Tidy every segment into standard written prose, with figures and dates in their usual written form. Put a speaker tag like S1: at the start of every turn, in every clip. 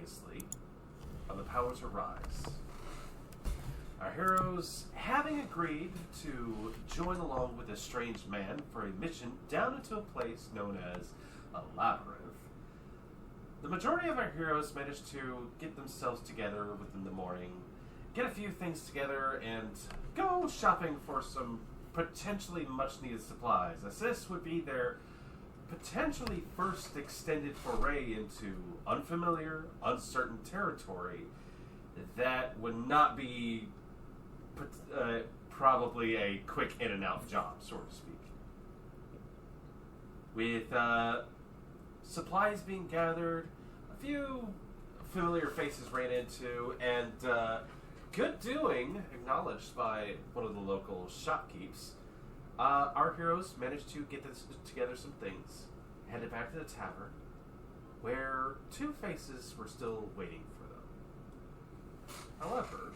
S1: Previously, on the Power to Rise. Our heroes, having agreed to join along with a strange man for a mission down into a place known as a labyrinth, the majority of our heroes managed to get themselves together within the morning, get a few things together, and go shopping for some potentially much-needed supplies, as this would be their potentially first extended foray into unfamiliar, uncertain territory that would not be probably a quick in-and-out job, so to speak. With supplies being gathered, a few familiar faces ran into, and good doing acknowledged by one of the local shopkeepers, our heroes managed to get together some things, headed back to the tavern, where two faces were still waiting for them. However,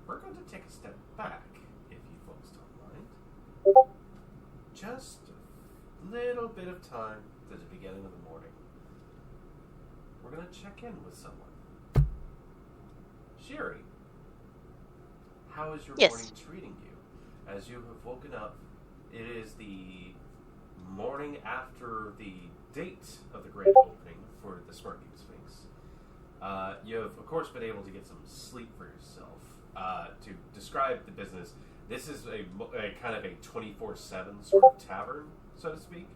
S1: we're going to take a step back, if you folks don't mind. Just a little bit of time at the beginning of the morning. We're going to check in with someone. Sherry, how is your morning treating you? As you have woken up, it is the morning after the date of the grand opening for the Smirking Sphinx. You have, of course, been able to get some sleep for yourself. To describe the business, this is a kind of a 24/7 sort of tavern, so to speak.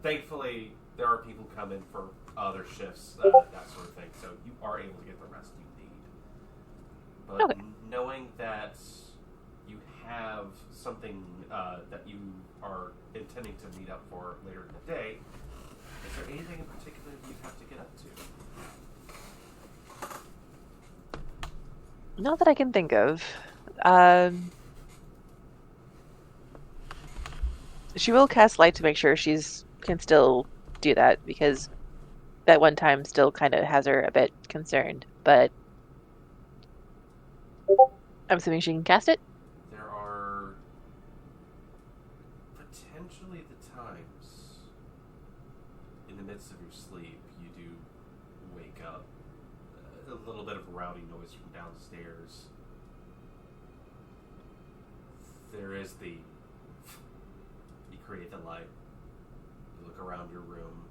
S1: Thankfully, there are people coming for other shifts, that sort of thing, so you are able to get the rest you need. But knowing that you have something that you are intending to meet up for later in the day, is there anything in particular you have to get up to?
S2: Not that I can think of. She will cast light to make sure she's can still do that, because that one time still kind of has her a bit concerned. But I'm assuming she can cast it?
S1: There are potentially the times in the midst of your sleep you do wake up. A little bit of rowdy noise from downstairs. There is you create the light. You look around your room.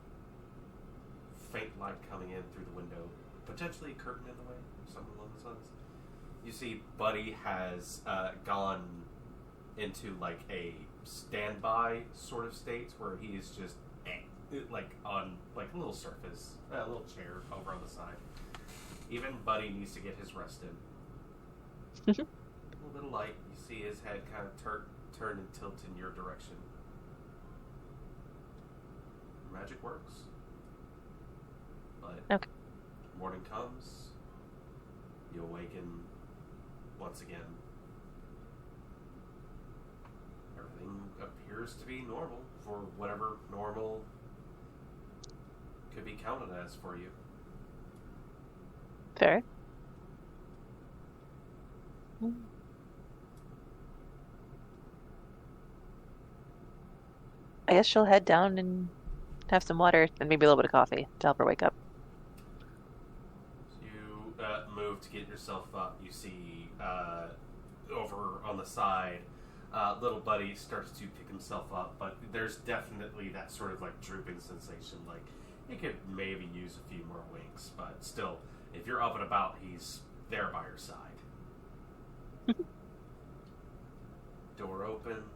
S1: Faint light coming in through the window. Potentially a curtain in the way, something along those lines. You see Buddy has gone into like a standby sort of state where he is just like on like a little surface, a little chair over on the side. Even Buddy needs to get his rest in. A little bit of light. You see his head kind of turn and tilt in your direction. Magic works. But morning comes. You awaken once again. Everything appears to be normal for whatever normal could be counted as for you.
S2: Fair. I guess she'll head down and have some water and maybe a little bit of coffee to help her wake up.
S1: You move to get yourself up. You see over on the side, little Buddy starts to pick himself up, but there's definitely that sort of like drooping sensation. Like he could maybe use a few more winks, but still, if you're up and about, he's there by your side. Door opens.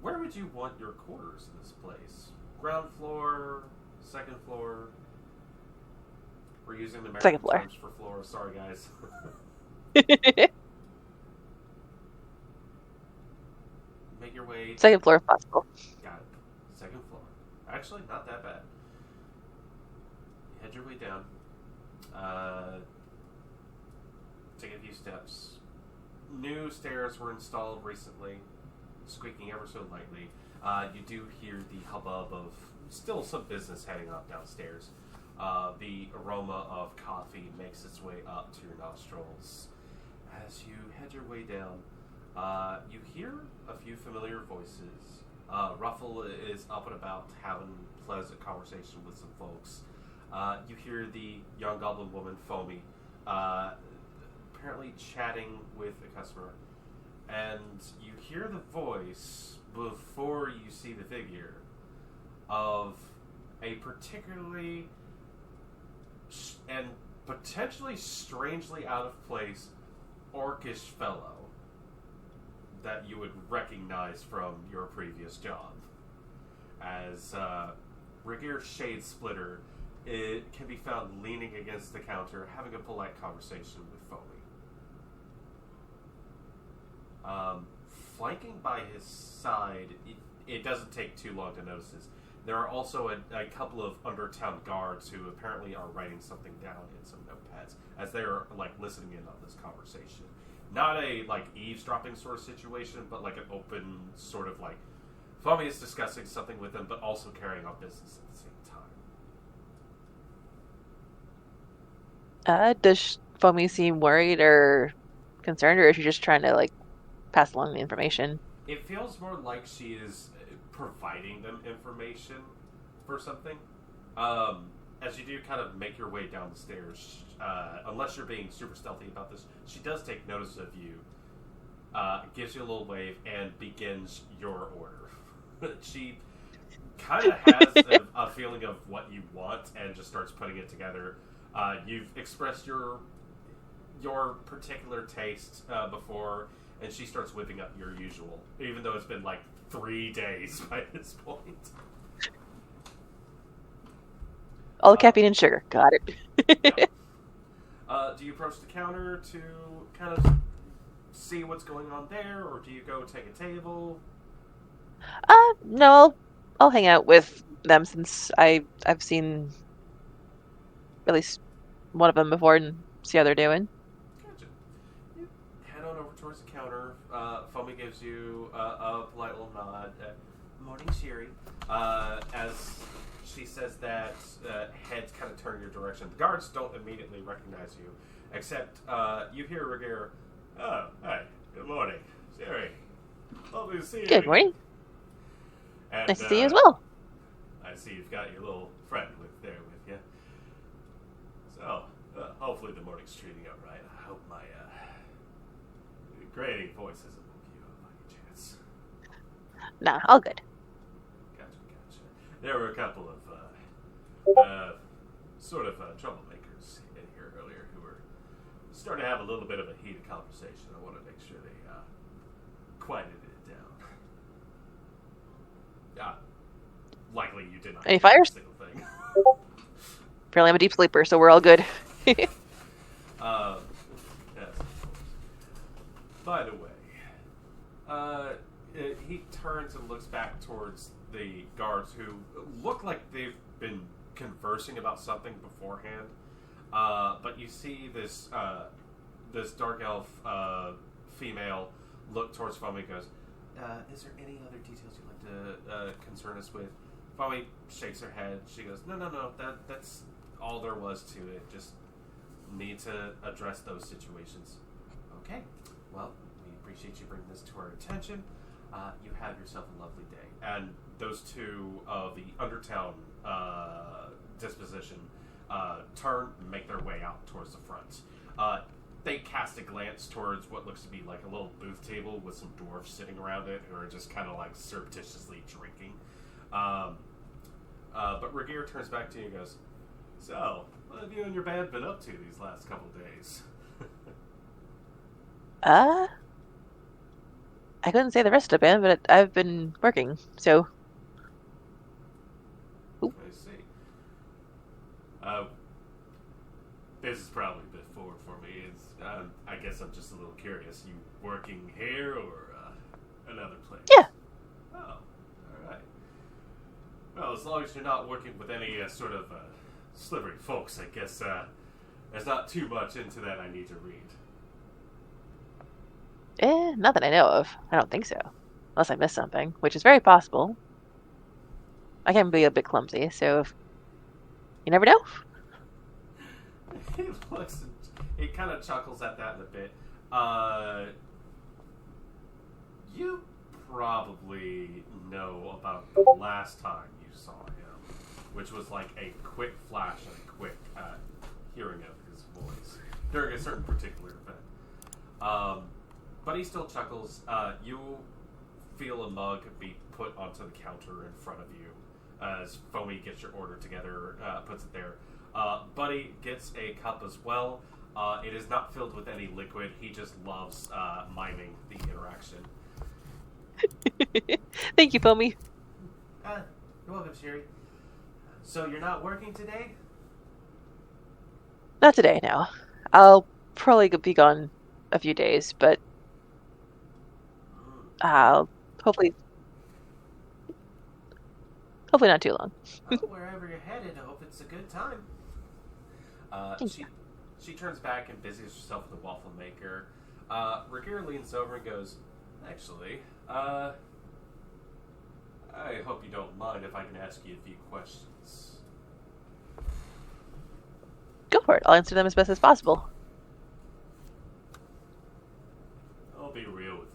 S1: Where would you want your quarters in this place? Ground floor, second floor? We're using the American terms for floor. Sorry, guys. Make your way.
S2: Second floor if possible.
S1: Got it. Second floor. Actually, not that bad. You head your way down. Take a few steps. New stairs were installed recently, squeaking ever so lightly. You do hear the hubbub of still some business heading up downstairs. The aroma of coffee makes its way up to your nostrils. As you head your way down, you hear a few familiar voices. Ruffle is up and about having pleasant conversation with some folks. You hear the young goblin woman, Foamy, apparently chatting with a customer. And you hear the voice, before you see the figure, of a particularly and potentially strangely out of place orcish fellow that you would recognize from your previous job. As Regir Shade Splitter, it can be found leaning against the counter, having a polite conversation with Foamy. Flanking by his side, it doesn't take too long to notice this. There are also a couple of Undertown guards who apparently are writing something down in some notepads as they're listening in on this conversation. Not a eavesdropping sort of situation, but an open sort of Foamy is discussing something with them, but also carrying on business at the same time.
S2: Does Foamy seem worried or concerned, or is she just trying to pass along the information?
S1: It feels more like she is providing them information for something. As you do kind of make your way down the stairs, unless you're being super stealthy about this, she does take notice of you, gives you a little wave, and begins your order. She kind of has a feeling of what you want and just starts putting it together. You've expressed your particular taste before, and she starts whipping up your usual, even though it's been 3 days by this point.
S2: All the caffeine and sugar. Got it.
S1: Yeah. Do you approach the counter to kind of see what's going on there, or do you go take a table?
S2: No, I'll hang out with them since I've seen at least one of them before and see how they're doing.
S1: Gotcha. You head on over towards the counter. Foamy gives you a polite little nod. Morning, Sherry. As she says that, heads kind of turn your direction. The guards don't immediately recognize you, except you hear Regir. Oh, hi. Good morning, Sherry. Lovely to see you.
S2: Good morning.
S1: And,
S2: Nice to see you as well.
S1: I see you've got your little friend with you. So, hopefully the morning's treating you all right. I hope my grating voice isn't woke you up by any chance.
S2: Nah, all good.
S1: Gotcha. There were a couple of sort of troublemakers in here earlier who were starting to have a little bit of a heated conversation. I want to make sure they quieted it down. Likely you did not
S2: Any
S1: hear
S2: fires?
S1: a single thing.
S2: Apparently I'm a deep sleeper, so we're all good.
S1: Yes, of course. By the way, he turns and looks back towards the guards who look like they've been conversing about something beforehand. But you see this dark elf female look towards Foamy and goes, is there any other details you'd like to concern us with? Foamy shakes her head. She goes, no, that's all there was to it. Just need to address those situations. Okay, well, we appreciate you bringing this to our attention. You have yourself a lovely day. And those two of the Undertown disposition turn and make their way out towards the front. They cast a glance towards what looks to be a little booth table with some dwarves sitting around it who are just kind of surreptitiously drinking. But Regir turns back to you and goes, so, what have you and your band been up to these last couple days?
S2: I couldn't say the rest of the band, but I've been working, so.
S1: Ooh. I see. This is probably a bit forward for me. I guess I'm just a little curious. You working here or another place?
S2: Yeah.
S1: Oh, all right. Well, as long as you're not working with any sort of slippery folks, I guess there's not too much into that I need to read.
S2: Not that I know of. I don't think so. Unless I missed something, which is very possible. I can be a bit clumsy, so you never know.
S1: He looks, he kind of chuckles at that in a bit. You probably know about the last time you saw him. which was like a quick flash and a quick hearing of his voice during a certain particular event. But he still chuckles. You feel a mug be put onto the counter in front of you as Foamy gets your order together, puts it there. Buddy gets a cup as well. It is not filled with any liquid. He just loves miming the interaction.
S2: Thank you, Foamy.
S1: You're welcome, Sherry. So you're not working today?
S2: Not today, no. I'll probably be gone a few days, but I'll hopefully not too long.
S1: Wherever you're headed, I hope it's a good time. She turns back and busies herself with the waffle maker. Rhaegar leans over and goes, actually, I hope you don't mind if I can ask you a few questions.
S2: Go for it. I'll answer them as best as possible.
S1: I'll be real with you.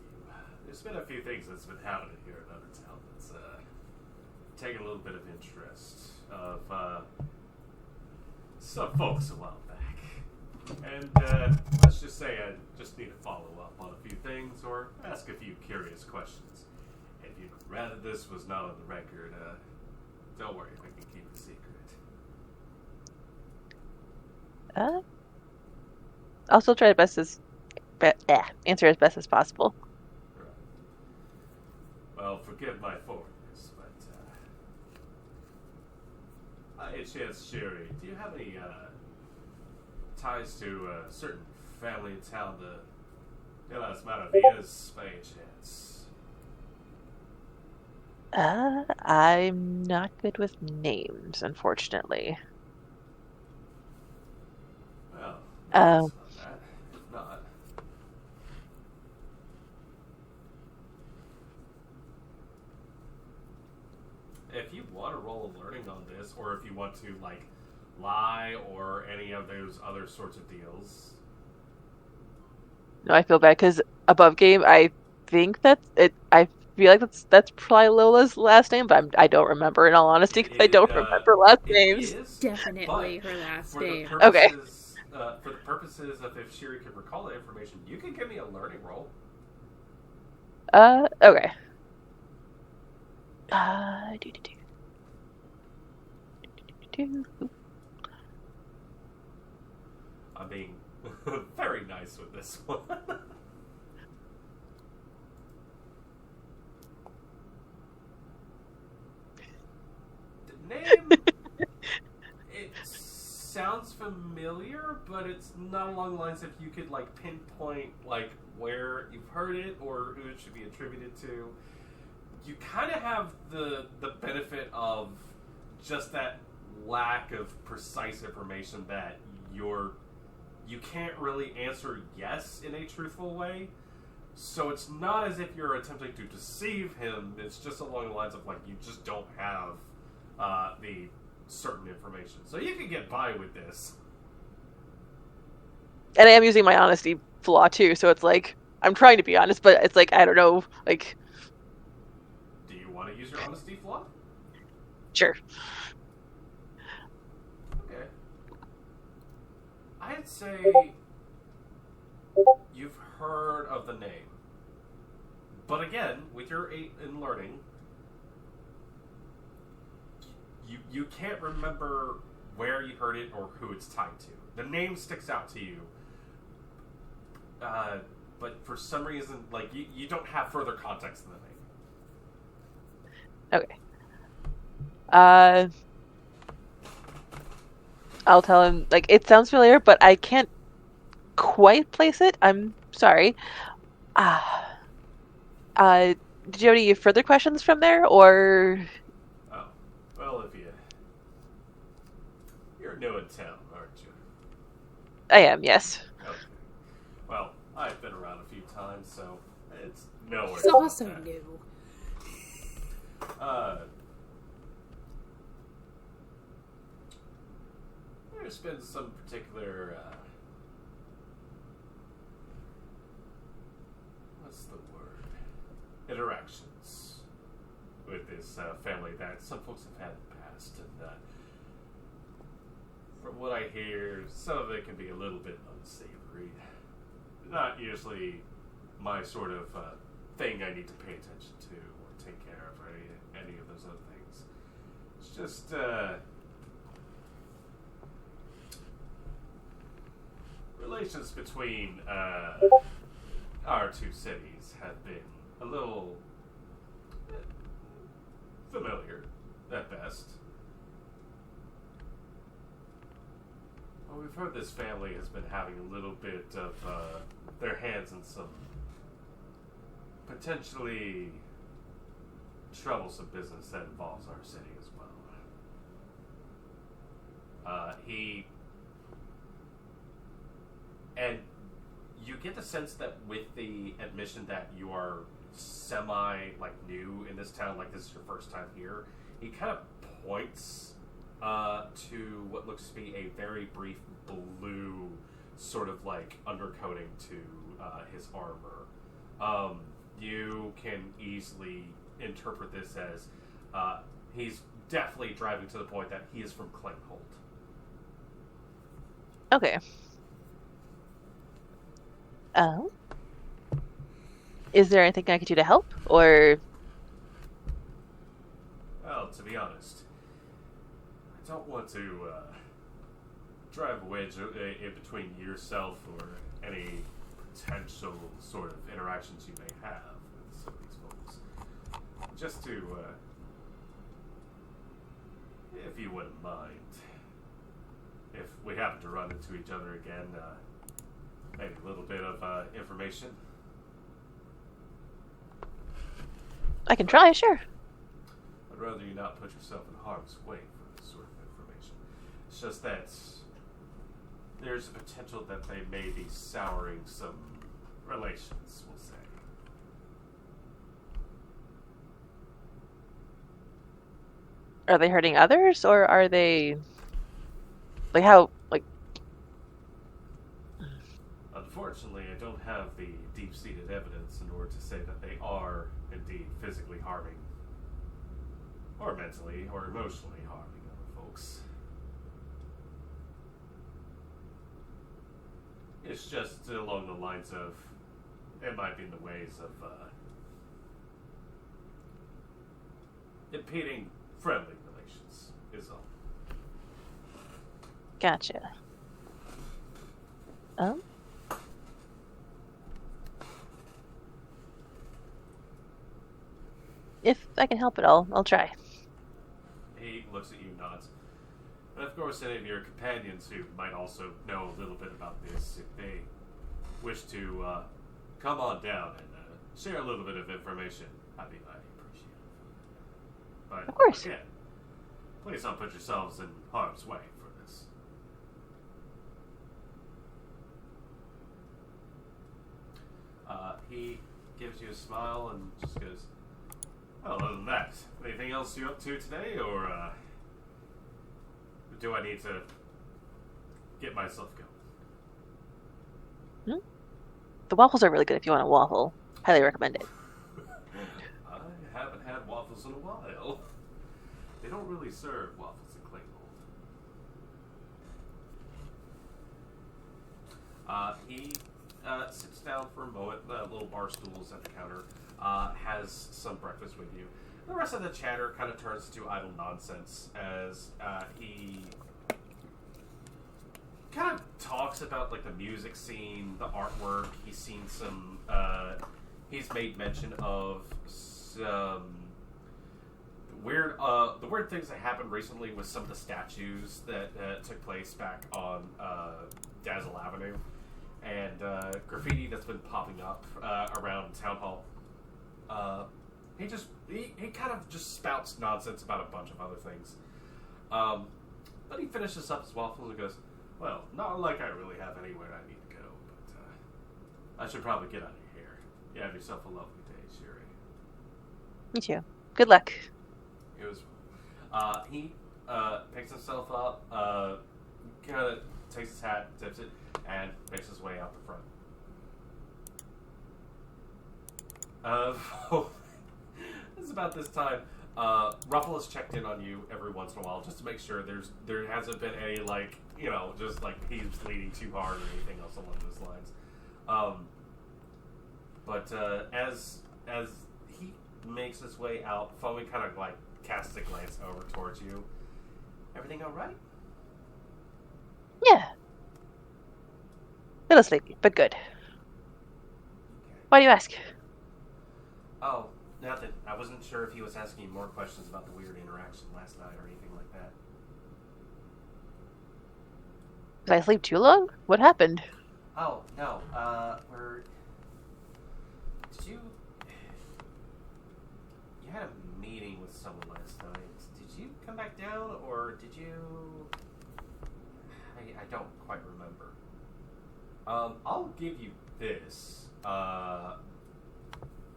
S1: There's been a few things that's been happening here in Undertown that's taken a little bit of interest of some folks a while back. And let's just say I just need to follow up on a few things or ask a few curious questions. If you'd rather this was not on the record, don't worry, I can keep it secret.
S2: I'll still try answer as best as possible.
S1: Right. Well, forgive my forwardness, but hey, chance, Sherry, do you have any ties to a certain family in town, the las Maravillas, by any chance?
S2: I'm not good with names, unfortunately.
S1: Well, that. If not, if you want to roll a learning on this, or if you want to like lie or any of those other sorts of deals.
S2: No, I feel bad because above game, I think that's it. I feel like that's probably Lola's last name, but I don't remember in all honesty because I don't remember last names.
S1: Is,
S3: definitely her last name.
S2: Okay.
S1: For the purposes of if Sherry can recall that information, you can give me a learning roll.
S2: Okay.
S1: I'm being very nice with this one. The name, it sounds familiar, but it's not along the lines of you could like pinpoint like where you've heard it or who it should be attributed to. You kind of have the benefit of just that lack of precise information that you can't really answer yes in a truthful way. So it's not as if you're attempting to deceive him. It's just along the lines of like you just don't have the certain information. So you can get by with this.
S2: And I am using my honesty flaw too, so it's like I'm trying to be honest, but it's like I don't know, like.
S1: Do you want to use your honesty flaw?
S2: Sure.
S1: Okay. I'd say you've heard of the name. But again, with your 8 in learning, you can't remember where you heard it or who it's tied to. The name sticks out to you. But for some reason, like, you don't have further context than the name.
S2: Okay. I'll tell him, like, it sounds familiar, but I can't quite place it. I'm sorry. Did you have any further questions from there, or?
S1: Oh, well, if you're new in town, aren't you?
S2: I am, yes.
S1: Okay. Well, I've been around a few times, so it's nowhere.
S3: He's also new.
S1: There's been some particular, what's the word? Interactions with this family that some folks have had in the past, and from what I hear, some of it can be a little bit unsavory. Not usually my sort of thing I need to pay attention to or take care of, or any of those other things. It's just relations between our two cities have been a little familiar, at best. Well, we've heard this family has been having a little bit of their hands in some potentially troublesome business that involves our city as well. And you get the sense that with the admission that you are new in this town, like this is your first time here, he kind of points to what looks to be a very brief blue sort of like undercoating to his armor. You can easily interpret this as he's definitely driving to the point that he is from Klinghold.
S2: Okay. Is there anything I could do to help, or?
S1: Well, to be honest, I don't want to drive a wedge in between yourself or any potential sort of interactions you may have with some of these folks. Just to, if you wouldn't mind, if we happen to run into each other again, maybe a little bit of information.
S2: I can try, sure.
S1: I'd rather you not put yourself in harm's way for this sort of information. It's just that there's a potential that they may be souring some relations, we'll say.
S2: Are they hurting others, or are they... Like, how... Like...
S1: Unfortunately, I don't have the deep-seated evidence in order to say that they are indeed physically harming, or mentally, or emotionally harming other folks. It's just along the lines of, it might be in the ways of impeding friendly relations, is all.
S2: Gotcha. If I can help at all, I'll try.
S1: He looks at you, nods. And of course, any of your companions who might also know a little bit about this, if they wish to come on down and share a little bit of information, I'd be highly appreciative. But
S2: of course.
S1: Again, please don't put yourselves in harm's way for this. He gives you a smile and just goes, well, other than that, anything else you're up to today, or do I need to get myself going?
S2: The waffles are really good if you want a waffle. Highly recommend it.
S1: I haven't had waffles in a while. They don't really serve waffles in Klinghold. He sits down for a moment, little bar stools at the counter, has some breakfast with you. The rest of the chatter kind of turns to idle nonsense as he kind of talks about like the music scene, the artwork. He's seen some. He's made mention of some the weird things that happened recently with some of the statues that took place back on Dazzle Avenue, and graffiti that's been popping up around Town Hall. He kind of just spouts nonsense about a bunch of other things. But he finishes up his waffles and goes, well, not like I really have anywhere I need to go, but I should probably get out of here. You have yourself a lovely day, Shiri.
S2: Me too. Good luck.
S1: It was. He picks himself up, kind of takes his hat, tips it, and makes his way out the front. It's about this time. Ruffle has checked in on you every once in a while just to make sure there hasn't been any, like, you know, just like he's leading too hard or anything else along those lines. But as he makes his way out, Foamy kind of like casts a glance over towards you. Everything all right?
S2: Yeah. A little sleepy, but good.
S1: Okay.
S2: Why do you ask?
S1: Oh, nothing. I wasn't sure if he was asking you more questions about the weird interaction last night or anything like that.
S2: Did I sleep too long? What happened?
S1: Oh, no. Did you had a meeting with someone last night. Did you come back down, or did you... I don't quite remember. I'll give you this.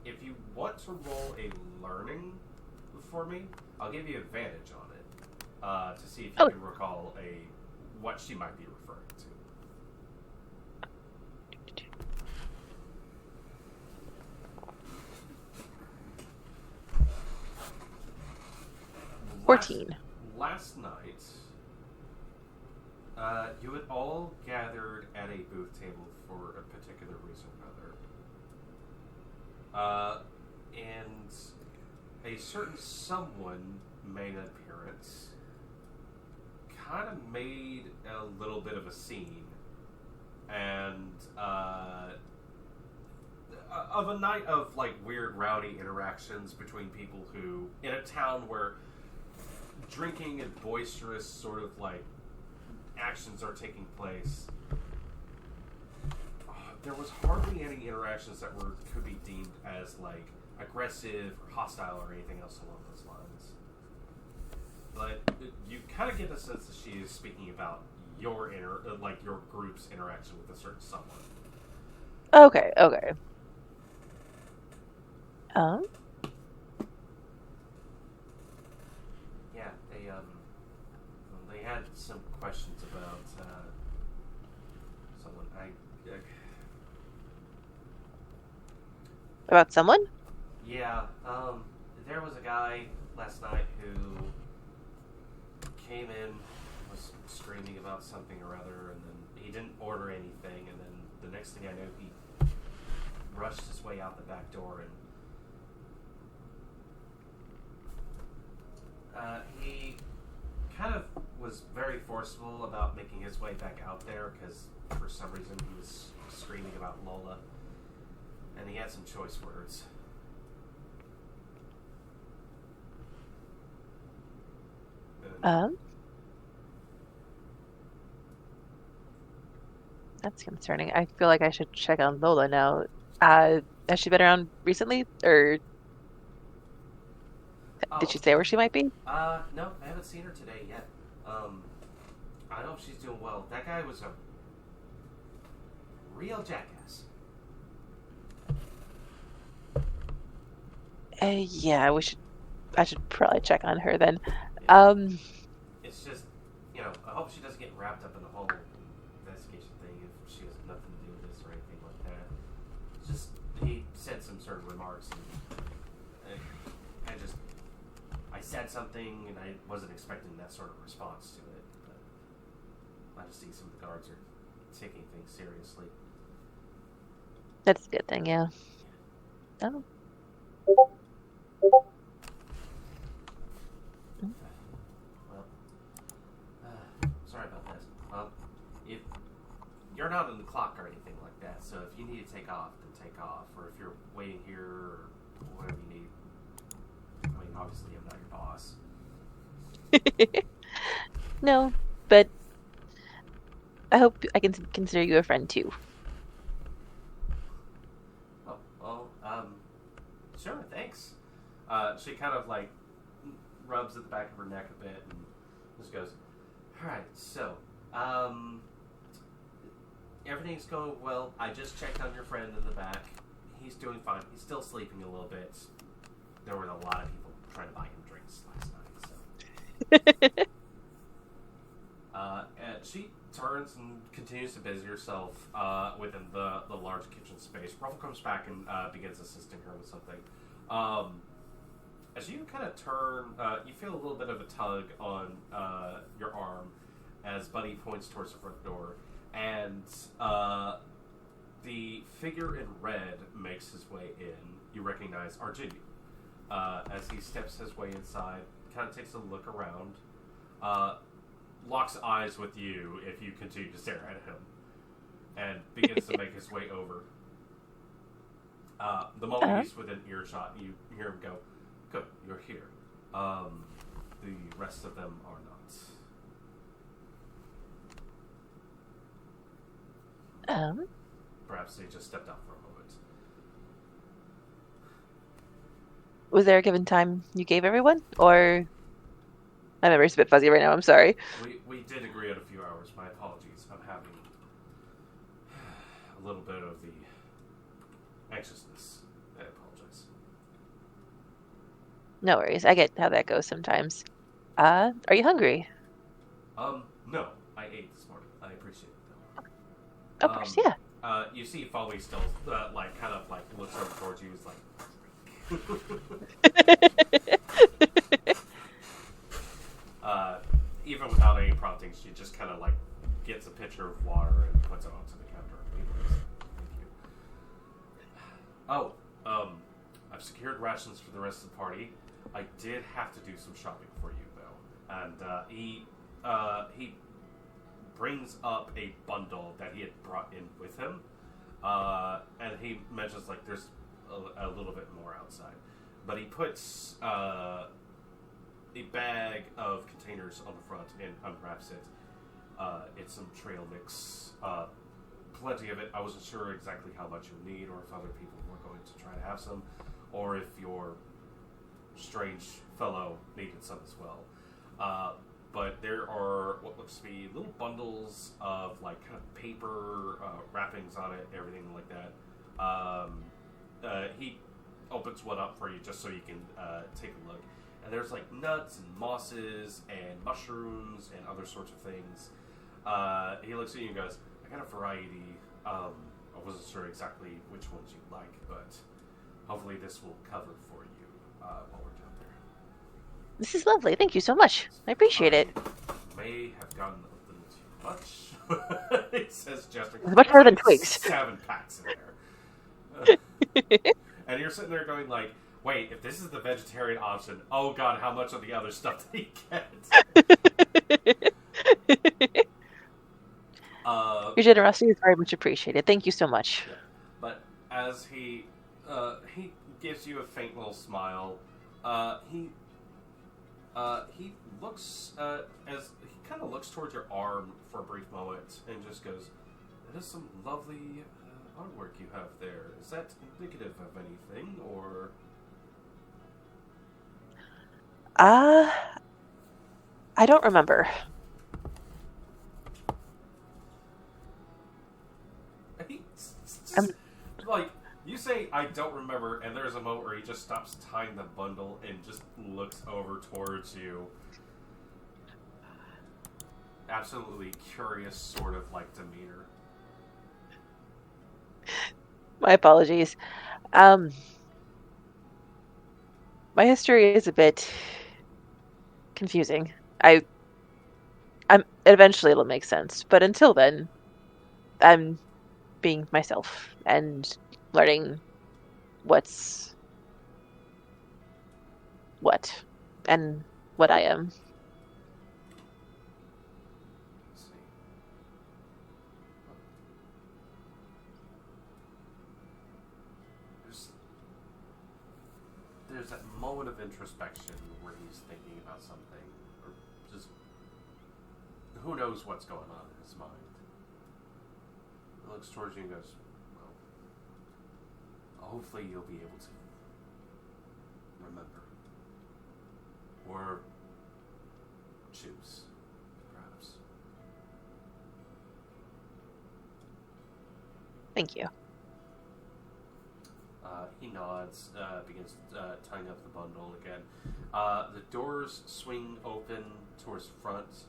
S1: If you want to roll a learning for me, I'll give you advantage on it to see if you can recall what she might be referring to.
S2: 14.
S1: Last night, you had all gathered at a booth table for a particular reason or other. And a certain someone made an appearance, kind of made a little bit of a scene, and of a night of like weird rowdy interactions between people who, in a town where drinking and boisterous sort of like actions are taking place, there was hardly any interactions that could be deemed as like aggressive or hostile or anything else along those lines. But you kind of get the sense that she is speaking about your your group's interaction with a certain someone.
S2: Okay.
S1: Yeah, they had some questions about someone.
S2: About someone?
S1: Yeah, there was a guy last night who came in, was screaming about something or other, and then he didn't order anything, and then the next thing I know, he rushed his way out the back door, and he kind of was very forceful about making his way back out there, because for some reason he was screaming about Lola, and he had some choice words.
S2: That's concerning. I feel like I should check on Lola now. Has she been around recently, or did she say where she might be?
S1: No, I haven't seen her today yet. I know she's doing well. That guy was a real jackass.
S2: Yeah, I should probably check on her then.
S1: Yeah. It's just, I hope she doesn't get wrapped up in the whole investigation thing if she has nothing to do with this or anything like that. It's just, he said some certain remarks, and I said something, and I wasn't expecting that sort of response to it. But I just see some of the guards are taking things seriously.
S2: That's a good thing, yeah. Oh.
S1: Sorry about that. If you're not on the clock or anything like that, so if you need to take off, then take off. Or if you're waiting here or whatever you need. I mean, obviously I'm not your boss.
S2: No, but I hope I can consider you a friend too.
S1: Oh, well, sure, thanks. She kind of like rubs at the back of her neck a bit and just goes, alright, so, everything's going well. I just checked on your friend in the back. He's doing fine. He's still sleeping a little bit. There were a lot of people trying to buy him drinks last night, so. And she turns and continues to busy herself within the large kitchen space. Ruffle comes back and begins assisting her with something. as you kind of turn, you feel a little bit of a tug on your arm as Buddy points towards the front door, and the figure in red makes his way in. You recognize R2D. As he steps his way inside, kind of takes a look around, locks eyes with you if you continue to stare at him, and begins to make his way over. The moment he's within earshot, you hear him go, "Good, you're here. The rest of them are not." Perhaps they just stepped out for a moment.
S2: Was there a given time you gave everyone? Or... My memory's a bit fuzzy right now, I'm sorry.
S1: We did agree on a few hours. My apologies. I'm having a little bit of the anxiousness. I apologize.
S2: No worries. I get how that goes sometimes. Are you hungry?
S1: No. I ate this morning. I appreciate it,
S2: Of course, yeah.
S1: You see Foley still, kind of looks over towards you. He's like... even without any prompting, she just kind of gets a pitcher of water and puts it onto the counter. Thank you. I've secured rations for the rest of the party. I did have to do some shopping for you, though, and he brings up a bundle that he had brought in with him, and he mentions there's a little bit more outside, but he puts a bag of containers on the front and unwraps it. It's some trail mix, plenty of it. I wasn't sure exactly how much you'll need, or if other people were going to try to have some, or if your strange fellow needed some as well. But there are what looks to be little bundles of kind of paper wrappings on it, everything like that. He opens one up for you just so you can take a look. And there's nuts and mosses and mushrooms and other sorts of things. He looks at you and goes, "I got a variety. I wasn't sure exactly which ones you'd like, but hopefully this will cover for you while we're down there."
S2: This is lovely. Thank you so much. I appreciate it.
S1: May have gotten a little too much. It says gesturing.
S2: It's much more than twigs. 7
S1: packs in there. And you're sitting there going wait, if this is the vegetarian option, oh god, how much of the other stuff did he get?
S2: Your generosity is very much appreciated. Thank you so much.
S1: Yeah. But as he gives you a faint little smile, he looks as he kind of looks towards your arm for a brief moment and just goes, "That is some lovely artwork you have there. Is that indicative of anything, or?"
S2: I don't remember.
S1: You say, "I don't remember," and there's a moment where he just stops tying the bundle and just looks over towards you. Absolutely curious sort of demeanor.
S2: My apologies. My history is a bit confusing. Eventually it'll make sense, but until then, I'm being myself and learning what's what and what I am.
S1: There's that moment of introspection where he's thinking about something, or just who knows what's going on in his mind. He looks towards you and goes, "Well, hopefully you'll be able to remember, or choose, perhaps."
S2: Thank you.
S1: He nods, begins tying up the bundle again. The doors swing open towards the front,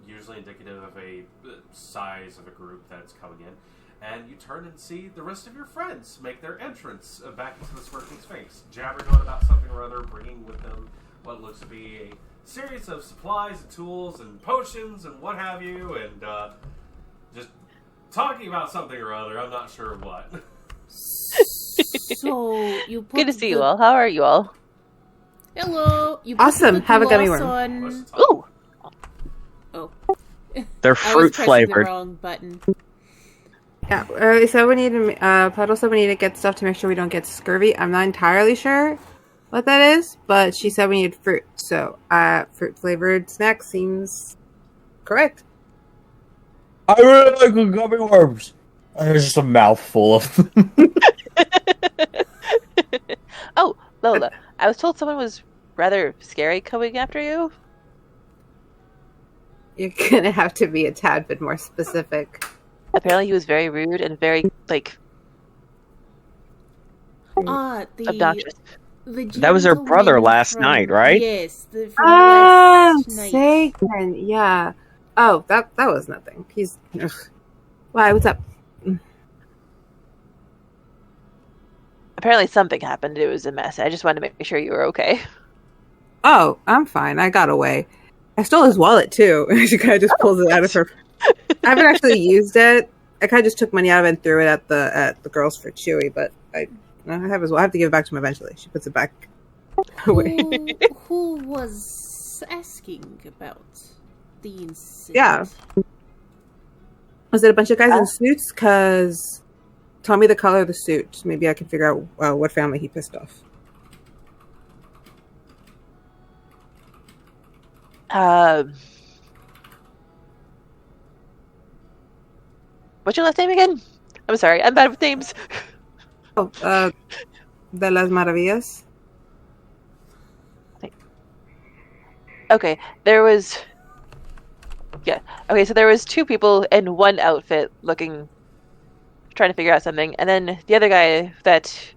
S1: usually indicative of a size of a group that's coming in. and you turn and see the rest of your friends make their entrance back into the smirking sphinx, jabbering on about something or other, bringing with them what looks to be a series of supplies and tools and potions and what have you, and just talking about something or other. I'm not sure what.
S3: So you put
S2: Good to see you all. How are you all?
S3: Hello. You
S4: Awesome.
S3: put the
S4: Have a gummy
S3: gloss
S4: worm.
S3: on-
S2: Ooh,
S3: Oh.
S5: They're
S3: I was
S5: fruit
S3: pressing
S5: flavored.
S3: the wrong button.
S4: Yeah, so we need to, Puddle said we need to get stuff to make sure we don't get scurvy. I'm not entirely sure what that is, but she said we need fruit. So, fruit flavored snack seems correct.
S5: I really like the gummy worms. There's just a mouthful of them.
S2: oh, Lola. I was told someone was rather scary coming after you.
S4: You're gonna have to be a tad bit more specific.
S2: Apparently, he was very rude and very obnoxious.
S5: That was her brother last night, right?
S3: Yes. From
S4: Ah,
S3: last night.
S4: Sagan, yeah. Oh, that was nothing. He's... Ugh. Why, what's up?
S2: Apparently, something happened. It was a mess. I just wanted to make sure you were okay.
S4: Oh, I'm fine. I got away. I stole his wallet, too. She kind of just pulls it out of her... I haven't actually used it. I kind of just took money out of it and threw it at the girls for Chewy, but I have as well. I have to give it back to him eventually. She puts it back away.
S3: Who was asking about the incident?
S4: Yeah. Was it a bunch of guys in suits? Because tell me the color of the suit. Maybe I can figure out what family he pissed off.
S2: What's your last name again? I'm sorry, I'm bad with names.
S4: Oh, De las Maravillas.
S2: Okay, there was... Yeah, okay, so there was two people in one outfit trying to figure out something, and then the other guy that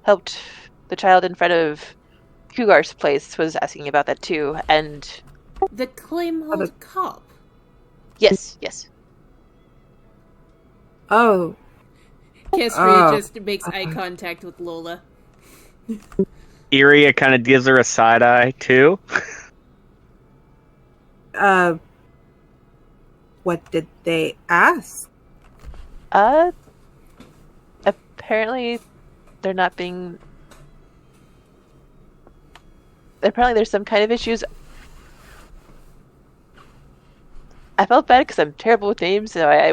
S2: helped the child in front of Cougar's place was asking about that too, and...
S3: The claim-hold cop.
S2: Yes.
S4: Oh.
S3: Kestria just makes eye contact with Lola.
S5: Iria kind of gives her a side eye, too.
S4: What did they ask?
S2: Apparently they're not being... Apparently there's some kind of issues. I felt bad because I'm terrible with names, so I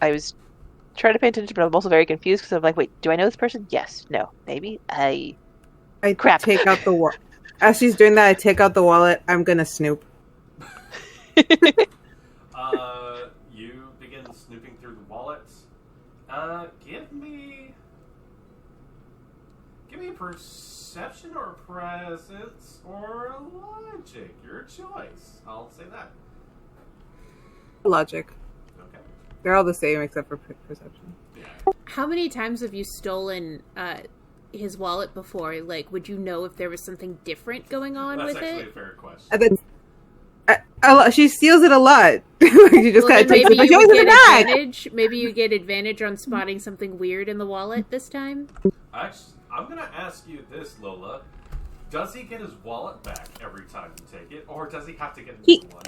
S2: was trying to pay attention, but I'm also very confused because I'm like, wait, do I know this person? Yes, no, maybe. I crap.
S4: Take out the wallet. As she's doing that, I take out the wallet. I'm gonna snoop.
S1: You begin snooping through the wallets. Give me a perception or presence or logic. Your choice. I'll say that.
S4: Logic.
S1: Okay.
S4: They're all the same except for perception.
S1: Yeah.
S3: How many times have you stolen his wallet before? Like, would you know if there was something different going on
S1: That's
S3: with
S1: actually
S3: it?
S4: Uh,
S1: a fair question.
S4: And then, she steals it a lot. She just kind of takes it, but she always in the bag.
S3: Maybe you get advantage on spotting something weird in the wallet this time.
S1: Actually, I'm gonna ask you this, Lola. Does he get his wallet back every time you take it, or does he have to get a new one?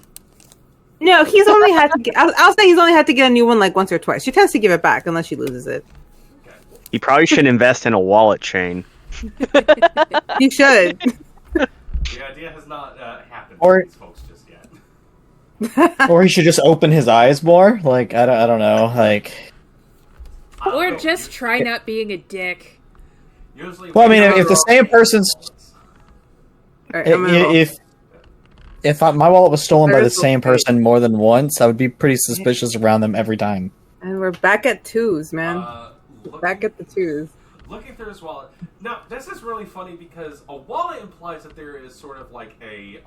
S4: No, he's only had to get... I'll say he's only had to get a new one like once or twice. She tends to give it back unless she loses it.
S1: Okay.
S5: He probably should invest in a wallet chain.
S4: He should.
S1: The idea has not happened
S6: Or-
S1: to these folks just yet.
S6: Or he should just open his eyes more. Like I don't know. Like
S1: I don't
S3: Or
S1: know.
S3: just try not being a dick.
S1: Usually,
S6: Well, I mean,
S1: when
S6: if the same person's-
S4: All right, I'm gonna roll.
S6: if my wallet was stolen by the
S4: There's the
S6: same
S4: thing.
S6: person more than once, I would be pretty suspicious around them every time.
S4: And we're back at twos, man.
S1: looking,
S4: Back at the twos.
S1: looking through his wallet. Now, this is really funny because a wallet implies that there is sort of like a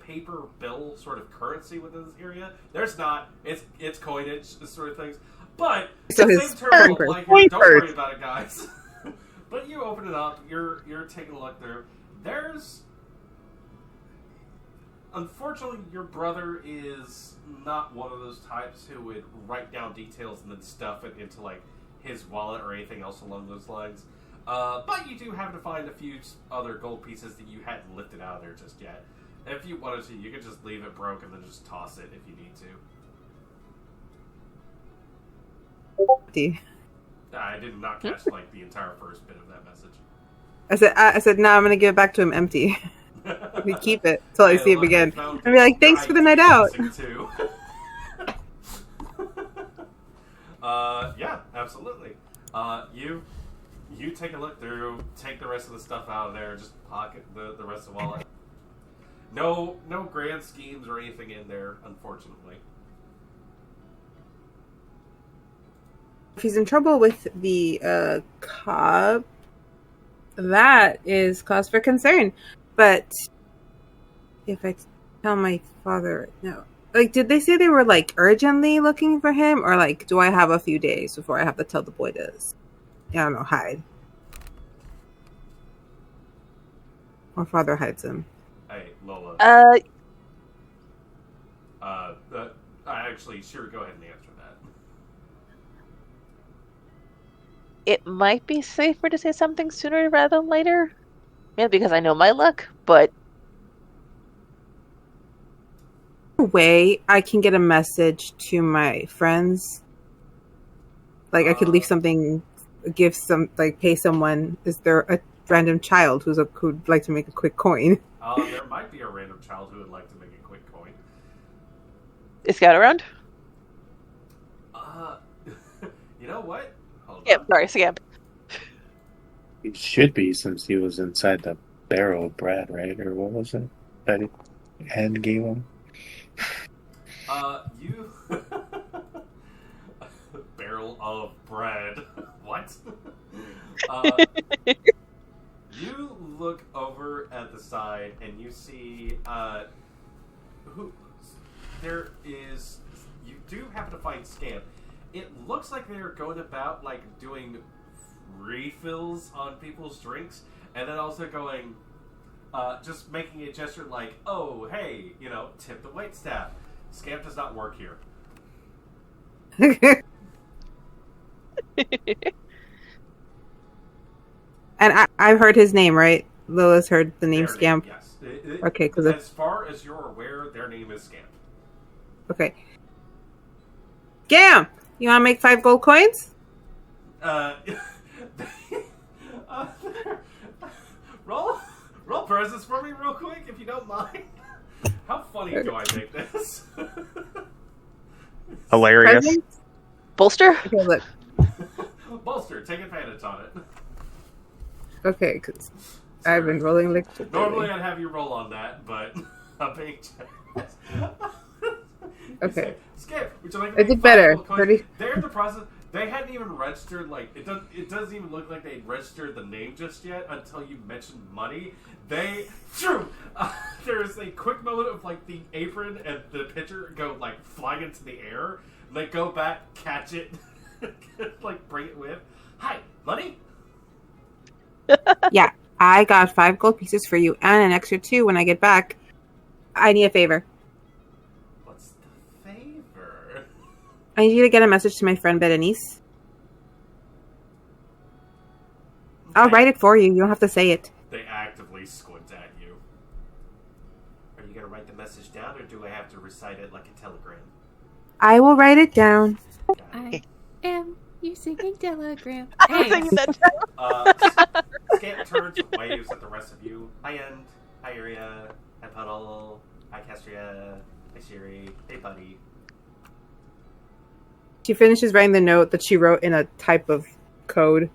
S1: paper bill sort of currency within this area. There's not. It's coinage, this sort of things. But
S4: So
S1: the
S4: his
S1: same term will
S4: purse.
S1: apply here. Don't
S5: Purse.
S1: worry about it, guys. But you open it up. You're taking a look through. There's Unfortunately, your brother is not one of those types who would write down details and then stuff it into, like, his wallet or anything else along those lines. But you do happen to find a few other gold pieces that you hadn't lifted out of there just yet. If you wanted to, you could just leave it broke and then just toss it if you need to. I did not catch, like, the entire first bit of that message.
S4: I said, no, I'm going to give it back to him empty. We keep it till I see him again. And be like, thanks for the night out.
S1: Too. Yeah, absolutely. You take a look through, take the rest of the stuff out of there, just pocket the rest of the wallet. No grand schemes or anything in there, unfortunately.
S4: If he's in trouble with the cop, that is cause for concern. But if I tell my father, no. Like, did they say they were, like, urgently looking for him? Or, like, do I have a few days before I have to tell the boy to, I don't know, hide? Or father hides him.
S1: Hey, Lola. Actually, sure, go ahead and answer that.
S2: It might be safer to say something sooner rather than later. Maybe because I know my luck, but...
S4: way I can get a message to my friends. Like, I could leave something, give some, like, pay someone. Is there a random child who'd like to make a quick coin?
S1: There might be a random child who would like to make a quick coin.
S2: Is Scout around?
S1: You know what? Hold
S2: Scamp,
S1: on.
S2: sorry, Scamp.
S7: He should be, since he was inside the barrel of bread, right? Or what was it that Ed gave him?
S1: You... barrel of bread. What? You look over at the side and you see, there is... You do happen to find Scamp. It looks like they're going about, like, doing refills on people's drinks, and then also going, just making a gesture like, oh, hey, tip the waitstaff. Scamp does not work here.
S4: And I've heard his name, right? Lola's heard the name Scamp.
S1: Yes.
S4: Okay, because
S1: as far as you're aware, their name is Scamp.
S4: Okay. Scamp! You want to make 5 gold coins?
S1: Roll presents for me real quick, if you don't mind. How funny do I make this?
S7: Hilarious.
S4: Presents?
S2: Bolster?
S4: Okay, look.
S1: Bolster, take advantage on it.
S4: Okay, because I've been rolling like...
S1: Normally I'd have you roll on that, but I'm being generous.
S4: Okay.
S1: Skip, would you like to
S4: I
S1: make
S4: did better.
S1: 5 gold coins? They're in the process. They hadn't even registered, like, it doesn't even look like they'd registered the name just yet until you mentioned money. There's a quick moment of, like, the apron and the pitcher go, like, flying into the air. They go back, catch it, like, bring it with. Hi, money?
S4: Yeah, I got 5 gold pieces for you and an extra 2 when I get back. I need a favor.
S1: What's the favor?
S4: I need you to get a message to my friend Berenice. I'll write it for you. You don't have to say it.
S1: They actively squint at you. Are you going to write the message down, or do I have to recite it like a telegram?
S4: I will write it down.
S3: I am using telegram.
S2: I was thinking that too.
S1: Scamp turns and waves at the rest of you. Hi, End. Hi, Aria. Hi, Puddle. Hi, Castria. Hi, Shiri. Hey, buddy.
S4: She finishes writing the note that she wrote in a type of code.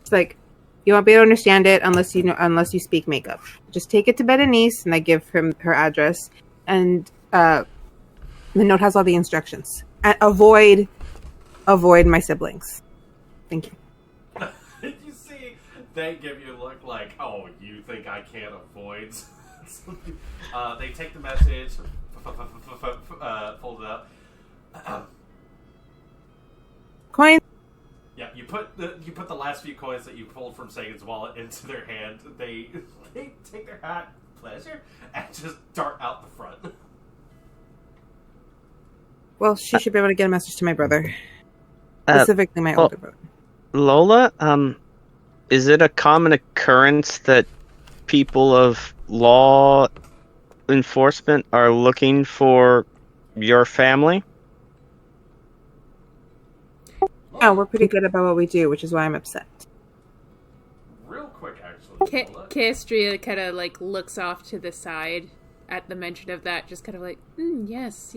S4: It's like, you won't be able to understand it unless you speak makeup. Just take it to Berenice, and I give him her address, and the note has all the instructions. And avoid my siblings. Thank you.
S1: You see, they give you a look like, oh, you think I can't avoid? They take the message, fold it up.
S4: Coin.
S1: Yeah, you put the last few coins that you pulled from Sagan's wallet into their hand. They take their hat, pleasure, and just dart out the front.
S4: Well, she should be able to get a message to my brother. Specifically my older brother.
S8: Lola, is it a common occurrence that people of law enforcement are looking for your family?
S4: No, we're pretty good about what we do, which is why I'm upset.
S1: Real quick, actually.
S3: Castria kind of like looks off to the side at the mention of that, just kind of like, yes.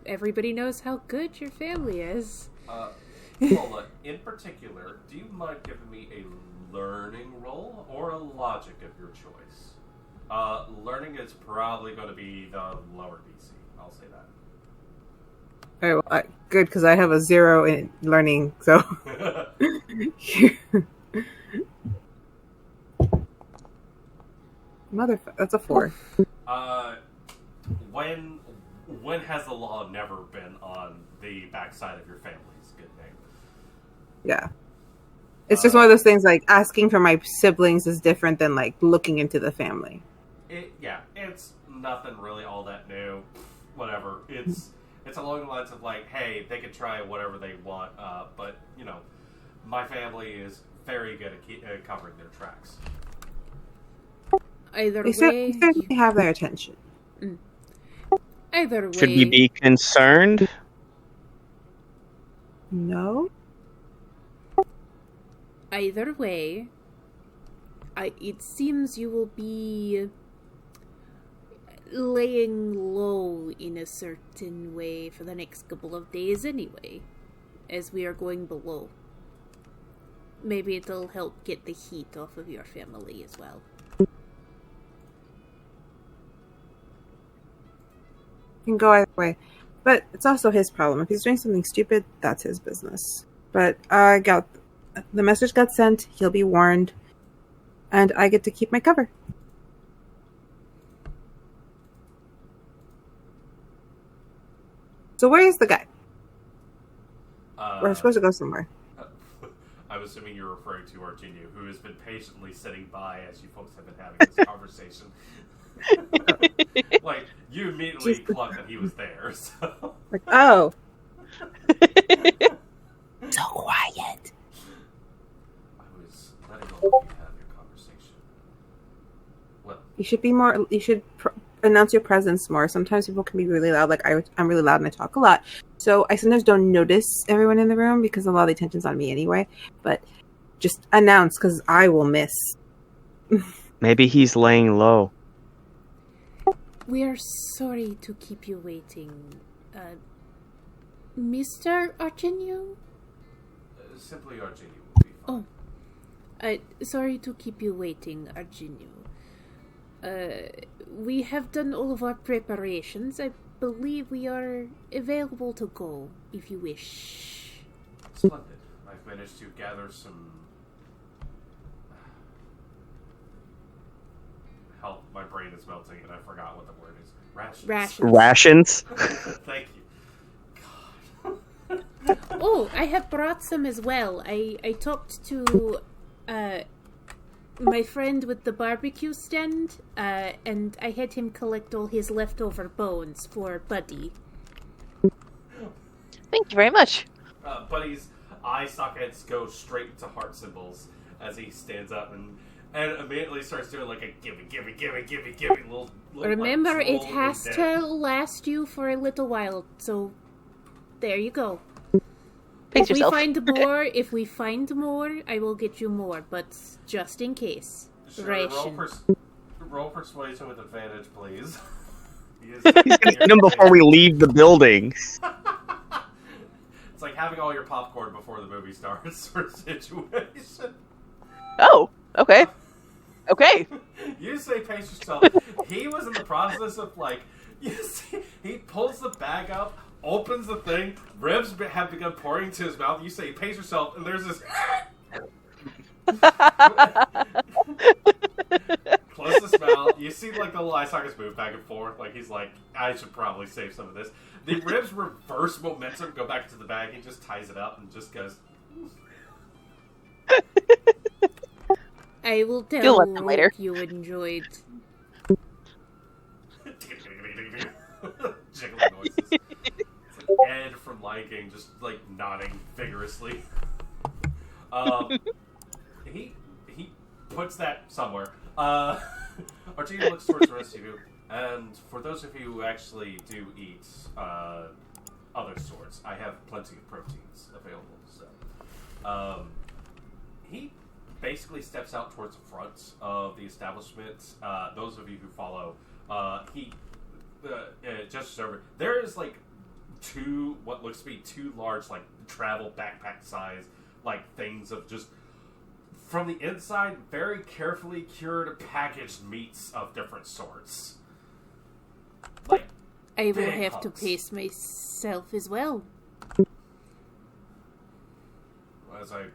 S3: Everybody knows how good your family is.
S1: Lola, in particular, do you mind giving me a learning roll or a logic of your choice? Learning is probably going to be the lower DC. I'll say that.
S4: All right, well, good, because I have a 0 in learning, so... That's a 4.
S1: When has the law never been on the backside of your family's good name?
S4: Yeah. It's just one of those things, like, asking for my siblings is different than, like, looking into the family.
S1: It's nothing really all that new. Whatever. It's along the lines of, like, hey, they can try whatever they want, but, you know, my family is very good at covering their tracks.
S3: Either
S4: They
S3: way...
S4: certainly have their attention.
S3: Either way...
S8: Should we be concerned?
S4: No?
S3: Either way, it seems you will be laying low in a certain way for the next couple of days anyway, as we are going below. Maybe it'll help get the heat off of your family as well.
S4: Can go either way. But it's also his problem. If he's doing something stupid, that's his business. But the message got sent, he'll be warned, and I get to keep my cover. So where is the guy? We're supposed to go somewhere.
S1: I'm assuming you're referring to Argenio, who has been patiently sitting by as you folks have been having this conversation. Like, you immediately plucked that he was there, so...
S4: Like, oh. So quiet.
S1: I was letting all of you have your conversation. Well...
S4: You should announce your presence more. Sometimes people can be really loud. Like, I'm really loud and I talk a lot. So I sometimes don't notice everyone in the room because a lot of the attention's on me anyway. But just announce, because I will miss.
S8: Maybe he's laying low.
S3: We are sorry to keep you waiting. Mr. Argenio?
S1: Simply Argenio will be fine.
S3: Sorry to keep you waiting, Argenio. We have done all of our preparations. I believe we are available to go, if you wish.
S1: Splendid. I've managed to gather some... Help, my brain is melting and I forgot what the word is.
S8: Rations?
S1: Thank you. God.
S3: Oh, I have brought some as well. I talked to my friend with the barbecue stand, and I had him collect all his leftover bones for Buddy.
S2: Thank you very much.
S1: Buddy's eye sockets go straight to heart symbols as he stands up and immediately starts doing like a gimme little
S3: Remember,
S1: like,
S3: it has to last you for a little while, so there you go.
S2: Pace yourself.
S3: If we find more, I will get you more, but just in case.
S1: Sure,
S3: Ration.
S1: roll persuasion with advantage, please.
S8: He's gonna eat him before we leave the building.
S1: It's like having all your popcorn before the movie starts, sort of situation.
S2: Oh, okay. Okay.
S1: You say pace yourself. He was in the process of like, you see, he pulls the bag up, opens the thing, ribs have begun pouring into his mouth. You say pace yourself, and there's this. Close the smell. You see like the little eye sockets move back and forth. Like he's like, I should probably save some of this. The ribs reverse momentum, go back into the bag. He just ties it up and just goes.
S3: I will tell
S2: You'll let them later.
S3: you enjoyed
S1: Lion King, just like nodding vigorously. He puts that somewhere. Artino looks towards the rest of you, and for those of you who actually do eat other sorts, I have plenty of proteins available. So, he basically steps out towards the front of the establishment. Those of you who follow, he gestures over. There is like what looks to be two large, like travel backpack size, like things of just from the inside, very carefully cured, packaged meats of different sorts. Like
S3: I will
S1: big
S3: have to
S1: hunks.
S3: pace myself as well.
S1: As I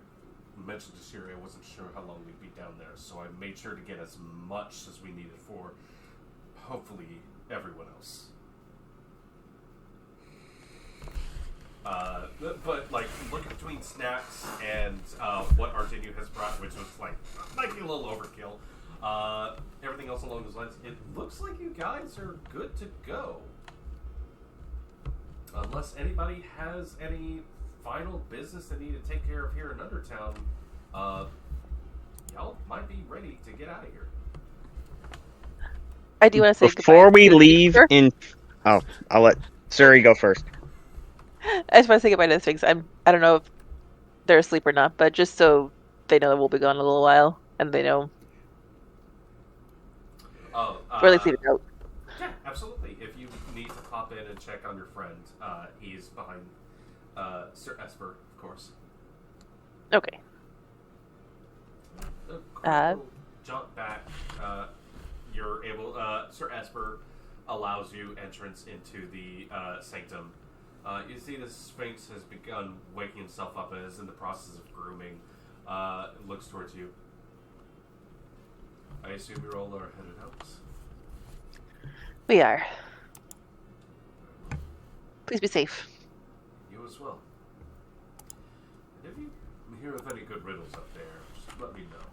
S1: mentioned to Siri, I wasn't sure how long we'd be down there, so I made sure to get as much as we needed for, hopefully, everyone else. But like, looking between snacks and what Artinu has brought, which was like, might be a little overkill, everything else along those lines, it looks like you guys are good to go. Unless anybody has any final business they need to take care of here in Undertown, y'all might be ready to get out of here.
S2: I do want to say
S8: Before
S2: goodbye
S8: we
S2: to the
S8: leave
S2: Sphinx.
S8: I'll let Suri go first.
S2: I just want to say goodbye to the Sphinx. I don't know if they're asleep or not, but just so they know that we'll be gone a little while, and they know,
S1: Oh,
S2: or at least leave a note.
S1: yeah, absolutely. If you need to pop in and check on your friend, he's behind Sir Esper, of course.
S2: Okay.
S1: We'll jump back. You're able. Sir Esper allows you entrance into the sanctum. You see the Sphinx has begun waking himself up and is in the process of grooming. Looks towards you. I assume you're all are headed out.
S2: We are. Please be safe.
S1: You as well. And if you hear of any good riddles up there, just let me know.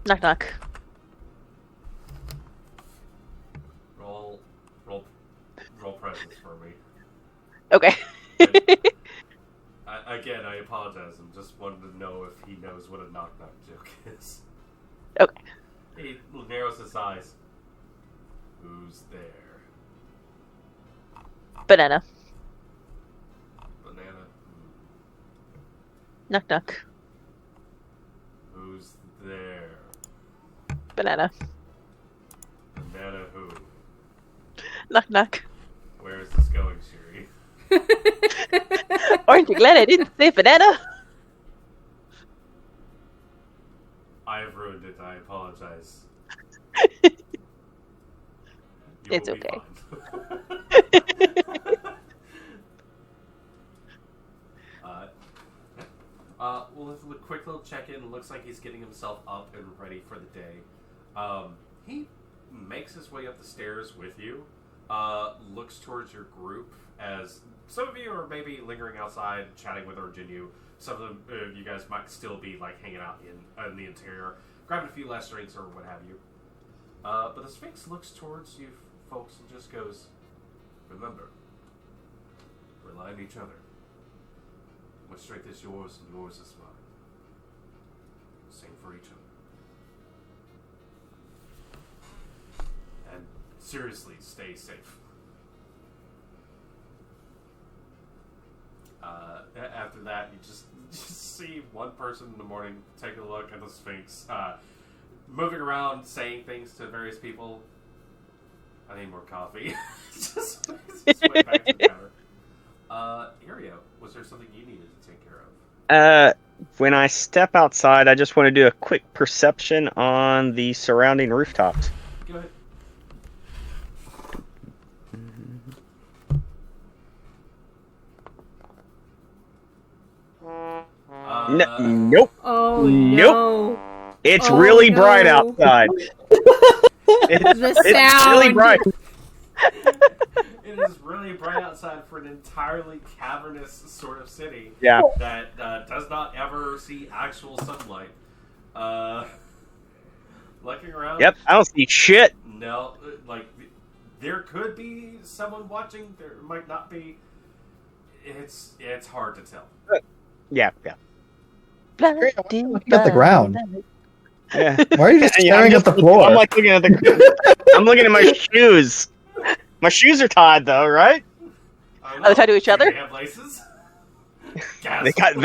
S2: Knock knock.
S1: Roll presence for me.
S2: Okay.
S1: Again, I apologize. I'm just wanting to know if he knows what a knock-knock joke is.
S2: Okay.
S1: He narrows his eyes. Who's there?
S2: Banana.
S1: Banana.
S2: Knock knock.
S1: Who's there?
S2: Banana.
S1: Banana who?
S2: Knock knock.
S1: Where is this going, Shiri?
S2: Aren't you glad I didn't say banana?
S1: I've ruined it. I apologize.
S2: It's
S1: will be
S2: okay.
S1: fine. Well, with a quick little check-in, looks like he's getting himself up and ready for the day. He makes his way up the stairs with you, looks towards your group as some of you are maybe lingering outside chatting with Virginia. Some of you guys might still be like hanging out in the interior, grabbing a few last drinks or what have you. But the Sphinx looks towards you folks and just goes, remember, rely on each other. My strength is yours and yours is mine. Same for each other. And seriously, stay safe. After that, you just see one person in the morning take a look at the Sphinx, moving around, saying things to various people. I need more coffee. just went back to the counter. Irio, was there something you needed to take care of?
S8: When I step outside, I just want to do a quick perception on the surrounding rooftops.
S1: Go ahead.
S8: Nope.
S3: Oh
S8: Nope.
S3: no!
S8: It's
S3: Oh,
S8: really
S3: no.
S8: bright outside.
S3: The
S8: It's
S3: sound.
S8: really bright.
S1: It is really bright outside for an entirely cavernous sort of city
S8: Yeah.
S1: that does not ever see actual sunlight. Looking around.
S8: Yep. I don't see shit.
S1: No, like there could be someone watching. There might not be. It's hard to tell.
S8: Yeah.
S2: Bloody
S5: Looking at the ground.
S8: Yeah.
S5: Why are you just
S8: Yeah,
S5: staring at the floor?
S8: I'm like looking at I'm looking at my shoes. My shoes are tied though, right?
S1: Are
S2: they tied to each other?
S1: They have laces.
S8: They got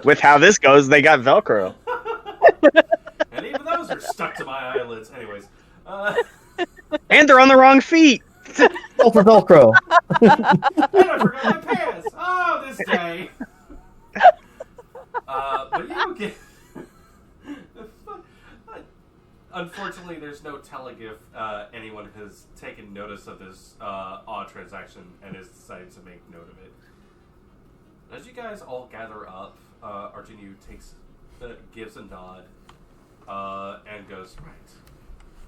S8: with how this goes, they got Velcro.
S1: And even those are stuck to my eyelids. Anyways.
S8: And they're on the wrong feet.
S5: Oh, for Velcro.
S1: And I forgot my pants. Oh, this day. But yeah, okay. Unfortunately, there's no telling if anyone has taken notice of this odd transaction and has decided to make note of it. As you guys all gather up, Arjunu gives a nod and goes, right.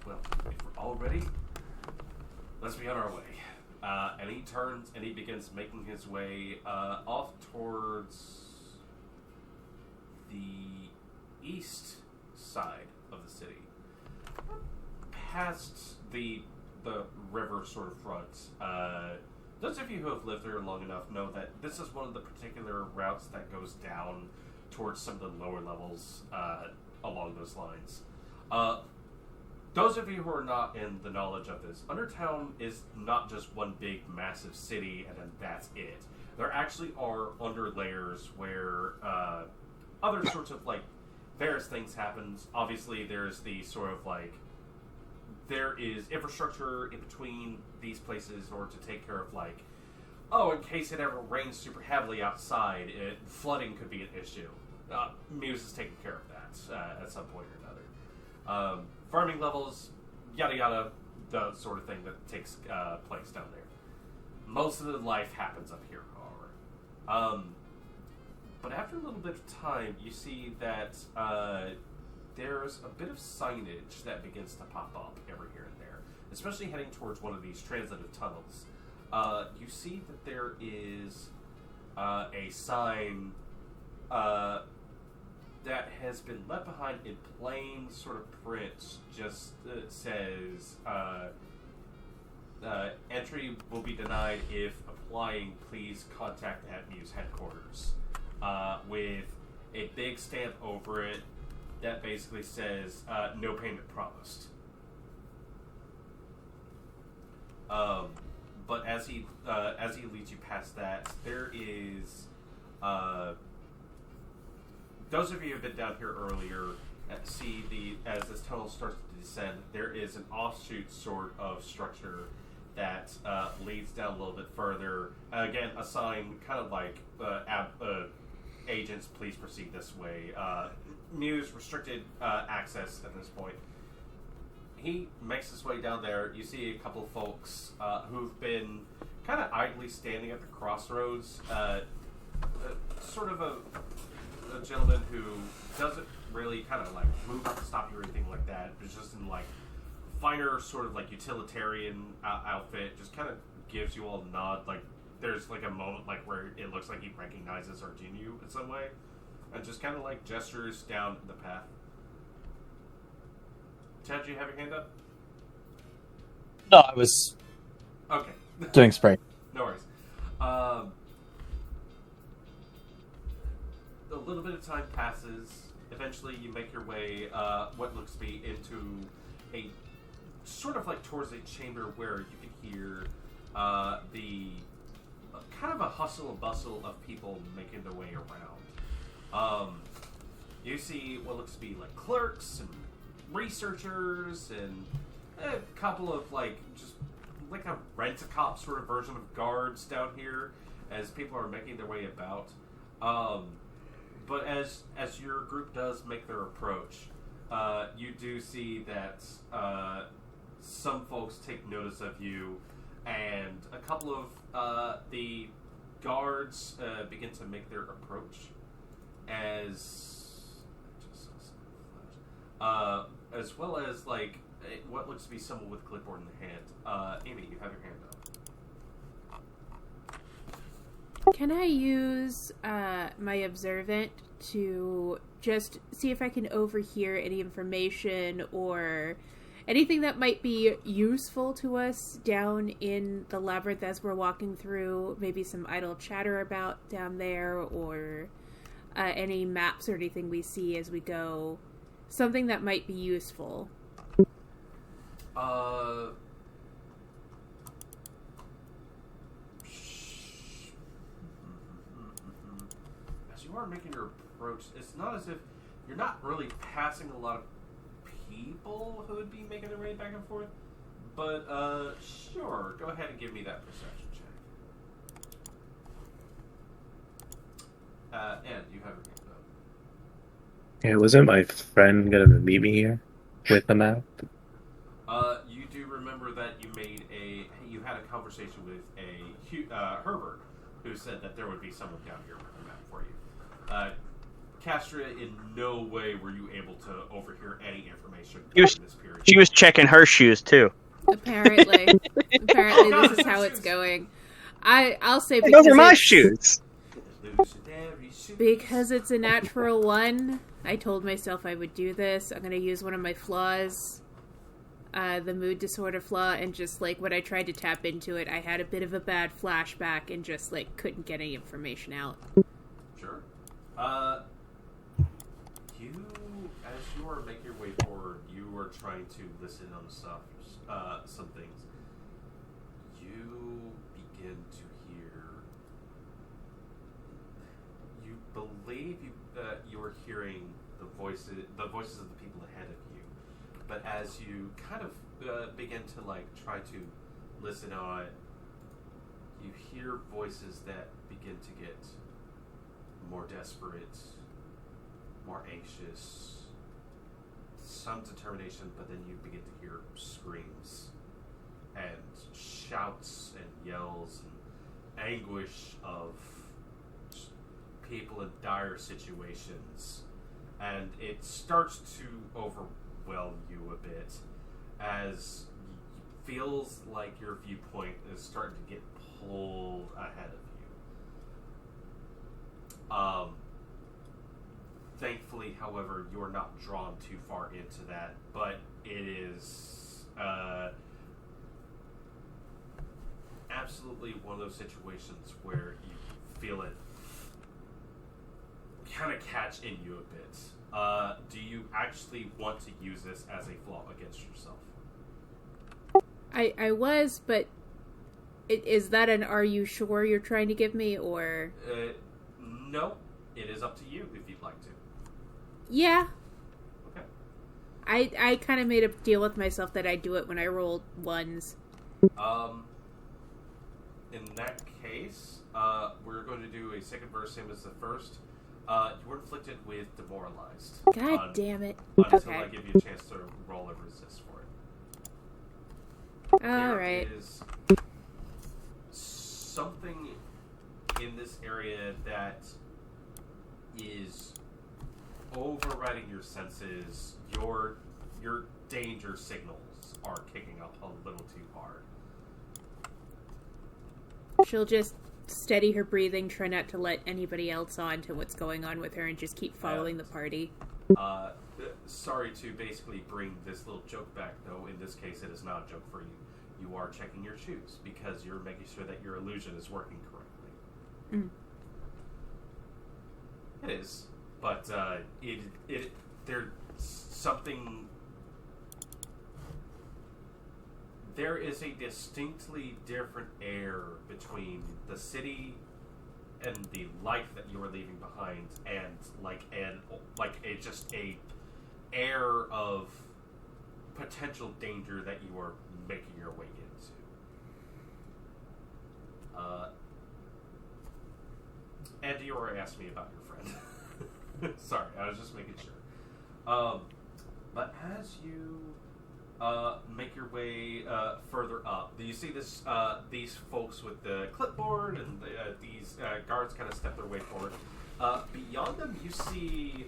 S1: Well, if we're all ready, let's be on our way. And he turns and he begins making his way off towards the east side of the city. Past the river sort of front. Those of you who have lived there long enough know that this is one of the particular routes that goes down towards some of the lower levels along those lines. Those of you who are not in the knowledge of this, Undertown is not just one big massive city and then that's it. There actually are under layers where other sorts of like various things happen. Obviously there's the sort of like there is infrastructure in between these places in order to take care of like, oh, in case it ever rains super heavily outside, flooding could be an issue. Muse is taking care of that at some point or another. Farming levels, yada yada, the sort of thing that takes place down there. Most of the life happens up here, however. But after a little bit of time, you see that there's a bit of signage that begins to pop up every here and there, especially heading towards one of these transitive tunnels. You see that there is a sign that has been left behind in plain sort of print. Just says entry will be denied if applying. Please contact at Muse headquarters. With a big stamp over it that basically says no payment promised. But as he leads you past that, there is those of you who have been down here earlier see as this tunnel starts to descend, there is an offshoot sort of structure that leads down a little bit further. Again, a sign kind of like agents, please proceed this way. Muse restricted access at this point. He makes his way down there. You see a couple of folks who've been kind of idly standing at the crossroads. Sort of a gentleman who doesn't really kind of like move up to stop you or anything like that. It's just in like finer sort of like utilitarian outfit. Just kind of gives you all a nod. Like there's like a moment like where it looks like he recognizes Arjunu in some way, and just kind of like gestures down the path. Chad, do you have your hand up?
S5: No, I was
S1: Okay.
S5: doing spray.
S1: No worries. A little bit of time passes. Eventually, you make your way, what looks to be into a sort of like towards a chamber where you can hear the kind of a hustle and bustle of people making their way around. You see what looks to be like clerks and researchers and a couple of like just like a rent-a-cop sort of version of guards down here as people are making their way about. But as your group does make their approach, you do see that some folks take notice of you, and a couple of the guards begin to make their approach as well as like what looks to be someone with clipboard in the hand. Amy, you have your hand up.
S3: Can I use my observant to just see if I can overhear any information or anything that might be useful to us down in the labyrinth as we're walking through. Maybe some idle chatter about down there, or any maps or anything we see as we go. Something that might be useful.
S1: As you are making your approach, it's not as if you're not really passing a lot of people who would be making their way back and forth. But, sure, go ahead and give me that perception check. And you have your hand up.
S7: Yeah, wasn't my friend gonna meet me here with the map?
S1: You do remember that you had a conversation with Herbert, who said that there would be someone down here with a map for you. Castria, in no way were you able to overhear any information during this period.
S8: She was checking her shoes too.
S3: Apparently, this is how it's going. I'll say
S8: Those are my shoes.
S3: Because it's a natural one. I told myself I would do this. I'm going to use one of my flaws, the mood disorder flaw, and just like when I tried to tap into it, I had a bit of a bad flashback and just like couldn't get any information out.
S1: Sure. As you are making your way forward, you are trying to listen on some things. You begin to hear. You believe you are hearing the voices of the people ahead of you, but as you kind of begin to like try to listen on it, you hear voices that begin to get more desperate, more anxious, some determination, but then you begin to hear screams and shouts and yells and anguish of people in dire situations, and it starts to overwhelm you a bit as it feels like your viewpoint is starting to get pulled ahead of you. Thankfully, however, you're not drawn too far into that, but it is absolutely one of those situations where you feel it kind of catch in you a bit. Do you actually want to use this as a flaw against yourself?
S3: I was, but is that an "are you sure" you're trying to give me, or?
S1: No, it is up to you if you'd like to.
S3: Yeah.
S1: Okay.
S3: I kind of made a deal with myself that I'd do it when I rolled ones.
S1: In that case, we're going to do a second verse, same as the first. You were inflicted with demoralized.
S3: God damn it.
S1: Until
S3: Okay.
S1: I give you a chance to roll a resist for it.
S3: Alright.
S1: There is something in this area that is overriding your senses. Your danger signals are kicking up a little too hard.
S3: She'll just steady her breathing, try not to let anybody else on to what's going on with her, and just keep following the party.
S1: Sorry to basically bring this little joke back, though. In this case, it is not a joke for you. You are checking your shoes because you're making sure that your illusion is working correctly.
S3: Mm.
S1: It is, but there's something. There is a distinctly different air between the city and the life that you are leaving behind, and just a air of potential danger that you are making your way into. And Dior asked me about your friend. Sorry, I was just making sure. But as you make your way further up, you see these folks with the clipboard, and these guards kind of step their way forward. Beyond them, you see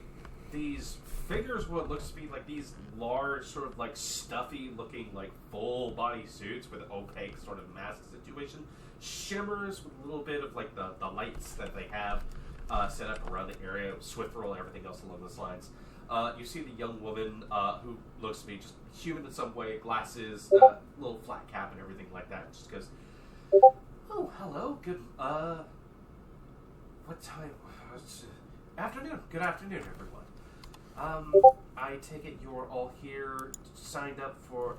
S1: these figures, what looks to be like these large, sort of like stuffy looking, like full body suits with opaque sort of mask situation. Shimmers with a little bit of like the lights that they have set up around the area, swift roll, everything else along those lines. You see the young woman who looks to be just human in some way, glasses, little flat cap and everything like that. Just goes, "Oh, hello, good, what time? Afternoon. Good afternoon, everyone. I take it you're all here, signed up for."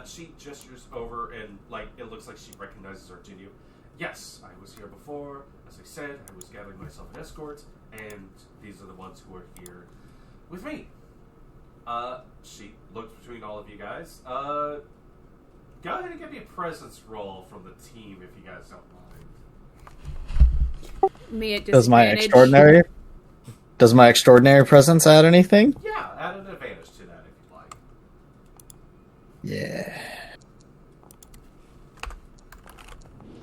S1: She gestures over and, like, it looks like she recognizes Argenio. "Yes, I was here before. As I said, I was gathering myself an escort, and these are the ones who are here with me." She looks between all of you guys. Go ahead and give me a presence roll from the team if you guys don't mind.
S3: May it
S5: Does my
S3: disadvantage?
S5: extraordinary presence add anything?
S1: Yeah, add an advantage to that if you'd like.
S5: Yeah.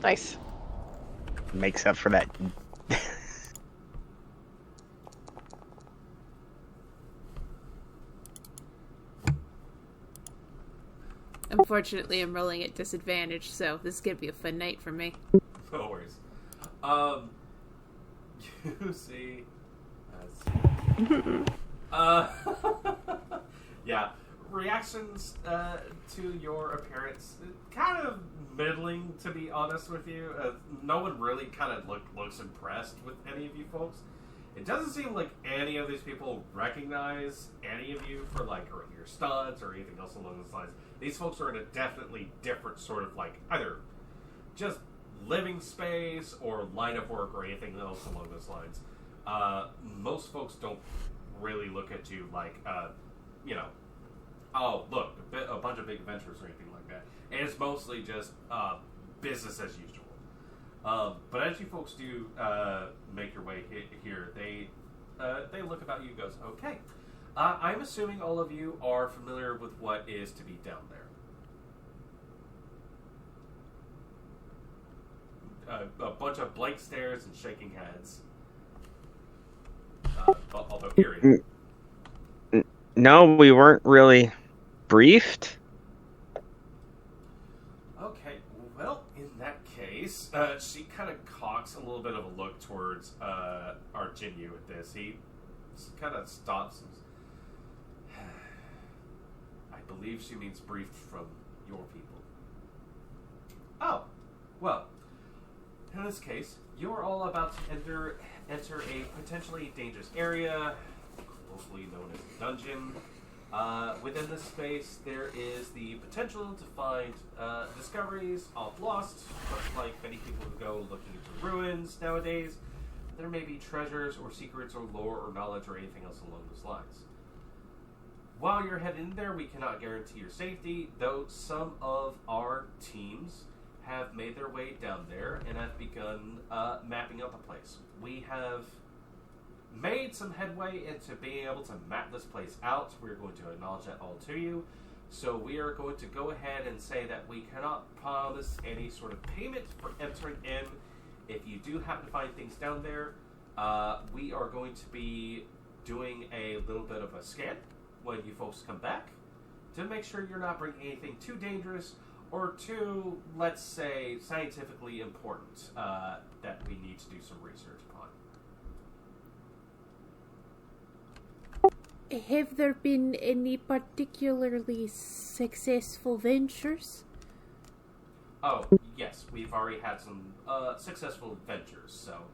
S2: Nice.
S8: Makes up for that.
S3: Unfortunately, I'm rolling at disadvantage, so this is gonna be a fun night for me.
S1: No worries. You see. Yeah. Reactions to your appearance, kind of middling, to be honest with you. No one really kind of looks impressed with any of you folks. It doesn't seem like any of these people recognize any of you for, like, or your studs or anything else along those lines. These folks are in a definitely different sort of, like, either just living space or line of work or anything else along those lines. Most folks don't really look at you like, you know, oh, look, a bunch of big adventures or anything like that. And it's mostly just business as usual. But as you folks do make your way here, they look about you and goes, "Okay, I'm assuming all of you are familiar with what is to be down there." A bunch of blank stares and shaking heads. Although eerie.
S8: No, we weren't really briefed.
S1: Okay, well, in that case, she kind of cocks a little bit of a look towards Argenio at this. He kind of stops and "I believe she means briefed from your people." "Oh, well, in this case, you're all about to enter a potentially dangerous area, locally known as a dungeon. Within this space, there is the potential to find discoveries of lost, much like many people who go looking into ruins nowadays. There may be treasures or secrets or lore or knowledge or anything else along those lines. While you're headed in there, we cannot guarantee your safety, though some of our teams have made their way down there and have begun mapping out the place. We have made some headway into being able to map this place out. We're going to acknowledge that all to you. So we are going to go ahead and say that we cannot promise any sort of payment for entering in. If you do happen to find things down there, we are going to be doing a little bit of a scan when you folks come back to make sure you're not bringing anything too dangerous or too, let's say, scientifically important that we need to do some research upon."
S3: Have there been any particularly successful ventures?
S1: Oh, yes, we've already had some successful adventures, so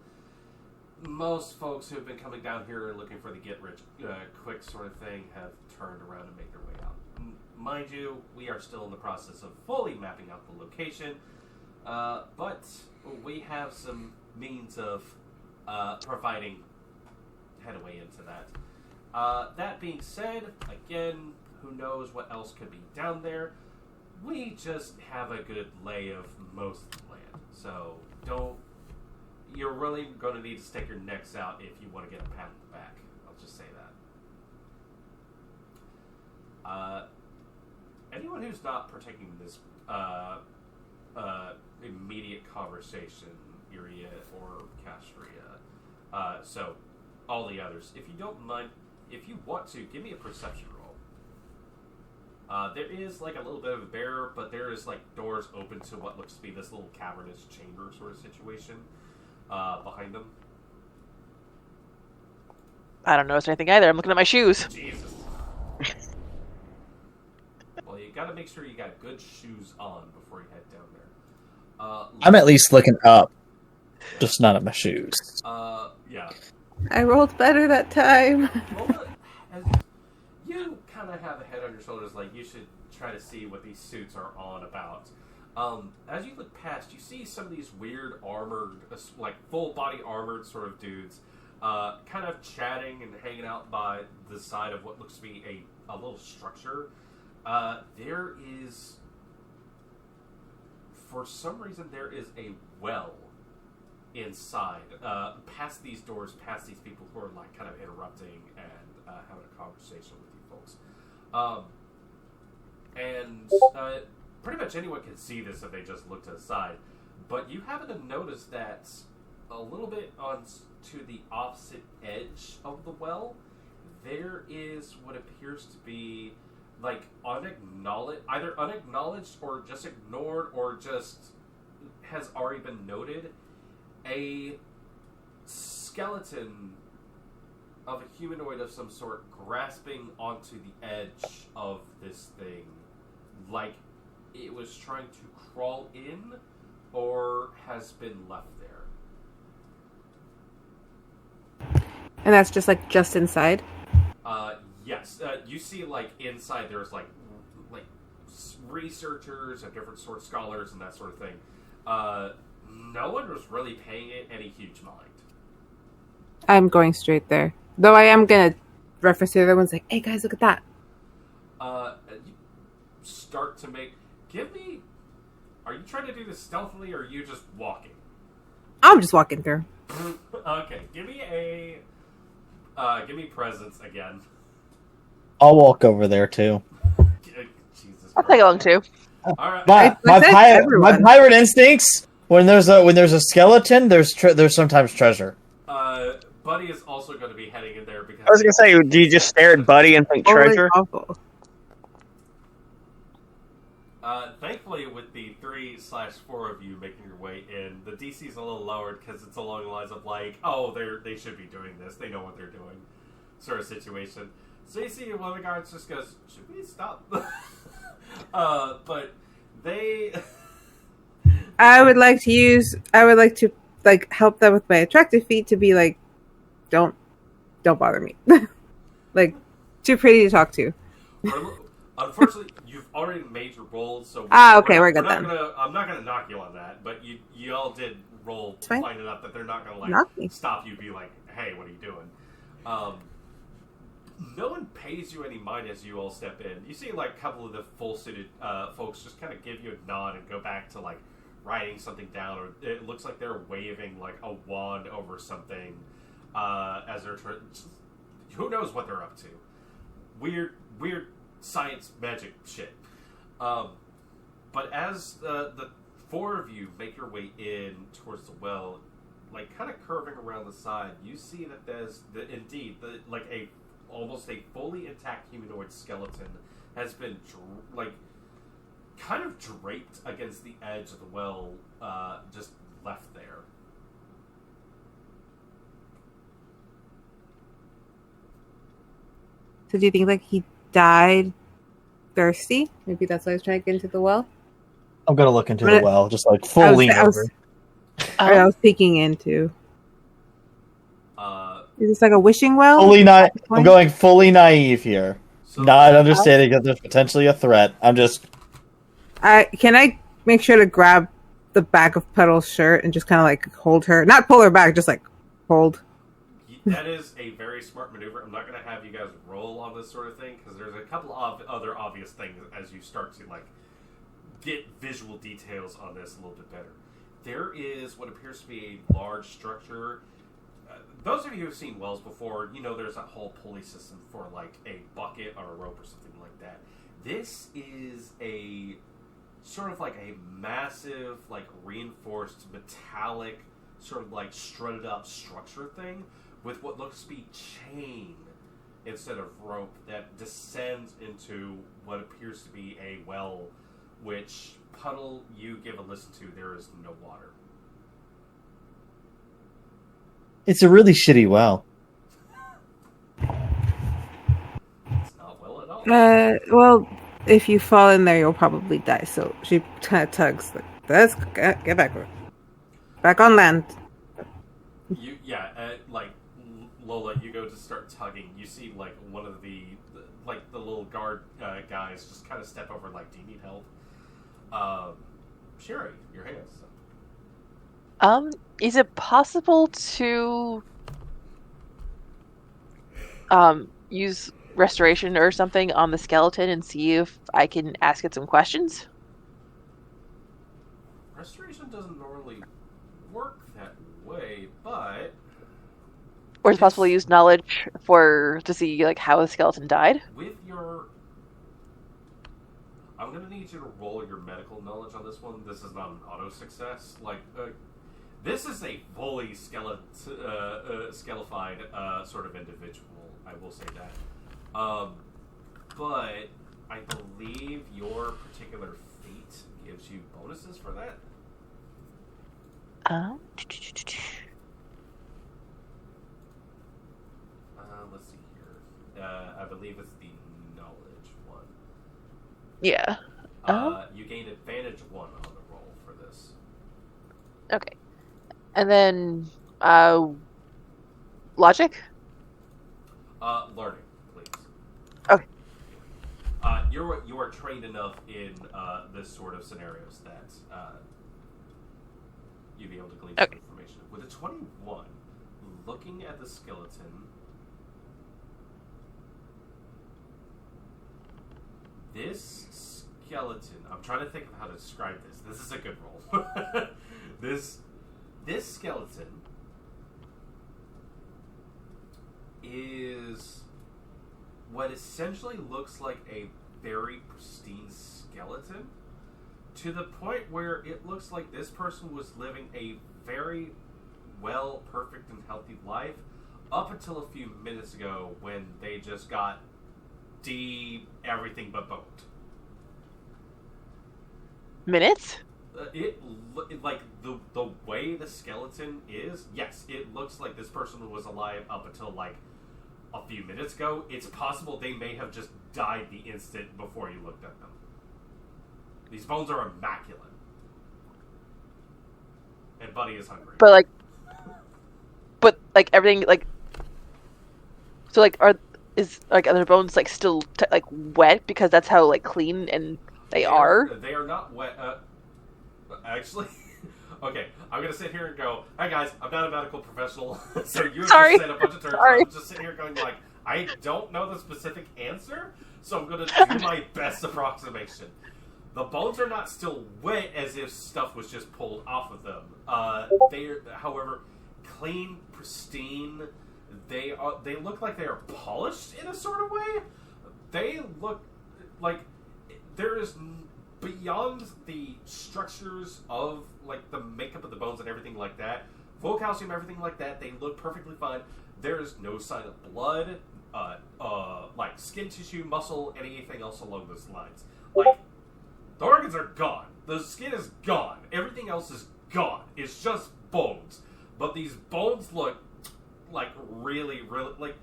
S1: most folks who've been coming down here looking for the get-rich-quick sort of thing have turned around and made their way out. Mind you, we are still in the process of fully mapping out the location, but we have some means of providing headway into that. That being said, again, who knows what else could be down there. We just have a good lay of most of the land, so you're really going to need to stick your necks out if you want to get a pat on the back. I'll just say that. Anyone who's not partaking in this immediate conversation, Iria or Castria, so all the others, if you don't mind, if you want to, give me a perception roll. There is like a little bit of a barrier, but there is like doors open to what looks to be this little cavernous chamber sort of situation behind them.
S2: I don't notice anything either. I'm looking at my shoes.
S1: Jesus. Well, you got to make sure you got good shoes on before you head down there.
S5: I'm at least looking up, just not at my shoes.
S1: Yeah.
S4: I rolled better that time.
S1: Well, as you kind of have a head on your shoulders, like you should try to see what these suits are on about. As you look past, you see some of these weird armored, like full body armored sort of dudes, kind of chatting and hanging out by the side of what looks to be a little structure. There is, for some reason, there is a well inside, past these doors, past these people who are like kind of interrupting and having a conversation with you folks. Pretty much anyone can see this if they just look to the side. But you happen to notice that a little bit on to the opposite edge of the well, there is what appears to be like either unacknowledged or just ignored or just has already been noted, a skeleton of a humanoid of some sort grasping onto the edge of this thing, like it was trying to crawl in or has been left there.
S4: And that's just just inside?
S1: Yes. You see, like, inside there's, like researchers and different sort of scholars and that sort of thing. No one was really paying it any huge mind.
S4: I'm going straight there. Though I am going to reference the other ones like, hey guys, look at that.
S1: You start to make... Are you trying to do this stealthily or are you just walking?
S4: I'm just walking through.
S1: Okay, give me presence again.
S5: I'll walk over there too.
S1: Jesus
S2: I'll tag along too.
S1: All right.
S5: My pirate instincts. When there's a skeleton, there's sometimes treasure.
S1: Buddy is also going to be heading in there because
S8: I was gonna say, do you just stare at Buddy and think treasure?
S4: Awful.
S1: Thankfully, with the 3/4 of you making your way in, the DC's a little lowered because it's along the lines of like, oh, they should be doing this. They know what they're doing, sort of situation. So you see one of the guards just goes, should we stop? But they... I would like
S4: to help them with my attractive feat to be like, don't bother me. Like, too pretty to talk to.
S1: Unfortunately, you've already made your roll, so...
S4: okay, we're good then.
S1: I'm not going to knock you on that, but you all did roll to find it out that they're not going to, like, stop you, be like, hey, what are you doing? No one pays you any mind as you all step in. You see, like, a couple of the full-suited folks just kind of give you a nod and go back to, like, writing something down, or it looks like they're waving, like, a wand over something as they're trying... Who knows what they're up to? Weird science magic shit. But as the four of you make your way in towards the well, like kind of curving around the side, you see that there's almost a fully intact humanoid skeleton has been kind of draped against the edge of the well, just left there.
S4: So do you think he died thirsty? Maybe that's why I was trying to get into the well.
S5: I'm gonna look into the well, just like full lean over.
S4: I was peeking into. Is this like a wishing well?
S5: I'm going fully naive here, not understanding that there's potentially a threat. I'm just.
S4: Can I make sure to grab the back of Puddle's shirt and just kind of like hold her, not pull her back, just like hold.
S1: That is a very smart maneuver. I'm not going to have you guys roll on this sort of thing because there's a couple of other obvious things as you start to like get visual details on this a little bit better. There is what appears to be a large structure. Those of you who have seen wells before, you know there's that whole pulley system for like a bucket or a rope or something like that. This is a sort of like a massive, like reinforced metallic, sort of like strutted up structure thing with what looks to be chain instead of rope that descends into what appears to be a well, which, Puddle, you give a listen to, there is no water.
S5: It's a really shitty well.
S4: Well, if you fall in there, you'll probably die. So she kind of tugs. Like, let's get back on land.
S1: Like Lola, you go to start tugging. You see like one of the little guard guys just kind of step over. Like, do you need help? Sherry, your hands.
S2: Is it possible to use restoration or something on the skeleton and see if I can ask it some questions?
S1: Restoration doesn't normally work that way, but
S2: Or is it possible to use knowledge to see like how the skeleton died?
S1: with your, I'm gonna need you to roll your medical knowledge on this one. This is not an auto success. This is a fully skelefied sort of individual. I will say that. But I believe your particular feat gives you bonuses for that. Let's see here. I believe it's the knowledge one.
S2: Yeah.
S1: You gain advantage 1 on the roll for this.
S2: Okay. And then logic?
S1: Learning, please.
S2: Okay.
S1: You are trained enough in this sort of scenarios that you'll be able to glean some information. With a 21, looking at the skeleton, this skeleton, I'm trying to think of how to describe this. This is a good roll. This skeleton is what essentially looks like a very pristine skeleton, to the point where it looks like this person was living a very well, perfect, and healthy life up until a few minutes ago when they just got everything but boned.
S2: Minutes?
S1: Like the way the skeleton is, yes, it looks like this person was alive up until like a few minutes ago. It's possible they may have just died the instant before you looked at them. These bones are immaculate. And Buddy is hungry.
S2: But everything so are their bones like still wet because that's how like clean and they are?
S1: They are not wet. Actually, okay, I'm gonna sit here and go, "Hi guys, I'm not a medical professional." So you just said a bunch of terms. I'm just sitting here going like, I don't know the specific answer, so I'm gonna do my best approximation. The bones are not still wet as if stuff was just pulled off of them. They are, however, clean, pristine. They look like they are polished in a sort of way. They look like there is, beyond the structures of like the makeup of the bones and everything like that, full calcium, everything like that, they look perfectly fine. There is no sign of blood, like skin tissue, muscle, anything else along those lines. Like, the organs are gone. The skin is gone. Everything else is gone. It's just bones. But these bones look like really, really, like,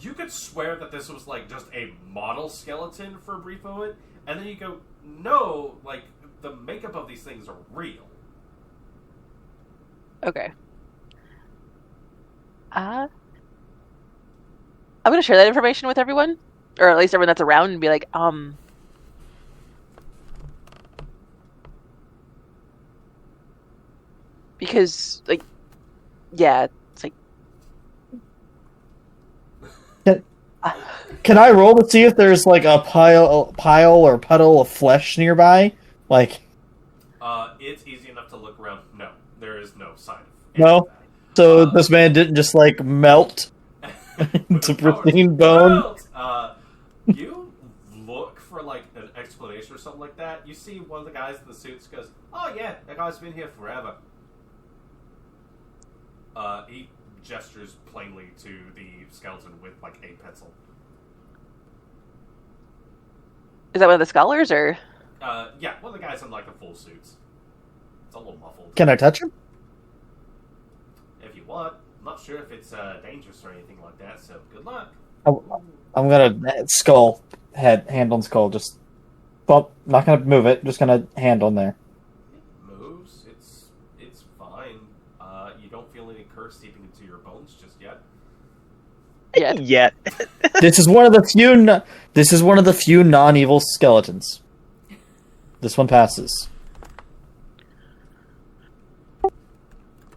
S1: you could swear that this was like just a model skeleton for a brief moment, and then you go, no, like, the makeup of these things are real.
S2: Okay. I'm gonna share that information with everyone, or at least everyone that's around, and be like, because, like, yeah, it's like.
S5: Can I roll to see if there's like a pile or puddle of flesh nearby? Like,
S1: it's easy enough to look around. No, there is no sign of
S5: no. So this man didn't just like melt into pristine bone.
S1: You look for like an explanation or something like that. You see one of the guys in the suits goes, "Oh yeah, that guy's been here forever." He gestures plainly to the skeleton with like a pencil.
S2: Is that one of the scholars, or?
S1: Yeah, one of the guys in like the full suits. It's a little muffled.
S5: Can I touch him?
S1: If you want. I'm not sure if it's dangerous or anything like that, so good luck.
S5: I'm gonna hand on skull. Just, well, not gonna move it. Just gonna hand on there.
S1: It moves. It's fine. You don't feel any curse seeping into your bones just yet.
S8: Yet.
S5: This is one of the few. This is one of the few non-evil skeletons. This one passes.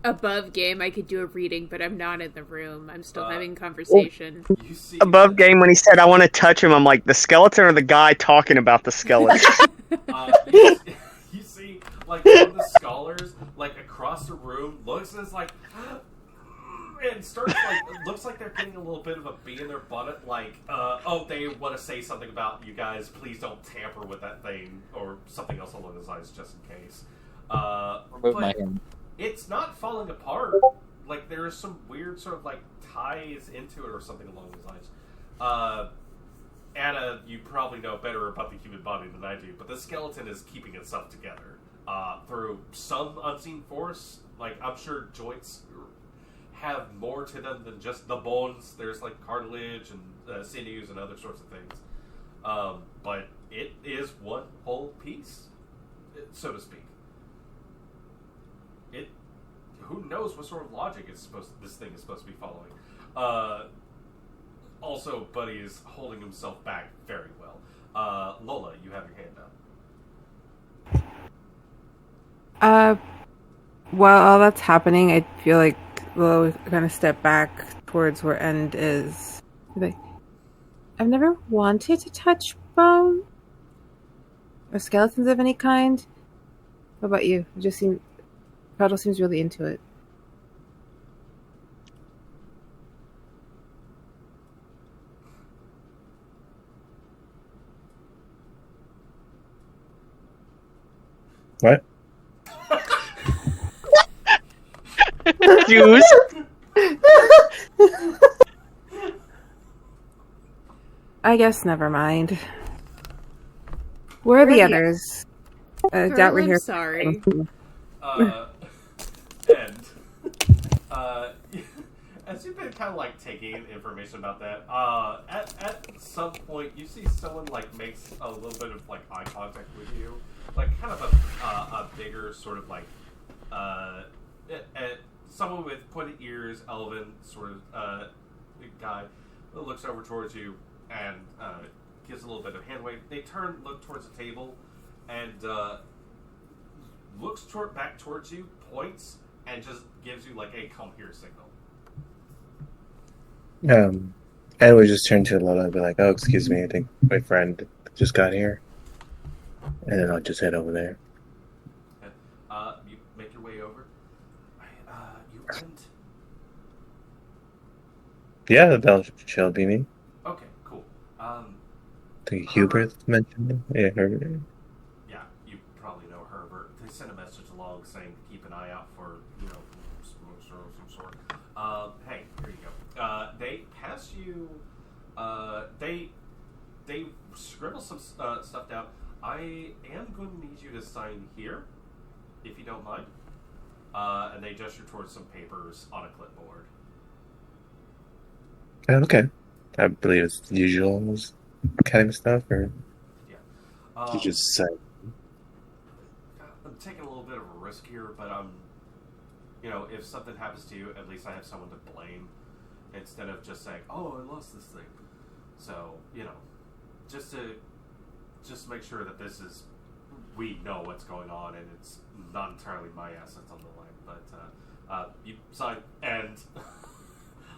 S3: Above game, I could do a reading, but I'm not in the room. I'm still having conversation.
S1: You see
S8: Above game, when he said, I want to touch him, I'm like, the skeleton or the guy talking about the skeleton?
S1: You see, like, one of the scholars, like, across the room, looks and is like, and starts, like, looks like they're getting a little bit of a bee in their butt, like, oh, they want to say something about you guys, please don't tamper with that thing, or something else along those lines, just in case.
S5: Remove my hand.
S1: It's not falling apart. Like, there's some weird sort of, like, ties into it or something along those lines. Anna, you probably know better about the human body than I do, but the skeleton is keeping itself together through some unseen force. Like, I'm sure joints have more to them than just the bones. There's, like, cartilage and sinews and other sorts of things. But it is one whole piece, so to speak. Who knows what sort of logic this thing is supposed to be following. Also, Buddy is holding himself back very well. Lola, you have your hand up.
S4: While all that's happening, I feel like we'll kind of step back towards where End is. Like, I've never wanted to touch bone or skeletons of any kind. What about you? Prado seems really into it.
S7: What?
S8: Juice.
S4: I guess never mind. Where are the others? I doubt we're
S3: I'm
S4: here.
S3: sorry.
S1: And as you've been kind of like taking in information about that, at some point you see someone like makes a little bit of like eye contact with you, like kind of a bigger sort of like someone with pointed ears, elven sort of guy that looks over towards you and gives a little bit of hand wave. They look towards the table, and looks back towards you, points, and just gives you like a come here signal.
S7: Ed would just turn to Lola and be like, "Oh, excuse me, I think my friend just got here," and then I'll just head over there.
S1: You make your way over. You went.
S7: Yeah, she'll be me.
S1: Okay, cool.
S7: I think Hubert mentioned it. Yeah, Herbert.
S1: Yeah, you probably know Herbert. They sent a message along saying keep an eye out for, smokes or some sort. Hey, here you go. They pass you. They scribble some stuff down. I am going to need you to sign here, if you don't mind. And they gesture towards some papers on a clipboard.
S7: Okay. I believe it's the usual kind of stuff, or
S1: Yeah.
S7: you just say.
S1: I'm taking a little bit of a risk here, but if something happens to you, at least I have someone to blame instead of just saying, "Oh, I lost this thing." So just to make sure that we know what's going on and it's not entirely my assets on the line. But you sign and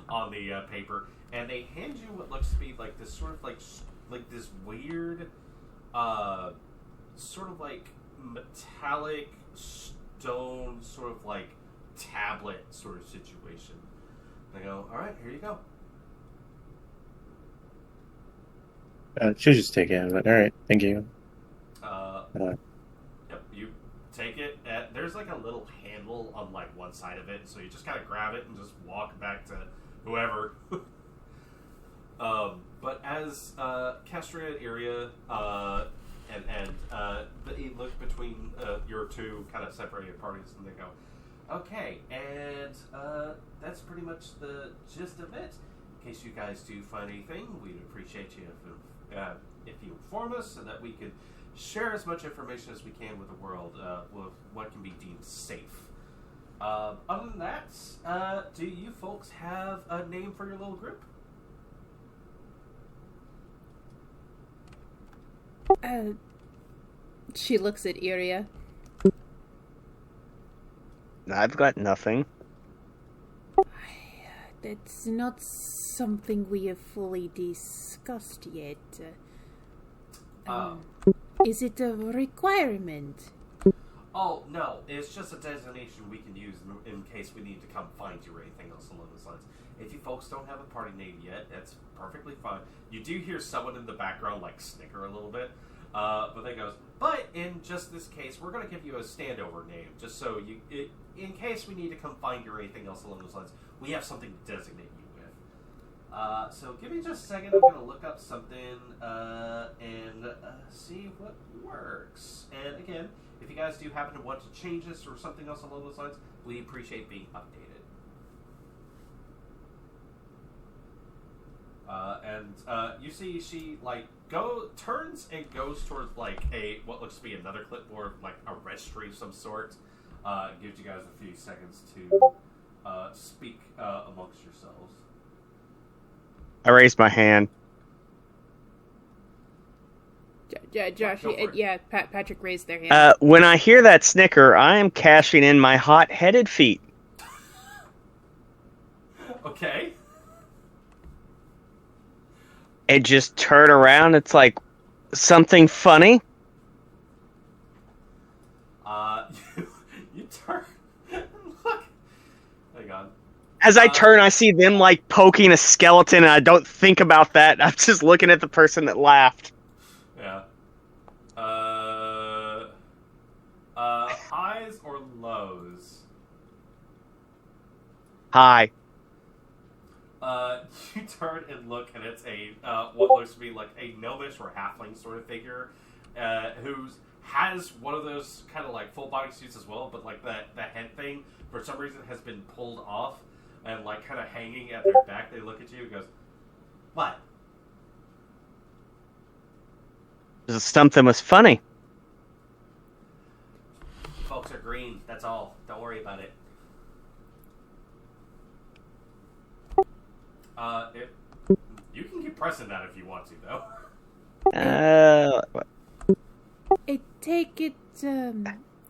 S1: on the paper, and they hand you what looks to be like this sort of like this weird, sort of like metallic stone sort of like tablet sort of situation. They go, "All right, here you go."
S7: She'll just take it. But all right, thank you.
S1: Yep, you take it. There's like a little handle on like one side of it, so you just kind of grab it and just walk back to whoever. But as castrated area they look between your two kind of separated parties, and they go, "Okay," and that's pretty much the gist of it. case you guys do find anything, we'd appreciate you if you inform us so that we could share as much information as we can with the world with what can be deemed safe. Other than that, do you folks have a name for your little group?
S3: She looks at Iria.
S8: I've got nothing.
S3: That's not something we have fully discussed yet. Is it a requirement?
S1: Oh, no. It's just a designation we can use in case we need to come find you or anything else along those lines. If you folks don't have a party name yet, that's perfectly fine. You do hear someone in the background, like, snicker a little bit. But then goes, but in just this case, we're going to give you a standover name, just so in case we need to come find you or anything else along those lines, we have something to designate you with. So give me just a second. I'm going to look up something and see what works. And again, if you guys do happen to want to change this or something else along those lines, we appreciate being updated. You see she turns and goes towards what looks to be another clipboard, like a registry of some sort. Gives you guys a few seconds to speak amongst yourselves.
S8: I raised my hand.
S3: Josh, Patrick raised their hand.
S8: When I hear that snicker, I am cashing in my hot-headed feet.
S1: Okay.
S8: And just turn around. It's like something funny.
S1: You turn. Look. Hang on.
S8: As I turn, I see them poking a skeleton, and I don't think about that. I'm just looking at the person that laughed.
S1: Yeah. Highs or lows?
S8: Hi.
S1: You turn and look, and it's what looks to be like a gnomish or halfling sort of figure, who has one of those kind of full body suits as well, but the head thing for some reason has been pulled off and kind of hanging at their back. They look at you and goes, "What?"
S8: Something was funny.
S1: Folks are green. That's all. Don't worry about it. You can keep pressing that if you want to, though.
S3: I take it,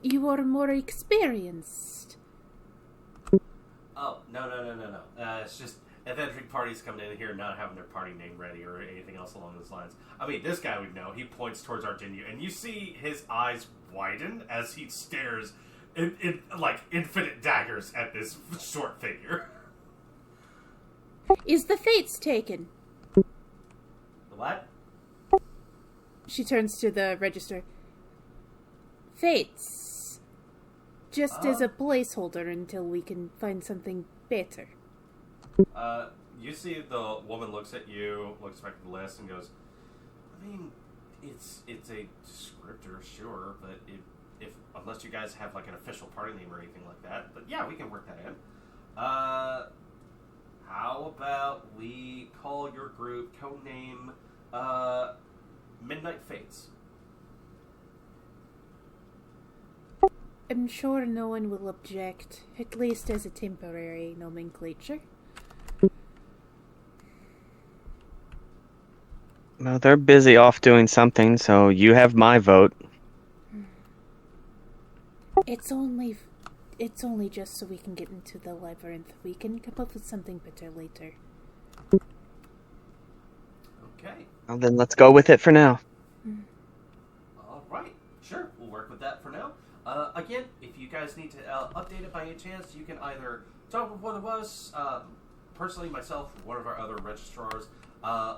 S3: you are more experienced.
S1: Oh, no. It's just adventuring parties coming in here and not having their party name ready or anything else along those lines. I mean, this guy would know. He points towards Argenia, and you see his eyes widen as he stares in infinite daggers at this short figure.
S3: Is the Fates taken?
S1: The what?
S3: She turns to the register. Fates. Just as a placeholder until we can find something better.
S1: You see the woman looks at you, looks back at the list, and goes, I mean, it's a descriptor, sure, but if unless you guys have an official party name or anything like that, but yeah, we can work that in. How about we call your group codename Midnight Fates?
S3: I'm sure no one will object, at least as a temporary nomenclature.
S8: Well, they're busy off doing something, so you have my vote.
S3: It's only just so we can get into the labyrinth. We can come up with something better later.
S1: Okay.
S8: Well, then let's go with it for now.
S1: All right. Sure. We'll work with that for now. Again, if you guys need to update it by any chance, you can either talk with one of us, personally myself, or one of our other registrars,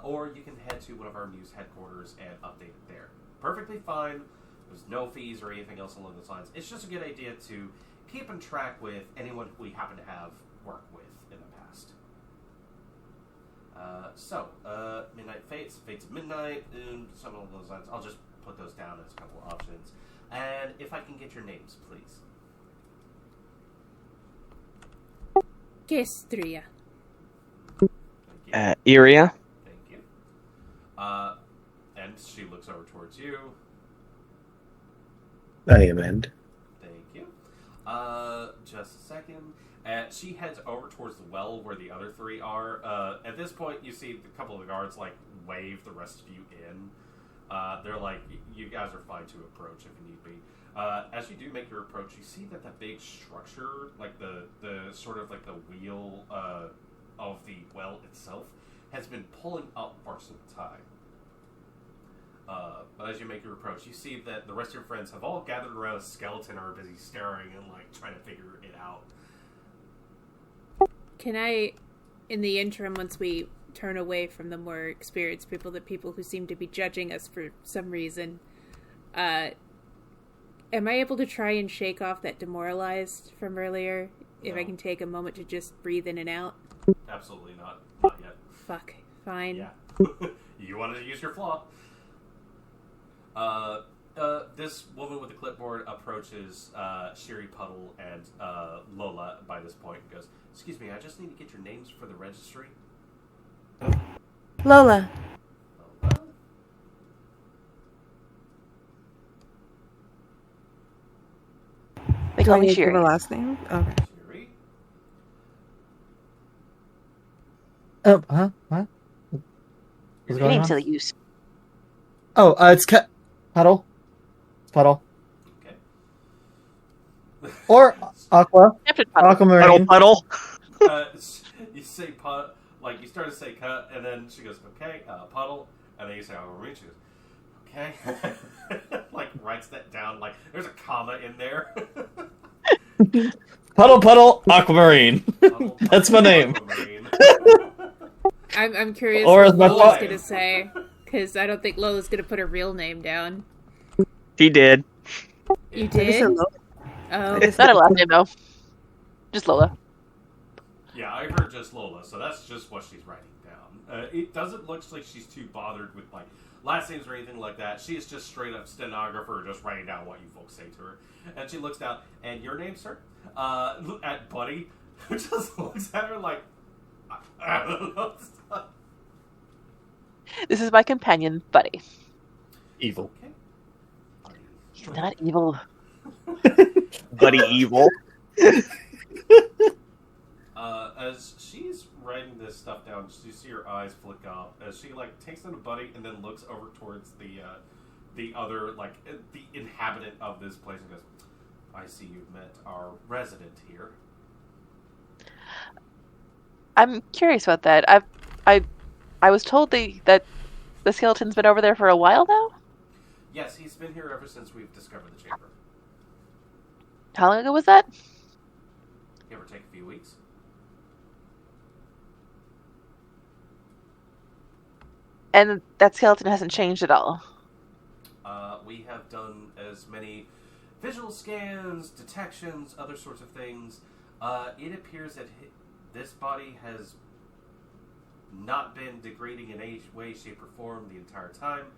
S1: or you can head to one of our news headquarters and update it there. Perfectly fine. There's no fees or anything else along those lines. It's just a good idea to keep in track with anyone we happen to have worked with in the past. Midnight Fates of Midnight, and some of those lines. I'll just put those down as a couple of options. And if I can get your names, please.
S3: Kestria.
S1: Thank you.
S8: Iria.
S1: Thank you. And she looks over towards you.
S7: I am end.
S1: Thank you. Just a second. She heads over towards the well where the other three are. At this point, you see a couple of the guards like wave the rest of you in. They're like, you guys are fine to approach if you need be. As you do make your approach, you see that the big structure, like the sort of like the wheel of the well itself, has been pulling up for some time. But as you make your approach, you see that the rest of your friends have all gathered around a skeleton and are busy staring and like trying to figure it out.
S3: Can I, in the interim, once we turn away from the more experienced people, the people who seem to be judging us for some reason, am I able to try and shake off that demoralized from earlier?
S1: No.
S3: If I can take a moment to just breathe in and out?
S1: Absolutely not. Not yet.
S3: Fuck. Fine.
S1: Yeah. You wanted to use your flaw. This woman with the clipboard approaches Sherry Puddle and Lola by this point and goes, "Excuse me, I just need to get your names for the registry."
S2: Lola. They call me Sherry.
S4: Her last name? Okay.
S1: Sherry?
S5: Oh, huh? What? What's
S2: Your
S5: going
S2: name,
S5: on?
S2: silly goose.
S5: Oh, it's Puddle. It's Puddle.
S1: Okay.
S5: Or Aqua.
S2: Captain Puddle.
S5: Aquamarine.
S8: Puddle.
S1: You say like you start to say cut, and then she goes, "Okay, Puddle," and then you say, "Oh, she goes, okay," like writes that down. Like there's a comma in there.
S5: Puddle, Aquamarine.
S1: Puddle,
S5: That's my name.
S1: Aquamarine.
S3: I'm curious
S5: Or
S3: what
S5: is my
S3: Lola's
S1: fa-
S3: going to say, because I don't think Lola's going to put her real name down.
S8: He did.
S3: You
S4: I just said
S3: did?
S4: Lola.
S3: Oh.
S2: It's not her last name, though. Just Lola.
S1: Yeah, I heard just Lola, so that's just what she's writing down. It doesn't look like she's too bothered with like last names or anything like that. She is just straight up stenographer, just writing down what you folks say to her. And she looks down, and your name, sir? At Buddy, who just looks at her like, I don't know.
S2: This is my companion, Buddy.
S5: Evil.
S1: Okay.
S2: He's not evil.
S8: Buddy evil.
S1: As she's writing this stuff down, you see her eyes flick up as she like takes in a Buddy and then looks over towards the other like the inhabitant of this place and goes, "I see you've met our resident here."
S2: I'm curious about that. I was told that the skeleton's been over there for a while now.
S1: Yes, he's been here ever since we've discovered the chamber.
S2: How long ago was that?
S1: Give or take a few weeks.
S2: And that skeleton hasn't changed at all.
S1: We have done as many visual scans, detections, other sorts of things. It appears that this body has not been degrading in any way, shape, or form the entire time.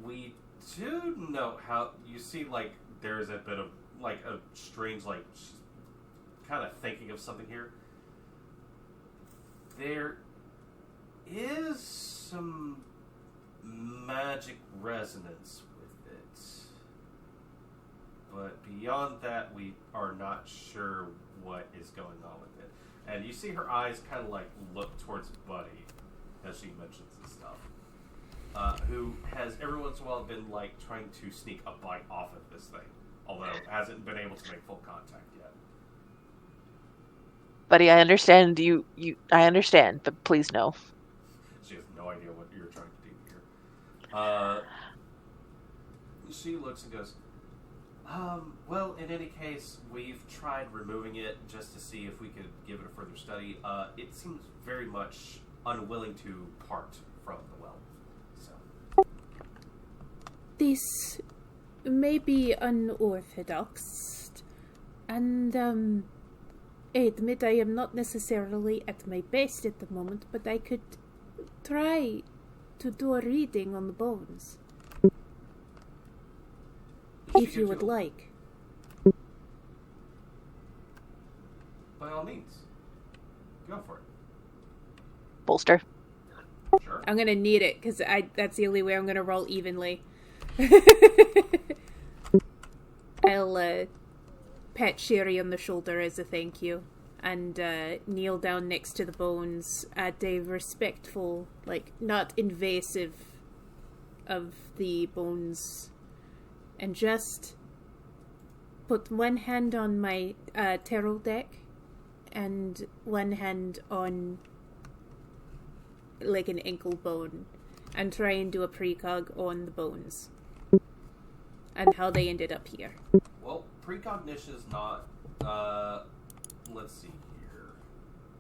S1: We do know how you see, like, there's a bit of, like, a strange, like, kind of thinking of something here. There is some magic resonance with it. But beyond that, we are not sure what is going on with it. And you see her eyes kind of like look towards Buddy as she mentions this stuff. Who has every once in a while been like trying to sneak a bite off of this thing, although hasn't been able to make full contact yet.
S2: Buddy, I understand I understand, but please no.
S1: She has no idea what you're trying to do here. She looks and goes, well, in any case, we've tried removing it just to see if we could give it a further study. It seems very much unwilling to part from the well. So,
S3: This may be unorthodox, and I admit I am not necessarily at my best at the moment, but I could try to do a reading on the bones. If you would like.
S1: by all means, go for it.
S2: bolster.
S1: Sure.
S3: I'm gonna need it because that's the only way I'm gonna roll evenly. I'll pat Sherry on the shoulder as a thank you and kneel down next to the bones at a respectful, like, not invasive of the bones, and just put one hand on my tarot deck and one hand on, like, an ankle bone, and try and do a precog on the bones and how they ended up here.
S1: Well, precognition is not. Let's see here.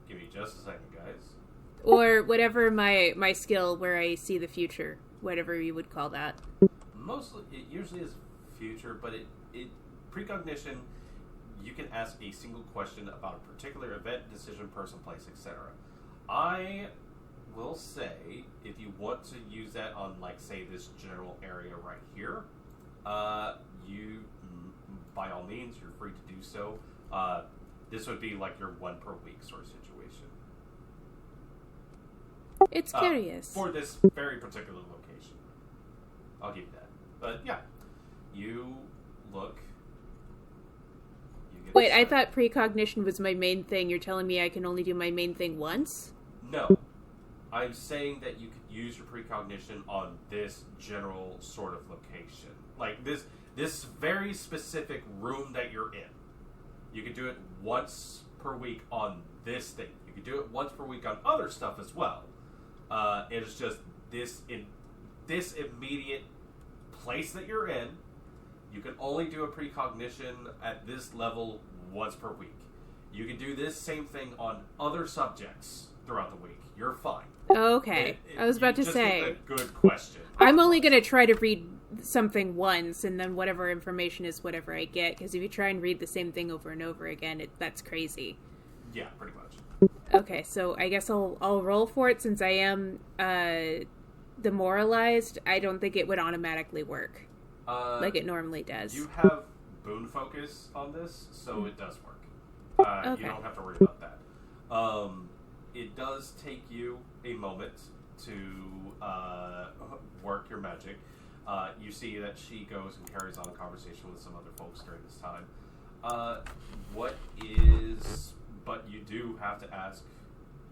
S1: Give me just a second, guys.
S3: Or whatever my skill where I see the future, whatever you would call that.
S1: Mostly, it usually is future, but it precognition. You can ask a single question about a particular event, decision, person, place, etc. I will say, if you want to use that on, like, say, this general area right here, you, by all means, you're free to do so. This would be like your 1 per week sort of situation.
S3: It's curious.
S1: For this very particular location. I'll give you that. But yeah, you look. You get
S3: Wait, I thought precognition was my main thing. You're telling me I can only do my main thing once?
S1: No. I'm saying that you could use your precognition on this general sort of location. Like this very specific room that you're in. You could do it once per week on this thing. You could do it once per week on other stuff as well. It's just this immediate place that you're in. You can only do a precognition at this level once per week. You can do this same thing on other subjects throughout the week. You're fine.
S3: Okay. I was about to say.
S1: A good question.
S3: I'm only going to try to read something once, and then whatever information is whatever I get, because if you try and read the same thing over and over again, that's crazy.
S1: Yeah, pretty much.
S3: Okay, so I guess I'll roll for it since I am demoralized. I don't think it would automatically work like it normally does.
S1: You have boon focus on this, so it does work.
S3: Okay.
S1: You don't have to worry about that. It does take you a moment to work your magic. You see that she goes and carries on a conversation with some other folks during this time. But you do have to ask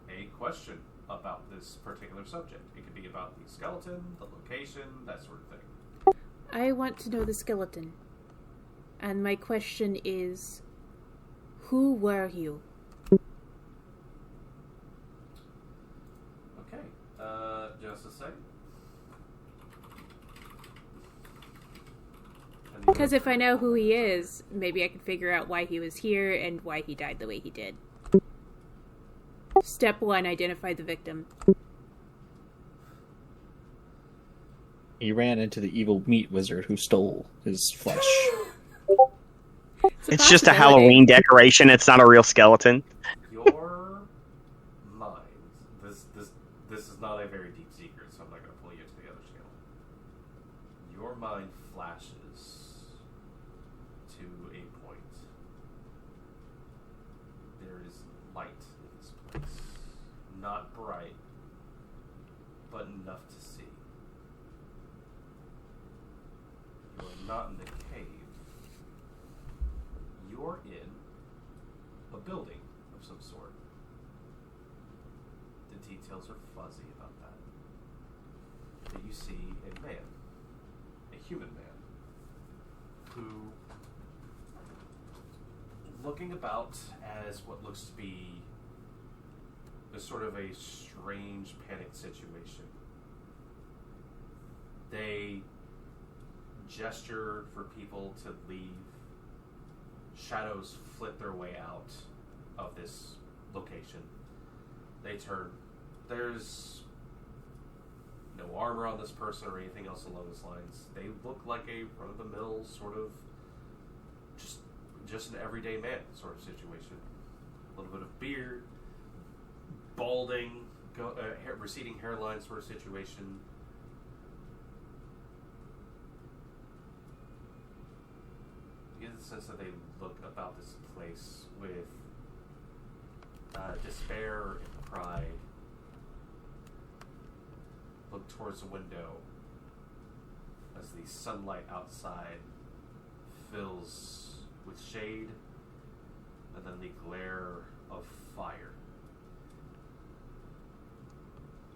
S1: a question about this particular subject. It could be about the skeleton, the location, that sort of thing.
S3: I want to know the skeleton. And my question is, who were you?
S1: Okay, just a second.
S3: Because if I know who he is, maybe I can figure out why he was here and why he died the way he did. Step 1, identify the victim.
S5: He ran into the evil meat wizard who stole his flesh.
S8: It's just a Halloween decoration. It's not a real skeleton.
S1: Your mind, this is not a very deep secret, so I'm not going to pull you to the other channel. Your mind flashes to a point. There is light in this place. Not bright, but enough to see. You're not in the cave. You're in a building of some sort. The details are fuzzy about that. But you see a man, a human man, who, looking about as what looks to be a sort of a strange panicked situation. They gesture for people to leave. Shadows flit their way out of this location. They turn. There's no armor on this person or anything else along those lines. They look like a run-of-the-mill sort of just an everyday man sort of situation. A little bit of beard, balding, receding hairline sort of situation. You get the sense that they look about this place with despair and pride, look towards the window as the sunlight outside fills with shade and then the glare of fire.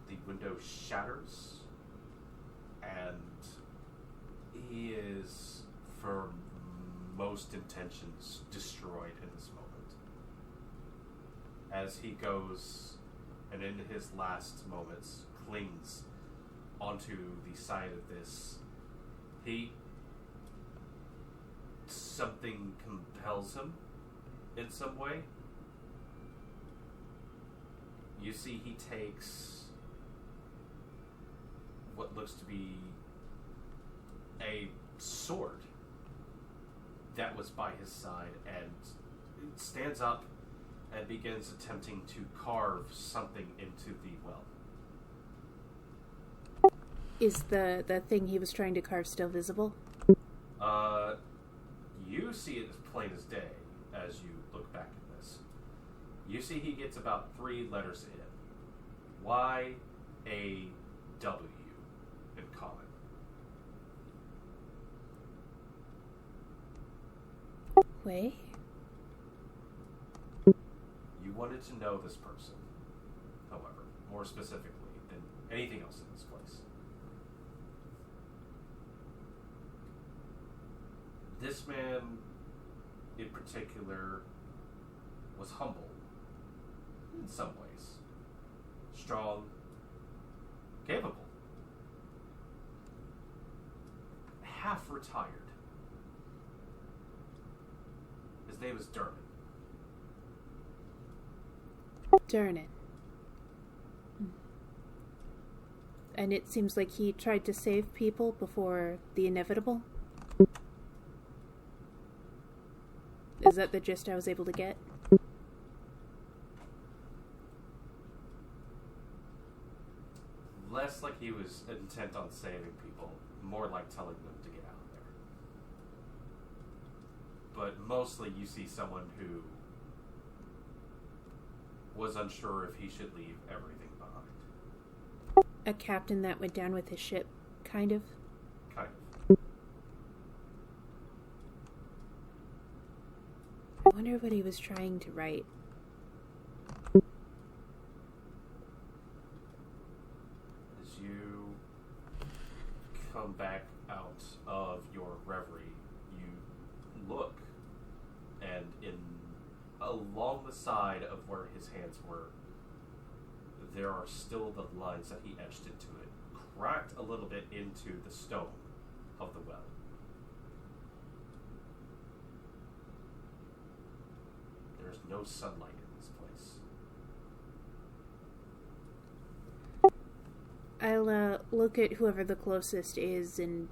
S1: The window shatters, and he is, for most intentions, destroyed in this moment. As he goes, and in his last moments, clings onto the side of this, something compels him in some way. You see he takes what looks to be a sword that was by his side and stands up and begins attempting to carve something into the well.
S3: Is the thing he was trying to carve still visible?
S1: You see it as plain as day as you look back at this. You see he gets about 3 letters in. Y-A-W in common.
S3: Way?
S1: You wanted to know this person, however, more specifically than anything else in this place. This man, in particular, was humble in some ways, strong, capable, half retired. His name is Dermot.
S3: Darn. And it seems like he tried to save people before the inevitable? Is that the gist I was able to get?
S1: Less like he was intent on saving people, more like telling them to get out of there. But mostly you see someone who was unsure if he should leave everything behind.
S3: A captain that went down with his ship, kind of?
S1: Kind of.
S3: I wonder what he was trying to write.
S1: As you come back out of your reverie, you look, and along the side of where his hands were, there are still the lines that he etched into it, cracked a little bit into the stone of the well. There's no sunlight in this place.
S3: I'll look at whoever the closest is and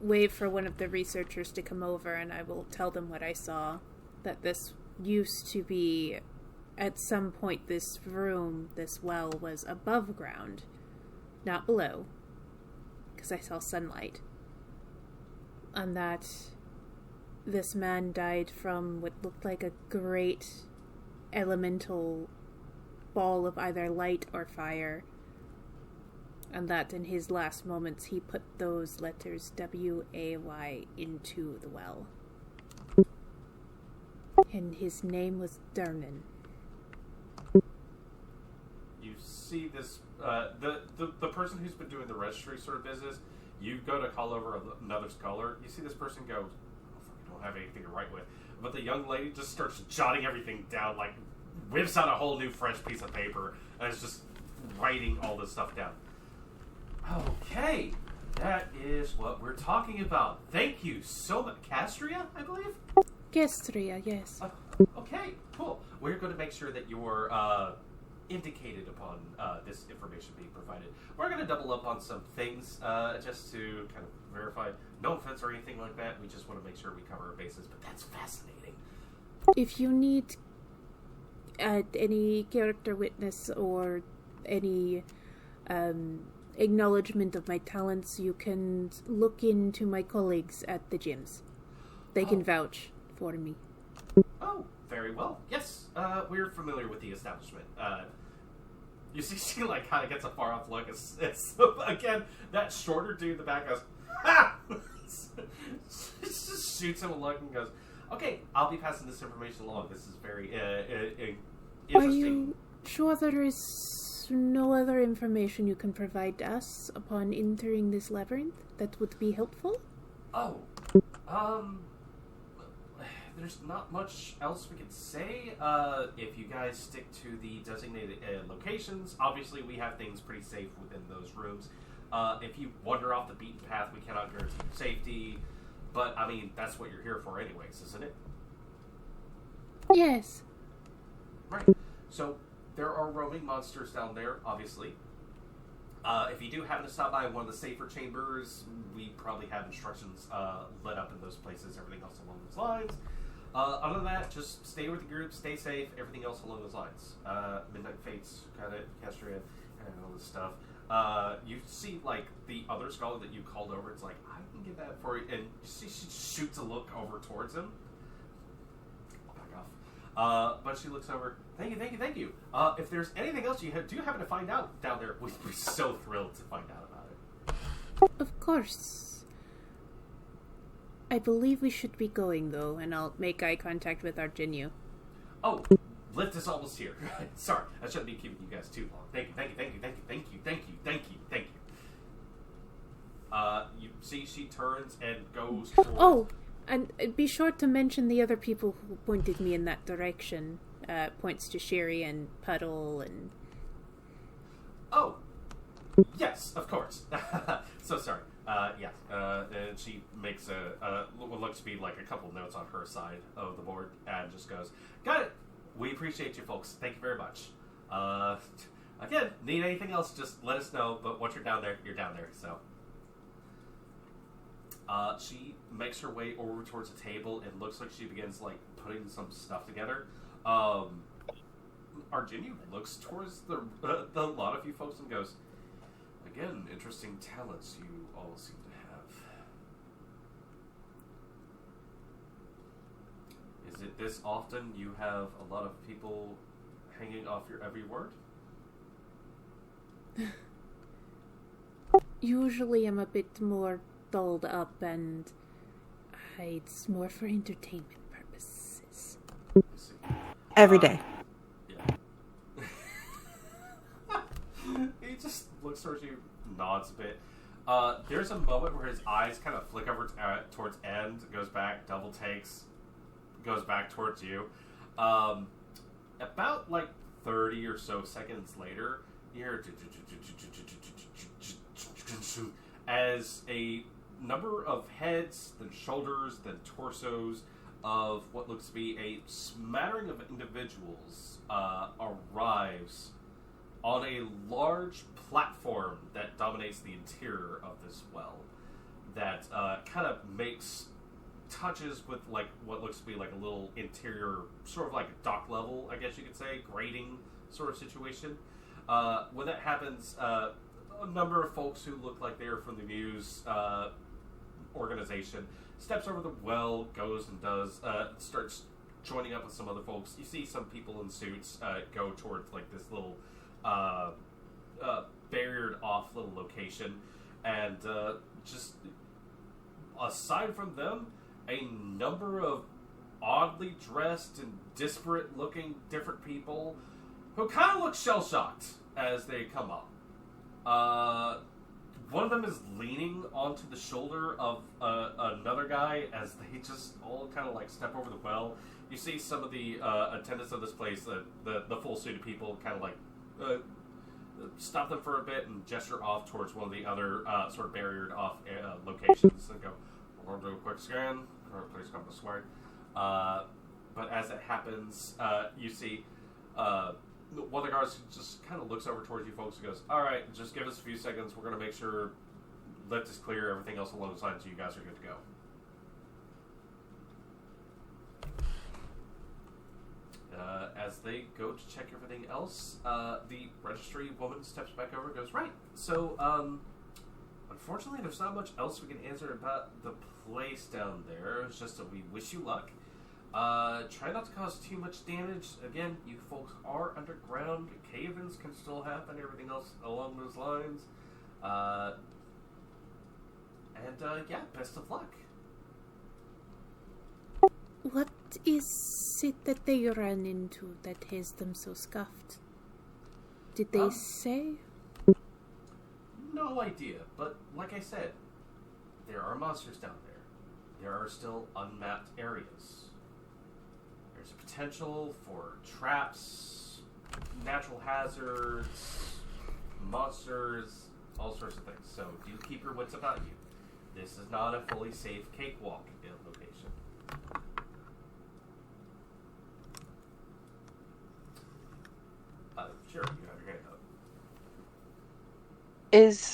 S3: wait for one of the researchers to come over, and I will tell them what I saw. That this used to be, at some point, this room, this well, was above ground, not below, because I saw sunlight. And that this man died from what looked like a great elemental ball of either light or fire. And that in his last moments he put those letters W-A-Y into the well. And his name was Dernan.
S1: You see this, the person who's been doing the registry sort of business, you go to call over another scholar, you see this person go, I don't have anything to write with. But the young lady just starts jotting everything down, like whips out a whole new fresh piece of paper, and is just writing all this stuff down. Okay, that is what we're talking about. Thank you so much. Castria, I believe?
S3: Castria, yes.
S1: Okay, cool. We're going to make sure that you're indicated upon this information being provided. We're going to double up on some things just to kind of verify. No offense or anything like that. We just want to make sure we cover our bases, but that's fascinating.
S3: If you need any character witness or any acknowledgement of my talents, you can look into my colleagues at the gyms. They can vouch for me.
S1: Oh, very well. Yes, we're familiar with the establishment. You see, she like kind of gets a far off look. It's again that shorter dude in the back goes, "Ha!" She just shoots him a look and goes, "Okay, I'll be passing this information along. This is very interesting."
S3: Are you sure there is no other information you can provide us upon entering this labyrinth that would be helpful?
S1: Oh, there's not much else we can say. If you guys stick to the designated locations, obviously we have things pretty safe within those rooms. If you wander off the beaten path, we cannot guarantee your safety. But, I mean, that's what you're here for anyways, isn't it?
S3: Yes.
S1: Right. So, there are roaming monsters down there, obviously. If you do happen to stop by one of the safer chambers, we probably have instructions lit up in those places, everything else along those lines. Other than that, just stay with the group, stay safe, everything else along those lines. Midnight Fates, kind of Castria, and all this stuff. You see, like, the other scholar that you called over, it's like, I can get that for you, and you see she shoots a look over towards him. Back off. But she looks over, thank you. If there's anything else you do happen to find out down there, we'd be so thrilled to find out about it.
S3: Of course. I believe we should be going, though, and I'll make eye contact with Argenio.
S1: Oh, lift is almost here. Sorry, I shouldn't be keeping you guys too long. Thank you. You see she turns and goes towards...
S3: Oh, and be sure to mention the other people who pointed me in that direction. Points to Sherry and Puddle and...
S1: Oh, yes, of course. So sorry. Yes. And she makes what looks to be like a couple notes on her side of the board and just goes, got it. We appreciate you folks. Thank you very much. Again, need anything else, just let us know. But once you're down there, you're down there. So, she makes her way over towards the table and looks like she begins like putting some stuff together. Argenio looks towards the lot of you folks and goes, again, interesting talents you all seem to have. Is it this often you have a lot of people hanging off your every word?
S3: Usually I'm a bit more dolled up and it's more for entertainment purposes.
S4: Every day.
S1: Yeah. He just looks towards you, nods a bit. There's a moment where his eyes kind of flick over towards End, goes back, double takes, goes back towards you. About like 30 or so seconds later, you hear as a number of heads, then shoulders, then torsos of what looks to be a smattering of individuals arrives on a large platform that dominates the interior of this well, that kind of makes touches with like what looks to be like a little interior, sort of like a dock level, I guess you could say, grading sort of situation. When that happens, a number of folks who look like they're from the Muse organization steps over the well, goes and does, starts joining up with some other folks. You see some people in suits go towards like this little barriered off little location, and just aside from them, a number of oddly dressed and disparate looking different people who kind of look shell-shocked as they come up. One of them is leaning onto the shoulder of another guy as they just all kind of like step over the well. You see some of the attendants of this place, the full suit of people, kind of like stop them for a bit and gesture off towards one of the other sort of barriered off locations and go, we're going to do a quick scan. Please come this way. But as it happens, you see one of the guards just kind of looks over towards you folks and goes, all right, just give us a few seconds. We're going to make sure lift is clear, everything else along the lines, so you guys are good to go. As they go to check everything else, the registry woman steps back over and goes, right, so, unfortunately, there's not much else we can answer about the place down there. It's just that we wish you luck. Try not to cause too much damage. Again, you folks are underground. Cave-ins can still happen. Everything else along those lines. Yeah, best of luck.
S3: What is it that they ran into that has them so scuffed? Did they say?
S1: No idea, but like I said, there are monsters down there. There are still unmapped areas. There's a potential for traps, natural hazards, monsters, all sorts of things. So do keep your wits about you. This is not a fully safe cakewalk location. Sure, you have your hand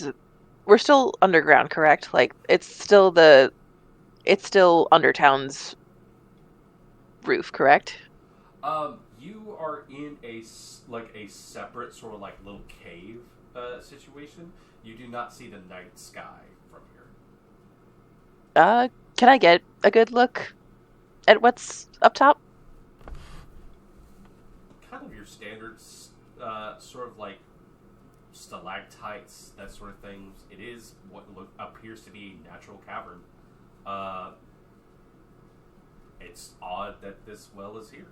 S1: up.
S2: We're still underground, correct? Like it's still Undertown's roof, correct?
S1: You are in a separate sort of like little cave situation. You do not see the night sky from here.
S2: Can I get a good look at what's up top?
S1: Kind of your standard sort of like stalactites, that sort of thing. It is what appears to be a natural cavern. It's odd that this well is here.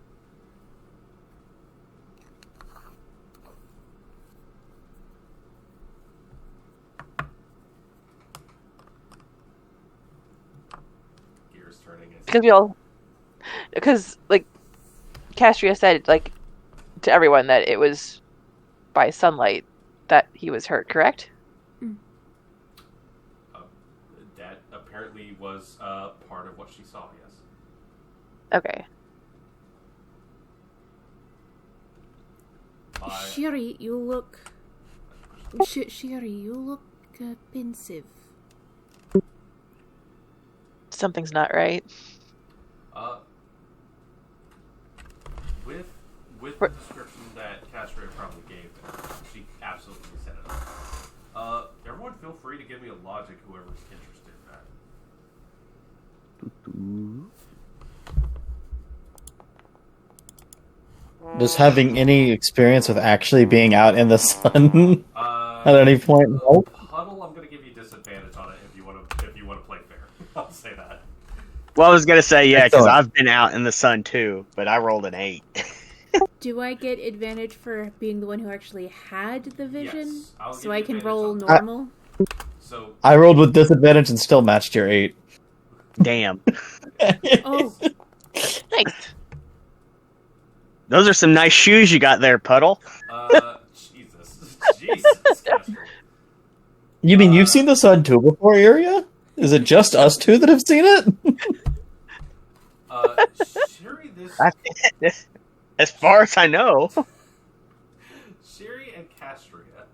S1: Gears turning.
S2: Because like Castria said, like to everyone that it was by sunlight that he was hurt, correct?
S1: That apparently was part of what she saw, yes.
S2: Okay.
S3: Sherry, you look... Sherry, you look pensive.
S2: Something's not right.
S1: With the description that Castria probably gave them, she absolutely set it up. Everyone feel free to give me a logic, whoever's interested in that.
S5: Just having any experience with actually being out in the sun at any point. Nope.
S1: Huddle, I'm going to give you disadvantage on it if you want to play fair. I'll say that.
S8: Well, I was gonna say because I've been out in the sun too, but I rolled an 8.
S3: Do I get advantage for being the one who actually had the vision?
S1: Yes,
S3: so I can roll
S1: on
S3: normal?
S1: So
S5: I rolled with disadvantage and still matched your 8.
S8: Damn.
S3: Oh.
S2: Thanks.
S8: Those are some nice shoes you got there, Puddle.
S1: Jesus.
S5: You mean you've seen the sun too before, Iria? Is it just us two that have seen it?
S1: Sherry,
S8: as far as I know.
S1: Sherry and Castria,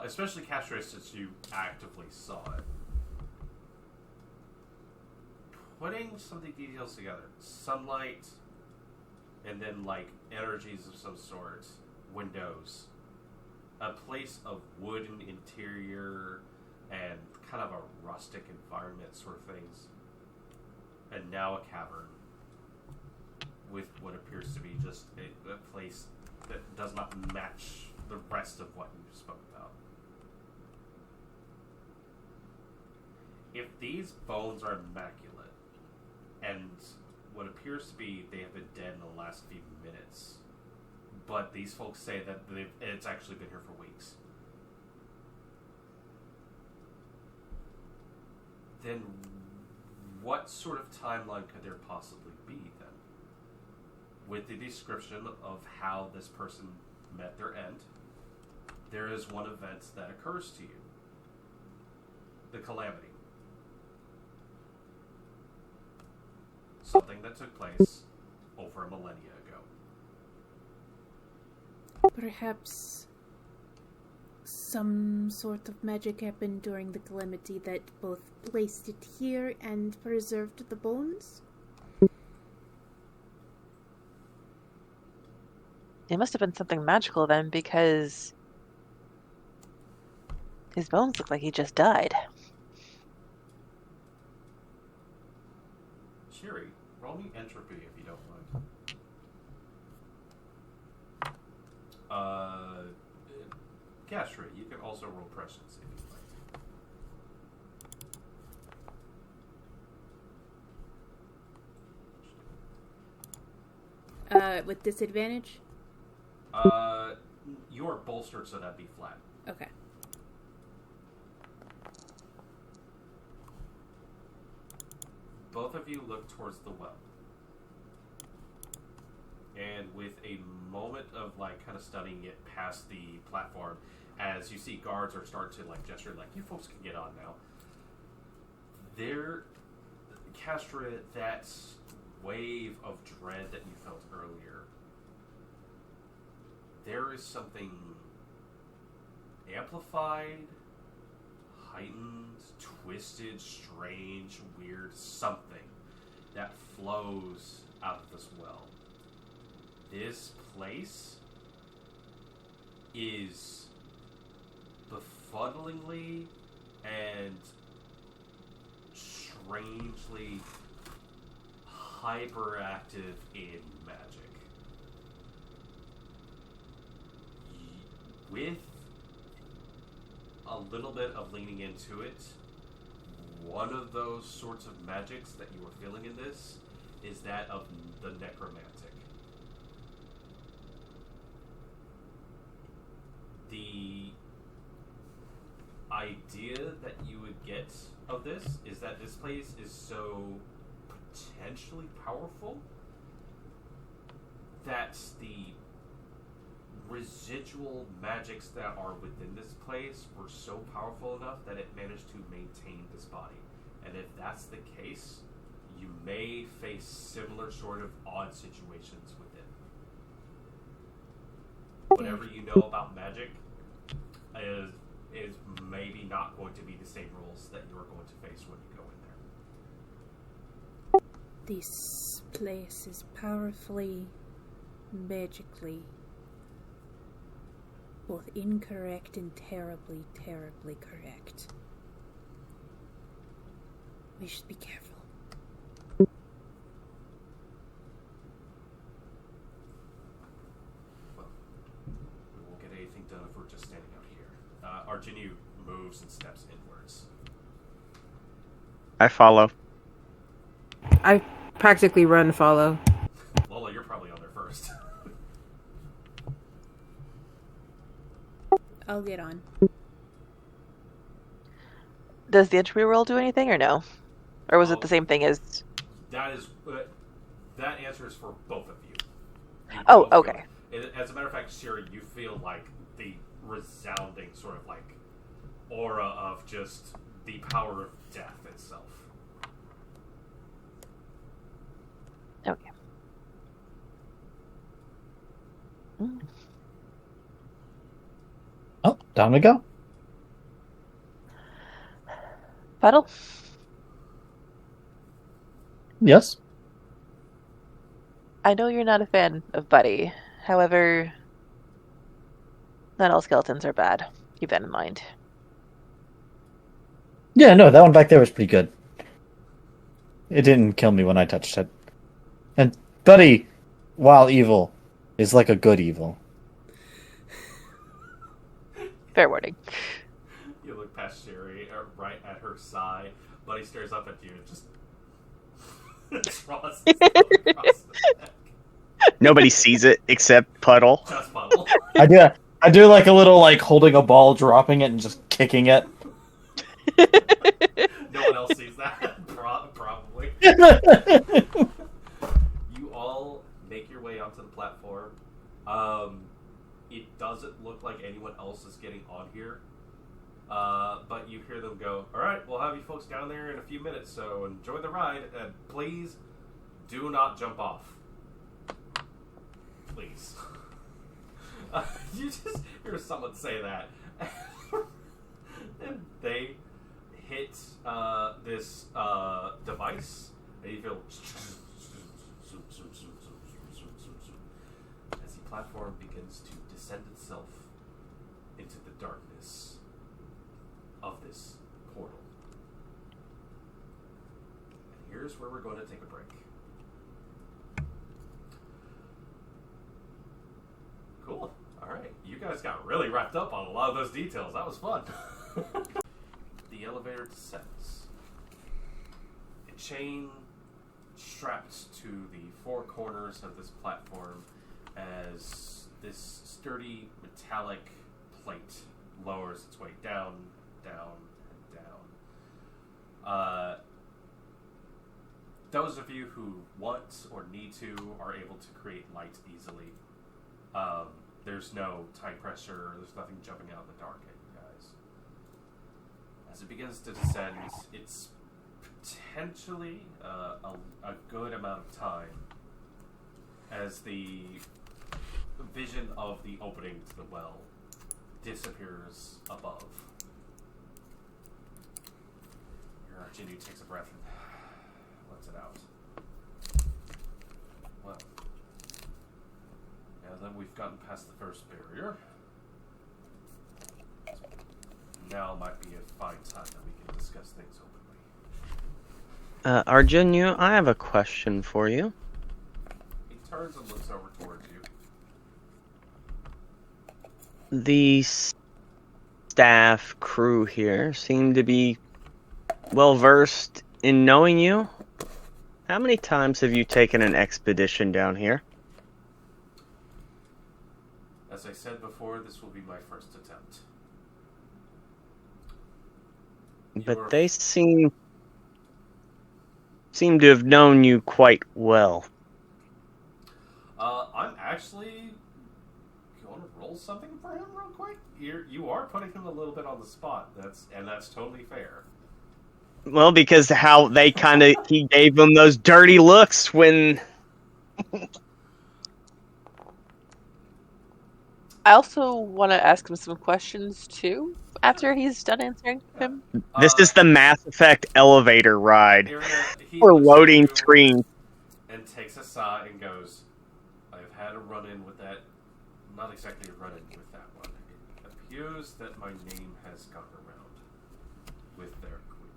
S1: especially Castria since you actively saw it, putting some of the details together, sunlight, and then like energies of some sort, windows, a place of wooden interior, and kind of a rustic environment sort of things, and now a cavern with what appears to be just a place that does not match the rest of what you spoke about. If these bones are immaculate, and what appears to be they have been dead in the last few minutes, but these folks say that it's actually been here for weeks, then what sort of timeline could there possibly be then? With the description of how this person met their end, there is one event that occurs to you. The calamity. Something that took place over a millennia ago.
S3: Perhaps some sort of magic happened during the calamity that both placed it here and preserved the bones?
S2: It must have been something magical then, because his bones look like he just died.
S1: Cheery, roll me entropy if you don't mind. Gastry, you can also roll prescience if you'd like.
S3: With disadvantage?
S1: You are bolstered, so that'd be flat.
S3: Okay.
S1: Both of you look towards the well. And with a moment of, like, kind of studying it past the platform, as you see guards are starting to, like, gesture, like, you folks can get on now. There, Castra, that wave of dread that you felt earlier, there is something amplified, heightened, twisted, strange, weird something that flows out of this well. This place is befuddlingly and strangely hyperactive in magic. With a little bit of leaning into it, one of those sorts of magics that you are feeling in this is that of the necromantic. The idea that you would get of this is that this place is so potentially powerful that the residual magics that are within this place were so powerful enough that it managed to maintain this body. And if that's the case, you may face similar sort of odd situations with it. Whatever you know about magic is maybe not going to be the same rules that you are going to face when you go in there.
S3: This place is powerfully, magically, both incorrect and terribly, terribly correct. We should be careful.
S1: Well, we won't get anything done if we're just standing out here. Arginu moves and steps inwards.
S8: I follow.
S4: I practically run follow.
S1: Lola, you're probably on there first.
S3: I'll get on.
S2: Does the entry roll do anything or no? Or was it the same thing as...
S1: That is... that answer is for both of you.
S2: Oh, okay.
S1: As a matter of fact, Siri, you feel like the resounding sort of like aura of just the power of death itself.
S2: Okay.
S5: Oh, time to go.
S2: Puddle?
S5: Yes.
S2: I know you're not a fan of Buddy. However, not all skeletons are bad. Keep that in mind.
S5: Yeah, no, that one back there was pretty good. It didn't kill me when I touched it. And Buddy, while evil, is like a good evil.
S2: Fair warning.
S1: You look past Sherry, right at her side. Buddy stares up at you and just draws his thumb across the neck.
S8: Nobody sees it except Puddle.
S1: Just Puddle.
S5: I do like a little like holding a ball, dropping it, and just kicking it.
S1: No one else sees that. Probably. You all make your way onto the platform. It doesn't look like anyone else is getting on here. But you hear them go, alright, we'll have you folks down there in a few minutes, so enjoy the ride, and please do not jump off. Please. You just hear someone say that. And they hit this device, and you feel as the platform begins to descend itself into the darkness of this portal. And here's where we're going to take a break. really wrapped up on a lot of those details. That was fun. The elevator descends. A chain strapped to the four corners of this platform as this sturdy metallic plate lowers its way down, down, and down. Those of you who want or need to are able to create light easily. There's no time pressure, there's nothing jumping out in the dark at you guys. As it begins to descend, it's potentially a good amount of time as the vision of the opening to the well disappears above. Your Jinnu takes a breath and lets it out. Well, now that we've gotten past the first barrier, now might be a fine time that we can discuss things openly.
S8: Arjun, I have a question for you.
S1: He turns and looks over towards you.
S8: The staff crew here seem to be well versed in knowing you. How many times have you taken an expedition down here?
S1: As I said before, this will be my first attempt.
S8: But they seem to have known you quite well.
S1: I'm actually going to roll something for him real quick. You are putting him a little bit on the spot. That's totally fair.
S8: Well, because how they he gave them those dirty looks when...
S2: I also want to ask him some questions, too, after he's done answering him.
S8: This is the Mass Effect elevator ride.
S1: He
S8: For
S1: looks at
S8: loading
S1: you
S8: screens.
S1: and takes a sigh and goes, I've had a run-in with that. Not exactly a run-in with that one. It appears that my name has gone around with their group.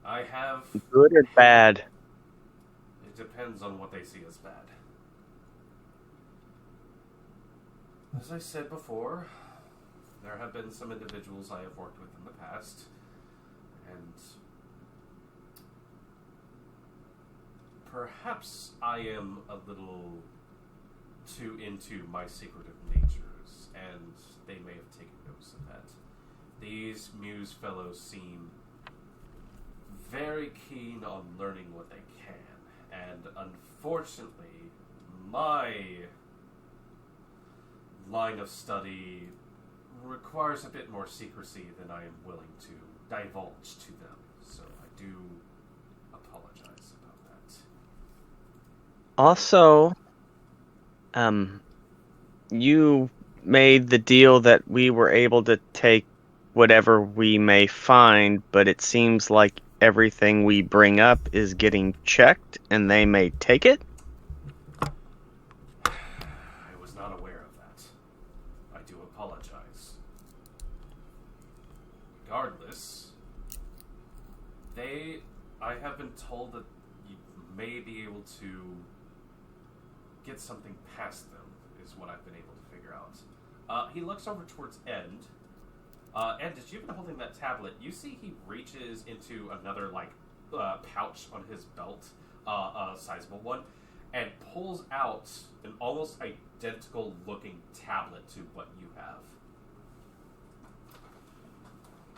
S1: I have...
S8: Good or bad?
S1: It depends on what they see as bad. As I said before, there have been some individuals I have worked with in the past, and perhaps I am a little too into my secretive natures, and they may have taken notice of that. These Muse fellows seem very keen on learning what they can, and unfortunately, my line of study requires a bit more secrecy than I am willing to divulge to them, so I do apologize about that.
S8: Also, you made the deal that we were able to take whatever we may find, but it seems like everything we bring up is getting checked and they may take it?
S1: I was not aware of that. I do apologize. Regardless, I have been told that you may be able to get something past them, is what I've been able to figure out. He looks over towards End. End, as you've been holding that tablet, you see he reaches into another, pouch on his belt, a sizable one, and pulls out an almost identical looking tablet to what you have.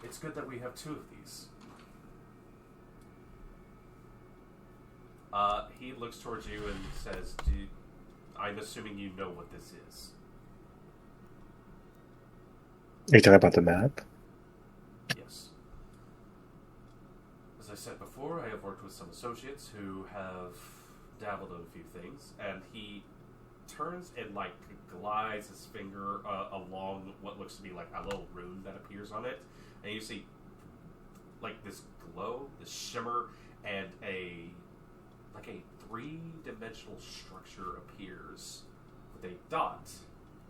S1: It's good that we have two of these. He looks towards you and says, I'm assuming you know what this is.
S7: Are you talking about the map?
S1: Yes. As I said before, I have worked with some associates who have dabbled in a few things, and he turns and glides his finger along what looks to be a little rune that appears on it, and you see this glow, this shimmer, and a three-dimensional structure appears with a dot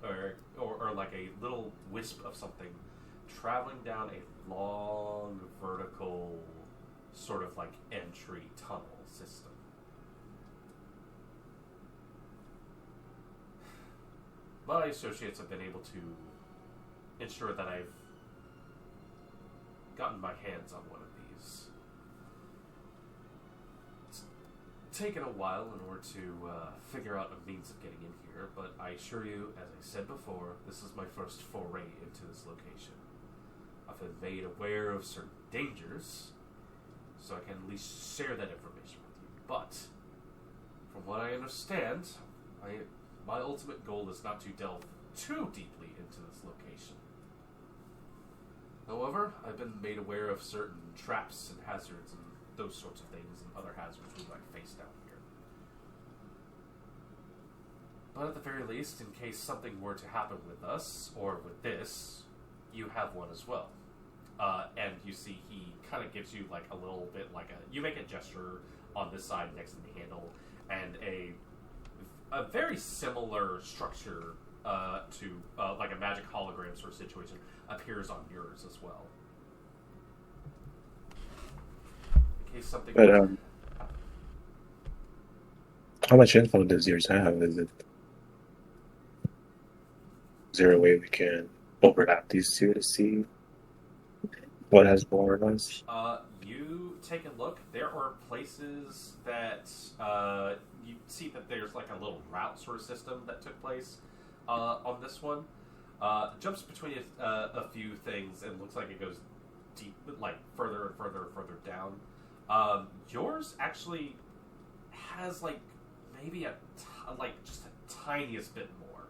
S1: or a little wisp of something traveling down a long vertical sort of entry tunnel system. my associates have been able to ensure that I've gotten my hands on one of these. It's taken a while in order to figure out a means of getting in here, but I assure you, as I said before, this is my first foray into this location. I've been made aware of certain dangers, so I can at least share that information with you. But, from what I understand, my ultimate goal is not to delve too deeply into this location. However, I've been made aware of certain traps and hazards and those sorts of things and other hazards we might face down here. But at the very least, in case something were to happen with us, or with this, you have one as well. And you see he kind of gives you like a little bit you make a gesture on this side next to the handle, and a very similar structure to like a magic hologram sort of situation appears on yours as well. In case something...
S7: But, how much info does yours have? Is there a way we can overlap these two to see what has more or less?
S1: You take a look. There are places that you see that there's like a little route sort of system that took place on this one. Jumps between a few things and looks like it goes deep, like further and further and further down. Yours actually has like maybe just the tiniest bit more.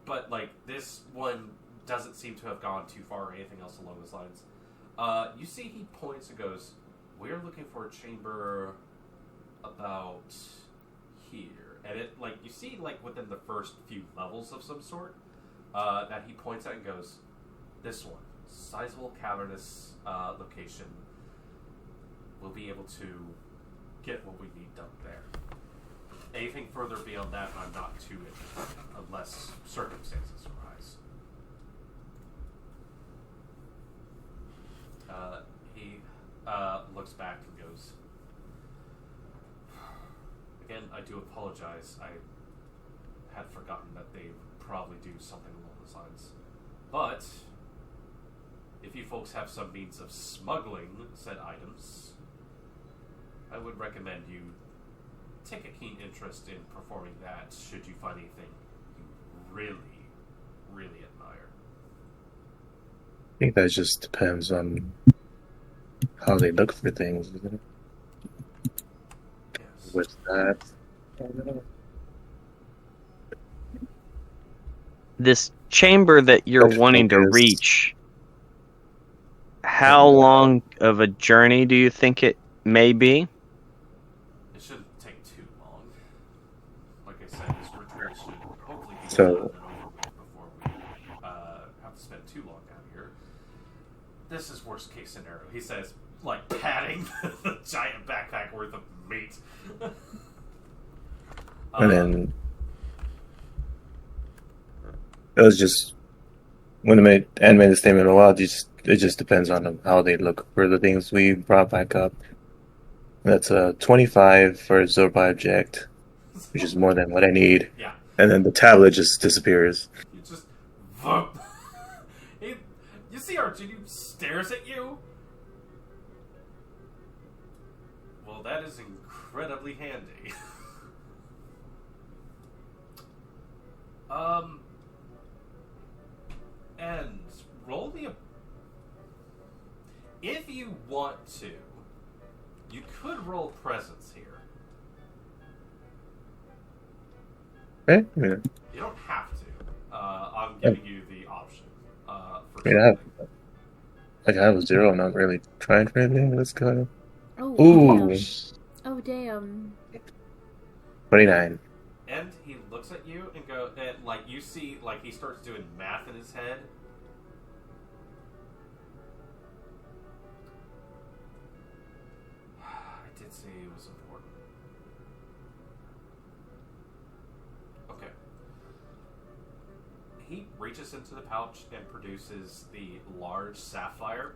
S1: But like this one doesn't seem to have gone too far or anything else along those lines. You see he points and goes, "We're looking for a chamber about here." And it, like, you see, like, within the first few levels of some sort, that he points at and goes, "This one, sizable cavernous location. We'll be able to get what we need done there. Anything further beyond that, I'm not too interested in, unless circumstances arise." He looks back and goes, "Again, I do apologize. I had forgotten that they would probably do something along those lines. But if you folks have some means of smuggling said items, I would recommend you take a keen interest in performing that should you find anything you really, really admire."
S7: I think that just depends on how they look for things, isn't it?
S1: Yes.
S7: With that, I don't know.
S8: This chamber that you're
S7: Of
S8: wanting to
S7: focus.
S8: reach, how long of a journey do you think it may be?
S1: It shouldn't take too long. Like I said, this ritual should hopefully be
S7: So-
S1: done and over with before we have to spend too long down here. This is worst case scenario. He says, like, patting the giant backpack worth of meat.
S7: And then it was just when Anne made the statement a while. It just depends on how they look for the things we brought back up. That's a 25 for a Zorba object, which is more than what I need.
S1: Yeah.
S7: And then the tablet just disappears.
S1: You just... Vump. You see R2D stares at you? Well, that is incredibly handy. And roll me a... If you want to, you could roll presence here.
S7: Okay? Yeah.
S1: You don't have to. I'm giving you the option. For
S7: Yeah.
S1: something.
S7: Like I have a 0. I'm not really trying for anything. Let's go.
S3: Oh,
S7: Ooh,
S3: damn. Oh, damn.
S7: 29.
S1: And he looks at you and like, you see, like, he starts doing math in his head. I did say it was important. Okay. He reaches into the pouch and produces the large sapphire.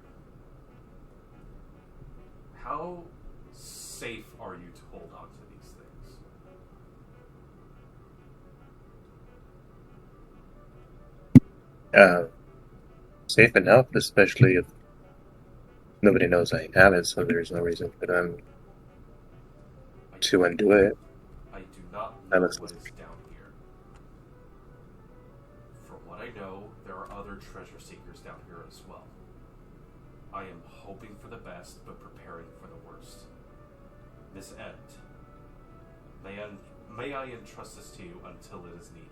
S1: How safe are you to hold on to these things?
S7: safe enough, especially if nobody knows I have it, so there's no reason for them to undo it.
S1: I do not know
S7: Unless
S1: what is down here. From what I know, there are other treasure seekers down here as well. I am hoping for the best, but preparing for the worst. Miss End, may I entrust this to you until it is needed?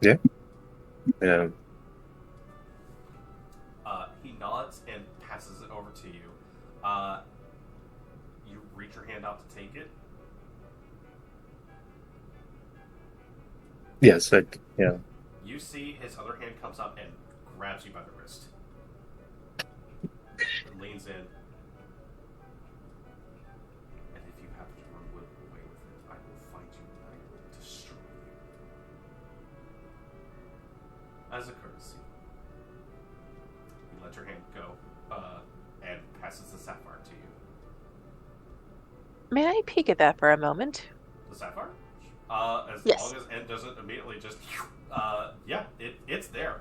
S7: Yeah. Yeah.
S1: He nods and passes it over to you. You reach your hand out to take it.
S7: Yes. Yeah.
S1: You see his other hand comes up and grabs you by the wrist. Leans in. And if you happen to run away with it, I will find you and I will destroy you. As a courtesy, you let your hand go and passes the sapphire to you.
S2: May I peek at that for a moment?
S1: The sapphire? As
S2: Yes.
S1: long as N doesn't immediately just, yeah, it's there.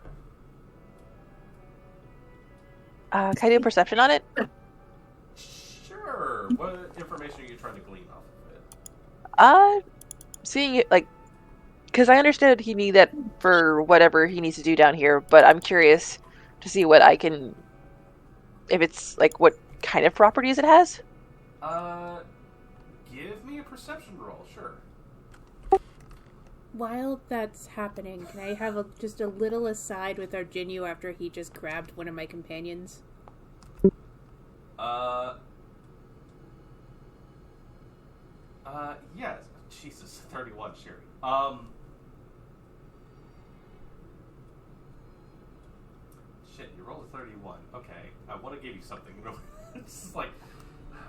S2: Can I do a perception on it?
S1: Sure. What information are you trying to glean off of it?
S2: Seeing it, like, because I understood he needed that for whatever he needs to do down here, but I'm curious to see what I can, if it's, like, what kind of properties it has?
S1: Give me a perception roll, sure.
S3: While that's happening, can I have just a little aside with Arginio after he just grabbed one of my companions?
S1: Yes. Jesus, 31, Sherry. Shit, you rolled a 31. Okay, I want to give you something. It's just like,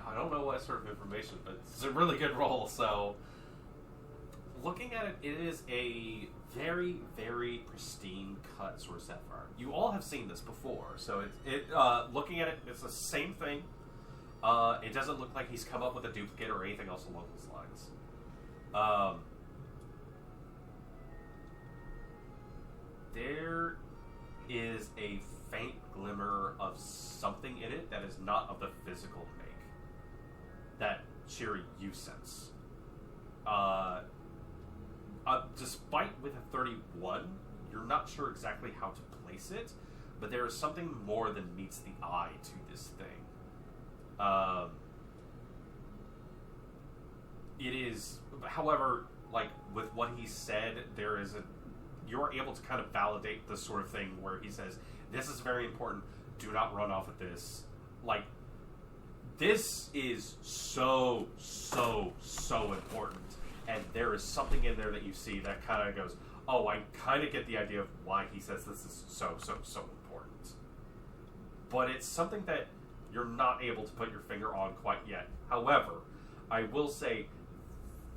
S1: I don't know what sort of information, but it's a really good roll, so... Looking at it, it is a very, very pristine cut sort of sapphire. You all have seen this before, so looking at it, it's the same thing. It doesn't look like he's come up with a duplicate or anything else along those lines. There is a faint glimmer of something in it that is not of the physical make. That, Sherry, you sense. Despite with a 31, you're not sure exactly how to place it, but there is something more than meets the eye to this thing. It is, however, like with what he said, you're able to kind of validate the sort of thing where he says, this is very important, do not run off with this. Like, this is so, so, so important. And there is something in there that you see that kind of goes, oh, I kind of get the idea of why he says this is so, so, so important. But it's something that you're not able to put your finger on quite yet. However, I will say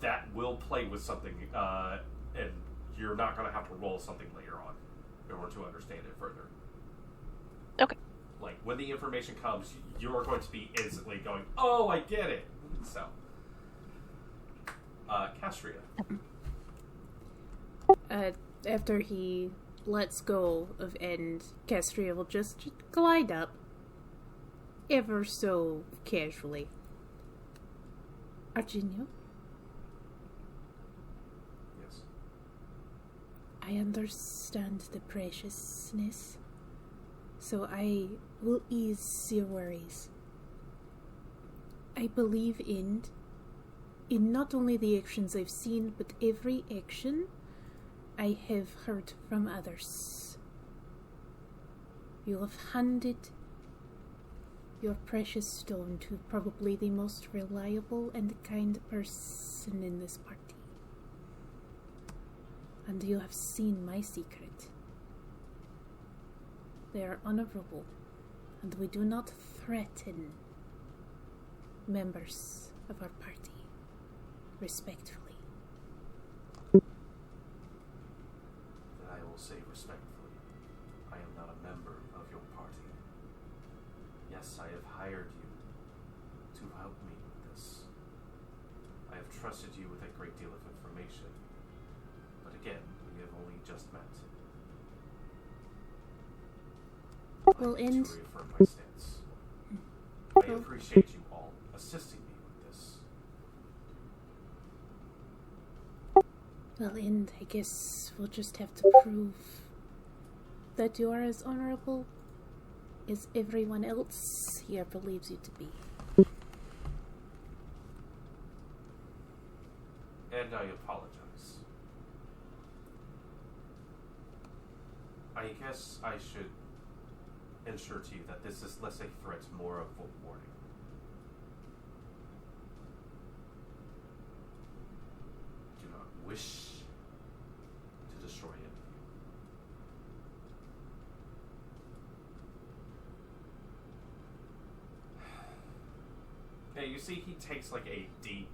S1: that will play with something, and you're not going to have to roll something later on in order to understand it further.
S2: Okay.
S1: Like, when the information comes, you're going to be instantly going, oh, I get it. So... Castria.
S3: After he lets go of End, Castria will just glide up, ever so casually. Arginio?
S1: Yes.
S3: I understand the preciousness, so I will ease your worries. I believe in not only the actions I've seen, but every action I have heard from others. You have handed your precious stone to probably the most reliable and kind person in this party. And you have seen my secret. They are honorable, and we do not threaten members of our party. Respectfully.
S1: Then I will say respectfully, I am not a member of your party. Yes, I have hired you to help me with this. I have trusted you with a great deal of information. But again, when we have only just met.
S3: Well,
S1: To
S3: and
S1: reaffirm my stance. I appreciate you all assisting me with this.
S3: well, and I guess we'll just have to prove that you are as honorable as everyone else here believes you to be.
S1: And I apologize. I guess I should ensure to you that this is less a threat, more of a warning. I do not wish to destroy it. Yeah, you see he takes like a deep,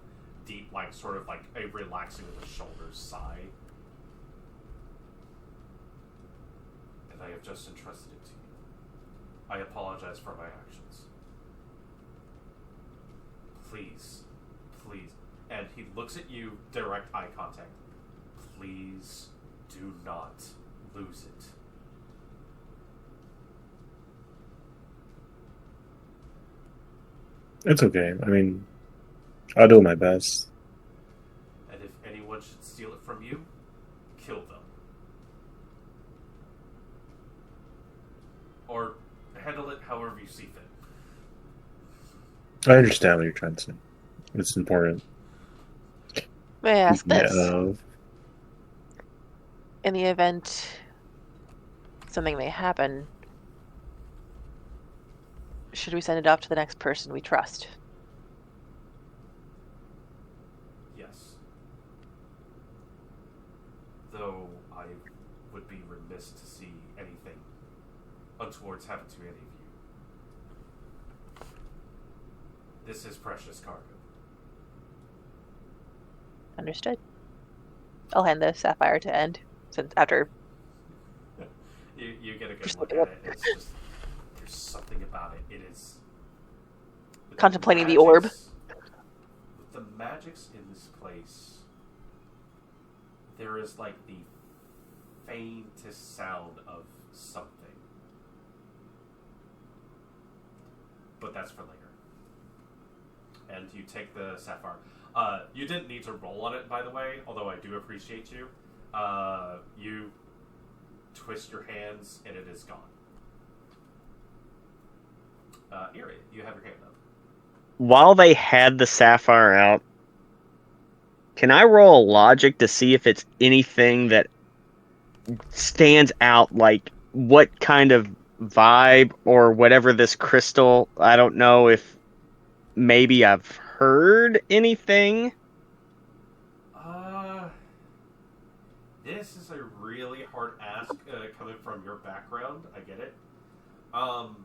S1: like sort of like a relaxing of the shoulders sigh. And I have just entrusted it to you. I apologize for my actions. Please, please. And he looks at you, direct eye contact. Please do not lose it.
S7: It's okay. I mean, I'll do my best.
S1: And if anyone should steal it from you, kill them. Or handle it however you see fit.
S7: I understand what you're trying to say. It's important.
S2: May I ask
S7: Yeah,
S2: this? In the event something may happen, should we send it off to the next person we trust?
S1: Yes. Though I would be remiss to see anything untowards happen to any of you. This is precious cargo.
S2: Understood. I'll hand the sapphire to End, since after
S1: You get a good look at it. It's just there's something about it. It is with
S2: contemplating the orb.
S1: With the magics in this place, there is like the faintest sound of something. But that's for later. And you take the sapphire. You didn't need to roll on it, by the way, although I do appreciate you. You twist your hands, and it is gone. Erie, you have your hand up.
S8: While they had the sapphire out, can I roll a logic to see if it's anything that stands out, like what kind of vibe or whatever this crystal? I don't know if maybe I've heard anything.
S1: This is a really hard ask coming from your background. I get it. I'm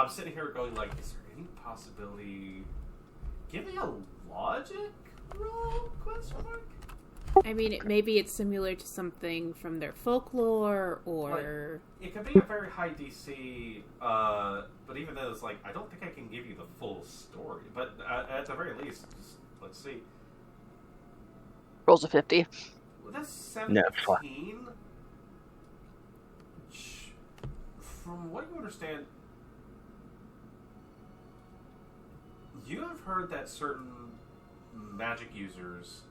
S1: sitting here going like, is there any possibility? Give me a logic roll? Question mark.
S3: I mean, maybe it's similar to something from their folklore, or
S1: Like, it could be a very high DC, but even then, it's like I don't think I can give you the full story. But at the very least, just, let's see.
S2: Rolls a 50.
S1: Well, that's
S8: No,
S1: 17. From what you understand, you have heard that certain magic users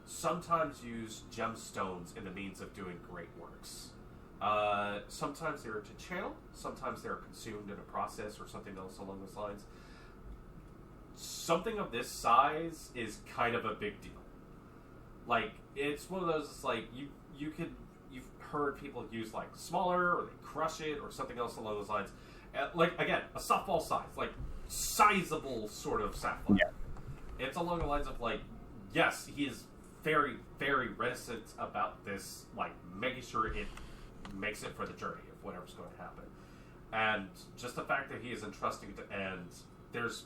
S1: sometimes use gemstones in the means of doing great works. Sometimes they're to channel, sometimes they're consumed in a process or something else along those lines. Something of this size is kind of a big deal. Like, it's one of those, it's like, you've heard people use, like, smaller, or they crush it, or something else along those lines. Like, again, a softball size, like, sizable sort of sapphire. Yeah. It's along the lines of, like, yes, he is very, very reticent about this, like, making sure it makes it for the journey of whatever's going to happen. And just the fact that he is entrusting to End, there's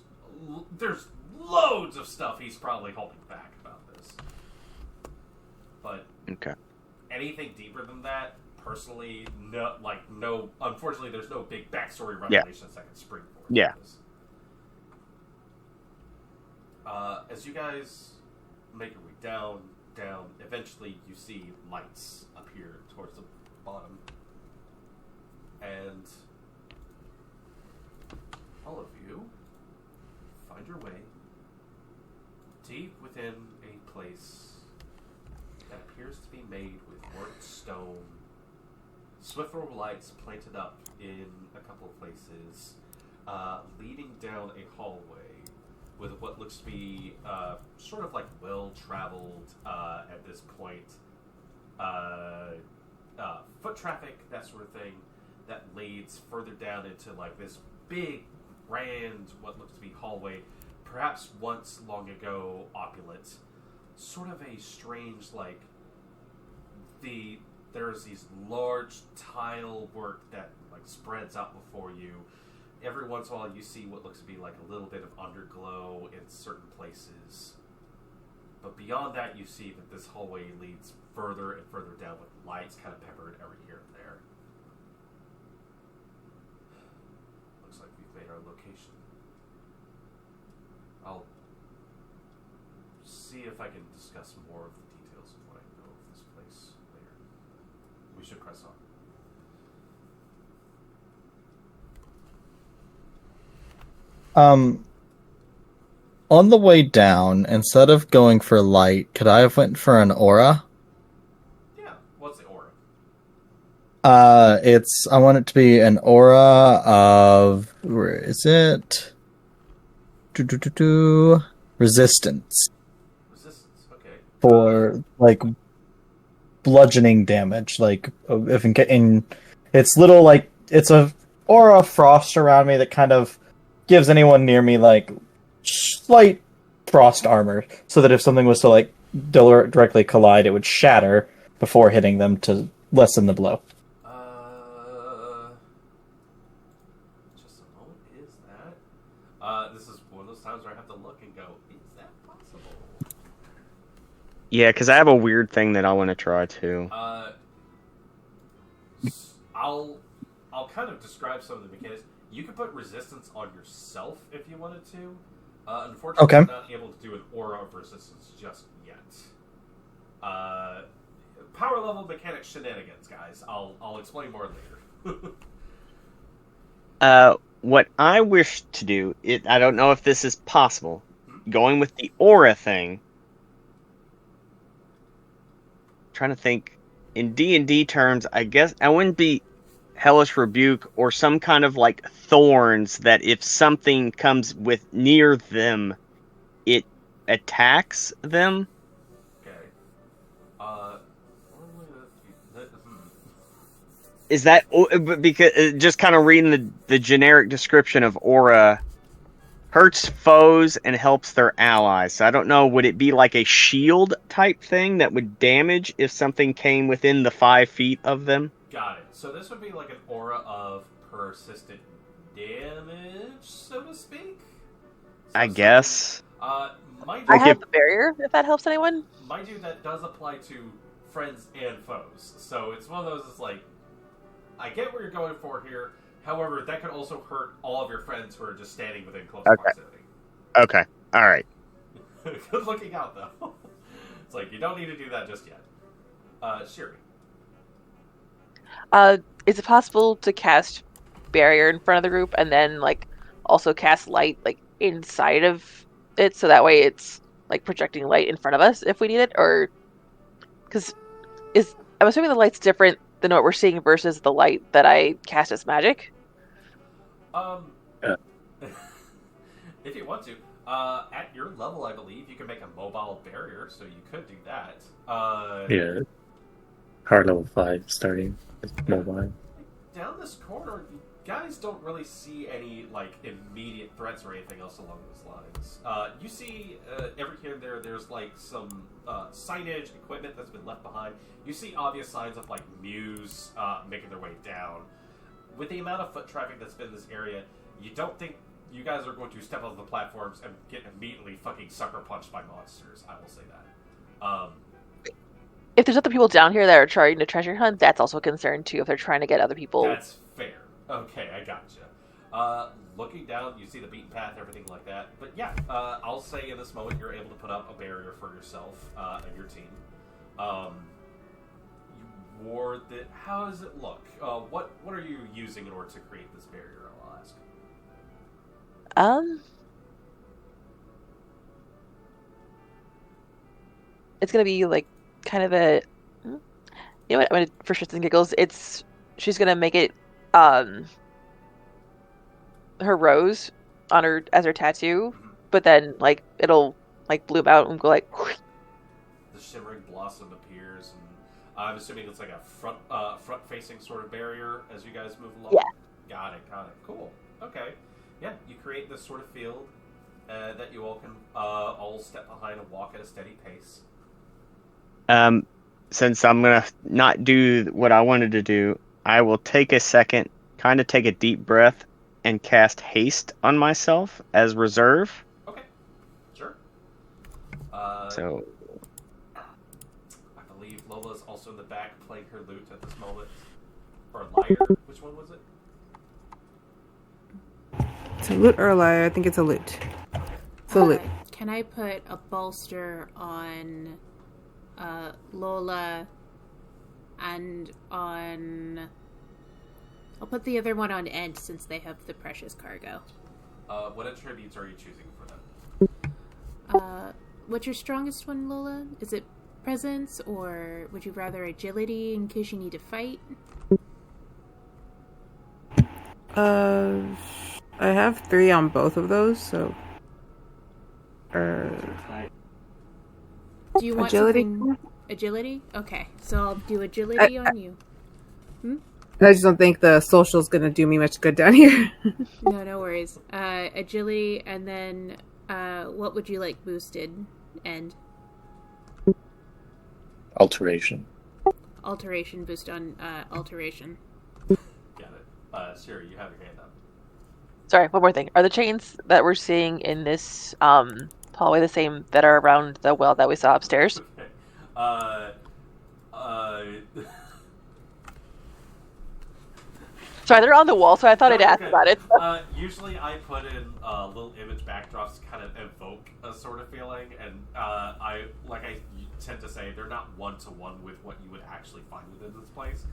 S1: loads of stuff he's probably holding back about this. But
S8: Okay.
S1: anything deeper than that, personally, no. Unfortunately, there's no big backstory revelations that can spring forth.
S8: Yeah.
S1: As you guys make your way down, down, eventually you see lights appear towards the bottom. And all of you find your way deep within a place that appears to be made with worked stone. Swift-roll lights planted up in a couple of places, leading down a hallway with what looks to be sort of like well-traveled at this point foot traffic, that sort of thing, that leads further down into like this big, grand, what looks to be hallway, perhaps once long ago opulent. Sort of a strange, like, there's these large tile work that like spreads out before you. Every once in a while you see what looks to be like a little bit of underglow in certain places. But beyond that you see that this hallway leads further and further down with lights kind of peppered every here and there. Looks like we've made our location. I'll see if I can discuss more of the details of what I know of this place later. We should press on.
S5: On the way down, instead of going for light, could I have went for an aura?
S1: Yeah, what's the aura?
S5: I want it to be an aura of, where is it? Resistance.
S1: Resistance, okay.
S5: For, like, bludgeoning damage. Like, if it's little, like, it's a aura of frost around me that kind of gives anyone near me, like, slight frost armor, so that if something was to, like, directly collide, it would shatter before hitting them to lessen the blow.
S1: Just a moment, is that? This is one of those times where I have to look and go, is that possible?
S8: Yeah, because I have a weird thing that I want to try too.
S1: I'll kind of describe some of the mechanics. You could put resistance on yourself if you wanted to. Unfortunately,
S5: Okay.
S1: I'm not able to do an aura of resistance just yet. Power level mechanics shenanigans, guys. I'll explain more later.
S8: What I wish to do, I don't know if this is possible. Going with the aura thing. Trying to think. In D&D terms, I guess I wouldn't be Hellish Rebuke or some kind of like thorns that if something comes with near them, it attacks them.
S1: Okay.
S8: Is that because just kind of reading the generic description of aura, hurts foes and helps their allies. So I don't know, would it be like a shield type thing that would damage if something came within the 5 feet of them?
S1: Got it. So this would be like an aura of persistent damage, so to speak?
S8: I guess.
S1: Mind
S2: I
S1: you,
S2: have the barrier, if that helps anyone.
S1: mind you, that does apply to friends and foes. So it's one of those, it's like, I get what you're going for here. However, that could also hurt all of your friends who are just standing within close proximity.
S8: Okay. All right.
S1: Good looking out, though. It's like, you don't need to do that just yet. Shiri.
S2: Is it possible to cast barrier in front of the group and then like also cast light like inside of it, so that way it's like projecting light in front of us if we need it? Or because I'm assuming the light's different than what we're seeing versus the light that I cast as magic.
S1: If you want to, at your level, I believe you can make a mobile barrier, so you could do that.
S7: Yeah. Hard level 5 starting with mobile.
S1: Down this corridor, you guys don't really see any like immediate threats or anything else along those lines. You see every here and there's like some signage, equipment that's been left behind. You see obvious signs of like Muse making their way down. With the amount of foot traffic that's been in this area, you don't think you guys are going to step onto the platforms and get immediately fucking sucker punched by monsters. I will say that.
S2: If there's other people down here that are trying to treasure hunt, that's also a concern too. If they're trying to get other people.
S1: That's fair. Okay, I gotcha. Looking down, you see the beaten path, everything like that. But yeah, I'll say in this moment you're able to put up a barrier for yourself and your team. You wore the. How does it look? What are you using in order to create this barrier? I'll ask.
S2: It's gonna be like kind of a. You know what? I'm gonna for shits and giggles. She's gonna make it her rose on her as her tattoo, but then like it'll like bloom out and go like.
S1: The shimmering blossom appears, and I'm assuming it's like a front-facing sort of barrier as you guys move along.
S2: Yeah.
S1: Got it. Cool. Okay. Yeah, you create this sort of field that you all can all step behind and walk at a steady pace.
S8: Since I'm gonna not do what I wanted to do, I will take a second, kind of take a deep breath, and cast haste on myself as reserve.
S1: Okay. Sure.
S8: So.
S1: I believe Lola's also in the back playing her lute at this moment. Or lyre. Which one was it?
S4: It's a lute or a lyre? I think it's a lute. It's a lute.
S3: Can I put a bolster on Lola and on... I'll put the other one on Ent since they have the precious cargo.
S1: What attributes are you choosing for them?
S3: What's your strongest one, Lola? Is it presence, or would you rather agility in case you need to fight?
S4: I have 3 on both of those, so...
S3: Do you want
S4: agility?
S3: something... Agility? Okay, so I'll do agility on you.
S4: I just don't think the social's gonna do me much good down here.
S3: No worries. Agility, and then what would you like boosted? And
S7: Alteration.
S3: alteration, boost on alteration.
S1: Got it. Siri, you have your hand up.
S2: Sorry, one more thing. Are the chains that we're seeing in this hallway the same that are around the well that we saw upstairs?
S1: Okay.
S2: Sorry, they're on the wall, so I thought I'd ask about it.
S1: Usually I put in little image backdrops to kind of evoke a sort of feeling, and I tend to say, they're not one-to-one with what you would actually find within this place.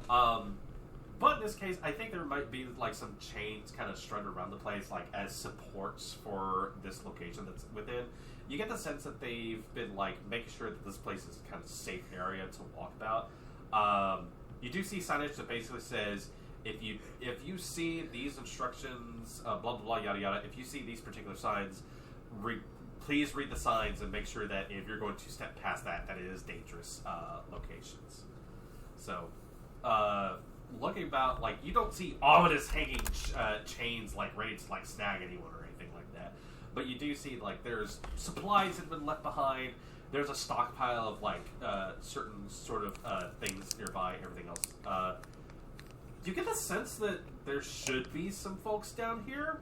S1: But in this case, I think there might be like some chains kind of strung around the place, like as supports for this location that's within. You get the sense that they've been like making sure that this place is kind of a safe area to walk about. You do see signage that basically says, if you see these instructions, blah blah blah, yada yada. If you see these particular signs, please read the signs and make sure that if you're going to step past that it is dangerous locations. So, looking about, like, you don't see ominous hanging chains like ready to like snag anyone or anything like that, but you do see like there's supplies that have been left behind. There's a stockpile of like certain sort of things nearby. Everything else. You get the sense that there should be some folks down here,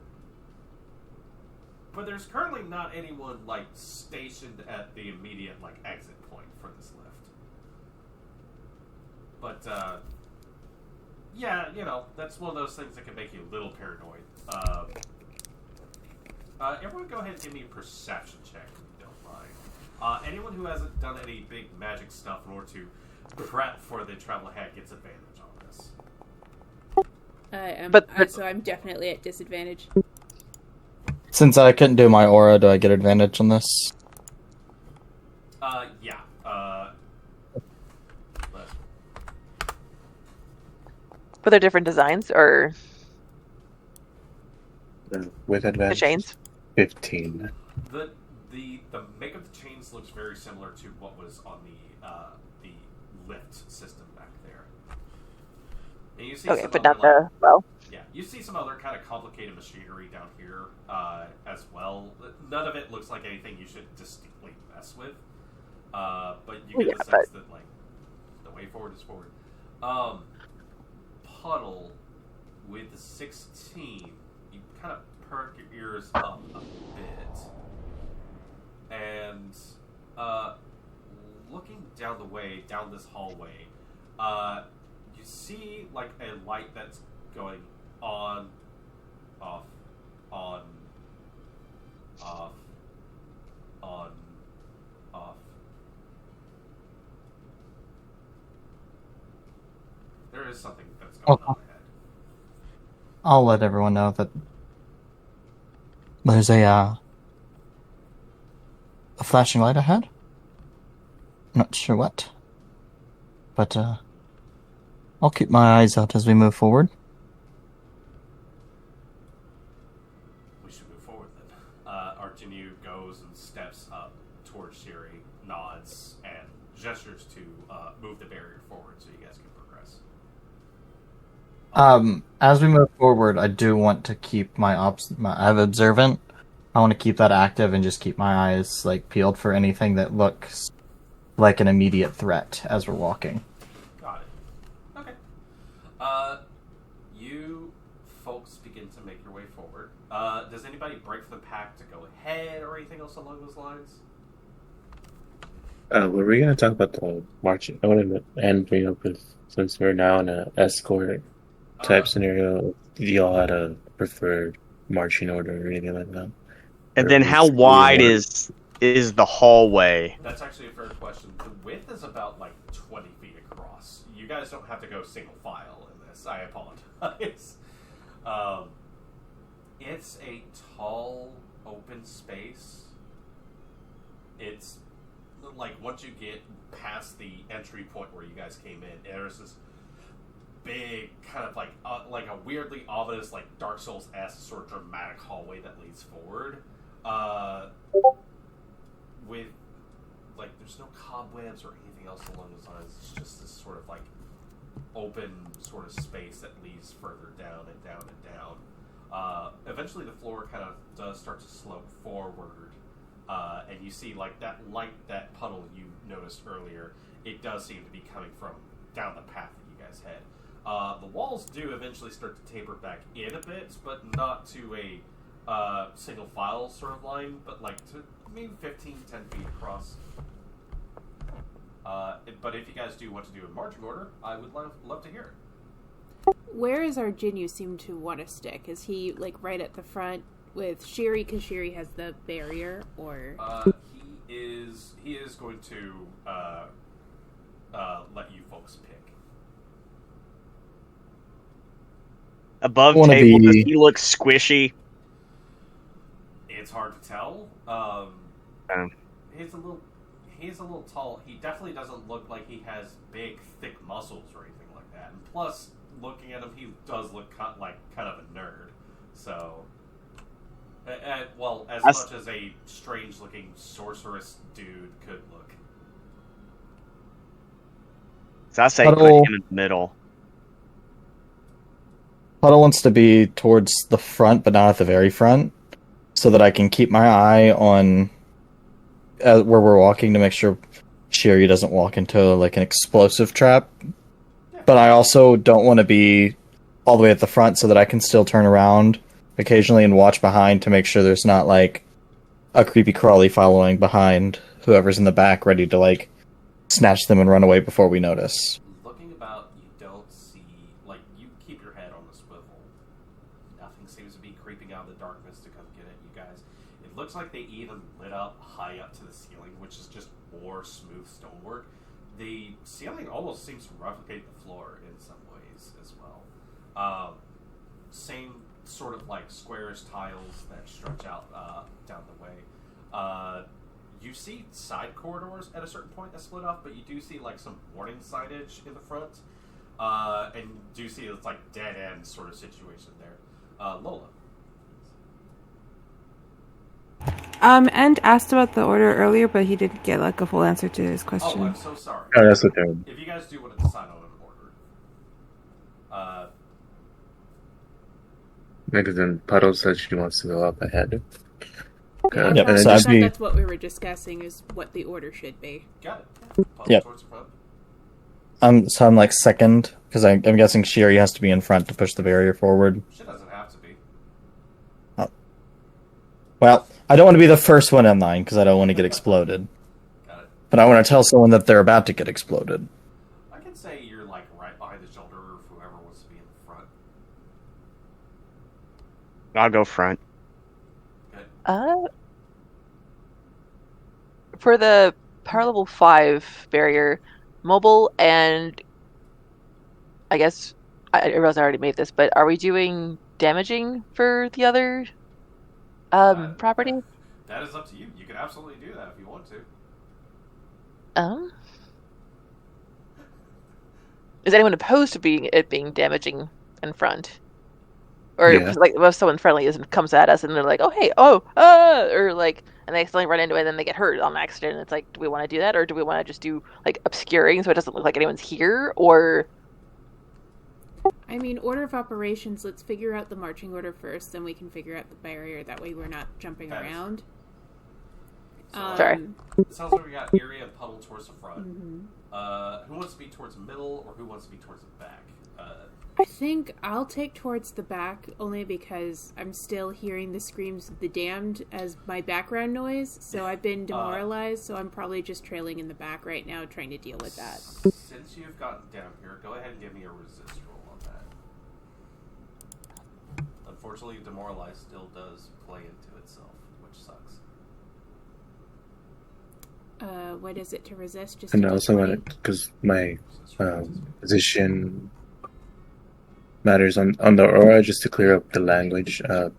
S1: but there's currently not anyone like stationed at the immediate like exit point for this lift. But yeah, you know, that's one of those things that can make you a little paranoid. Everyone go ahead and give me a perception check if you don't mind. Anyone who hasn't done any big magic stuff in order to prep for the travel ahead gets advantage on this.
S3: So I'm definitely at disadvantage.
S5: Since I couldn't do my aura, do I get advantage on this?
S1: Yeah.
S2: But they're different designs, or
S7: With advantage.
S2: the chains?
S7: 15.
S1: The make of the chains looks very similar to what was on the lift system back there. And you see
S2: Okay,
S1: some
S2: but
S1: other,
S2: not the well.
S1: Yeah, you see some other kind of complicated machinery down here as well. None of it looks like anything you should distinctly mess with. But you get the sense that like the way forward is forward. Puddle with the 16, you kind of perk your ears up a bit, and looking down the way, down this hallway, you see like a light that's going on, off, on, off, on, off. is something that's going on ahead.
S5: I'll let everyone know that there's a flashing light ahead. Not sure what, but I'll keep my eyes out as we move forward.
S1: We should move forward then. Arjinu goes and steps up towards Shiri, nods, and gestures to move the barrier forward so you guys can progress.
S5: As we move forward, I do want to keep I have observant. I want to keep that active and just keep my eyes peeled for anything that looks like an immediate threat as we're walking.
S1: Got it. Okay. You folks begin to make your way forward. Does anybody break from the pack to go ahead or anything else along those lines?
S7: Were we going to talk about the marching? I want to end me up with, since we're now in an escort type scenario, do y'all had a preferred marching order or anything like that?
S8: And then how wide is the hallway?
S1: That's actually a fair question. The width is about 20 feet across. You guys don't have to go single file in this. I apologize. It's a tall, open space. It's once you get past the entry point where you guys came in, there's this big kind of like a weirdly ominous, Dark Souls-esque sort of dramatic hallway that leads forward. With there's no cobwebs or anything else along those lines. It's just this sort of open sort of space that leads further down and down and down. Eventually the floor kind of does start to slope forward, and you see that puddle you noticed earlier. It does seem to be coming from down the path that you guys head. The walls do eventually start to taper back in a bit, but not to a single file sort of line, but to maybe 10 feet across. But if you guys do want to do a marching order, I would love to hear it.
S3: Where is Arjinu seem to want to stick? Is he right at the front with Shiri because Shiri has the barrier, or
S1: he is going to let you folks pick.
S8: Above table, does he look squishy?
S1: It's hard to tell. He's a little tall. He definitely doesn't look like he has big, thick muscles or anything like that. And plus, looking at him, he does look like kind of a nerd. So, as much as a strange-looking sorceress dude could look.
S8: So I say put him in the middle.
S5: Puddle wants to be towards the front, but not at the very front, so that I can keep my eye on where we're walking to make sure Shiri doesn't walk into an explosive trap. But I also don't want to be all the way at the front, so that I can still turn around occasionally and watch behind to make sure there's not a creepy crawly following behind whoever's in the back, ready to snatch them and run away before we notice.
S1: Looking about, you don't see, you keep your head on the swivel. Nothing seems to be creeping out of the darkness to come get at you guys. It looks like they even lit up high up to the ceiling, which is just more smooth stonework. The ceiling almost seems to replicate the floor in some ways as well. Same sort of squarish tiles that stretch out down the way. You see side corridors at a certain point that split off, but you do see some warning signage in the front, and you do see it's dead end sort of situation there. Lola.
S4: And asked about the order earlier, but he didn't get a full answer to his question.
S1: Oh, I'm so sorry.
S7: Oh, that's okay.
S1: If you guys do want to decide on an order,
S7: maybe then Puddle said she wants to go up ahead.
S3: Yeah,
S5: Yep,
S3: I
S5: so
S3: thought
S5: I'd
S3: that's what we were discussing, is what the order should be.
S1: got it.
S5: Yep.
S1: Towards the front.
S5: So I'm second, because I'm guessing Shiri has to be in front to push the barrier forward.
S1: She doesn't have to be.
S5: Well, I don't want to be the first one in line, because I don't want to get exploded.
S1: Got it.
S5: But I want to tell someone that they're about to get exploded.
S1: I can say you're right behind the shoulder of whoever wants to be in the front.
S8: I'll go front.
S1: Good.
S2: For the power level 5 barrier, Mobile and I guess I realize I already made this, but are we doing damaging for the other property?
S1: That is up to you. You can absolutely do that if you want to.
S2: Is anyone opposed to it being damaging in front? Or
S7: Yeah.
S2: like if someone friendly comes at us and they're like, oh hey, or like, and they accidentally run into it and then they get hurt on accident. And it's like, do we want to do that, or do we want to just do like obscuring so it doesn't look like anyone's here? Or
S3: I mean, order of operations. Let's figure out the marching order first, then we can figure out the barrier. That way, we're not jumping around.
S1: So,
S2: Sorry.
S1: It sounds like we got area and puddle towards the front.
S3: Mm-hmm.
S1: Who wants to be towards the middle, or who wants to be towards the back?
S3: I think I'll take towards the back, only because I'm still hearing the screams of the damned as my background noise, so I've been demoralized, so I'm probably just trailing in the back right now, trying to deal with that.
S1: Since you've gotten down here, go ahead and give me a resist roll on that. Unfortunately, demoralize still does play into itself, which sucks.
S3: What is it to resist? Just
S7: And
S3: a
S7: also,
S3: D20?
S7: because my position matters on the aura, just to clear up the language. The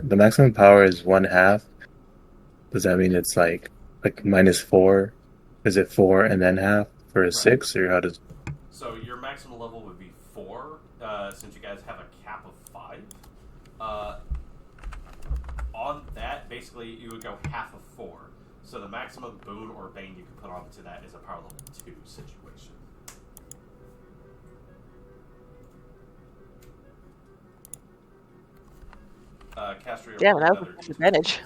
S7: maximum power is 1/2. Does that mean it's like -4? Is it 4 and then half for a 6, or how does?
S1: So your maximum level would be 4, since you guys have a cap of 5. On that, basically, you would go half of 4. So the maximum boon or bane you can put onto that is a power level 2 situation. Castro,
S2: yeah, that was a disadvantage.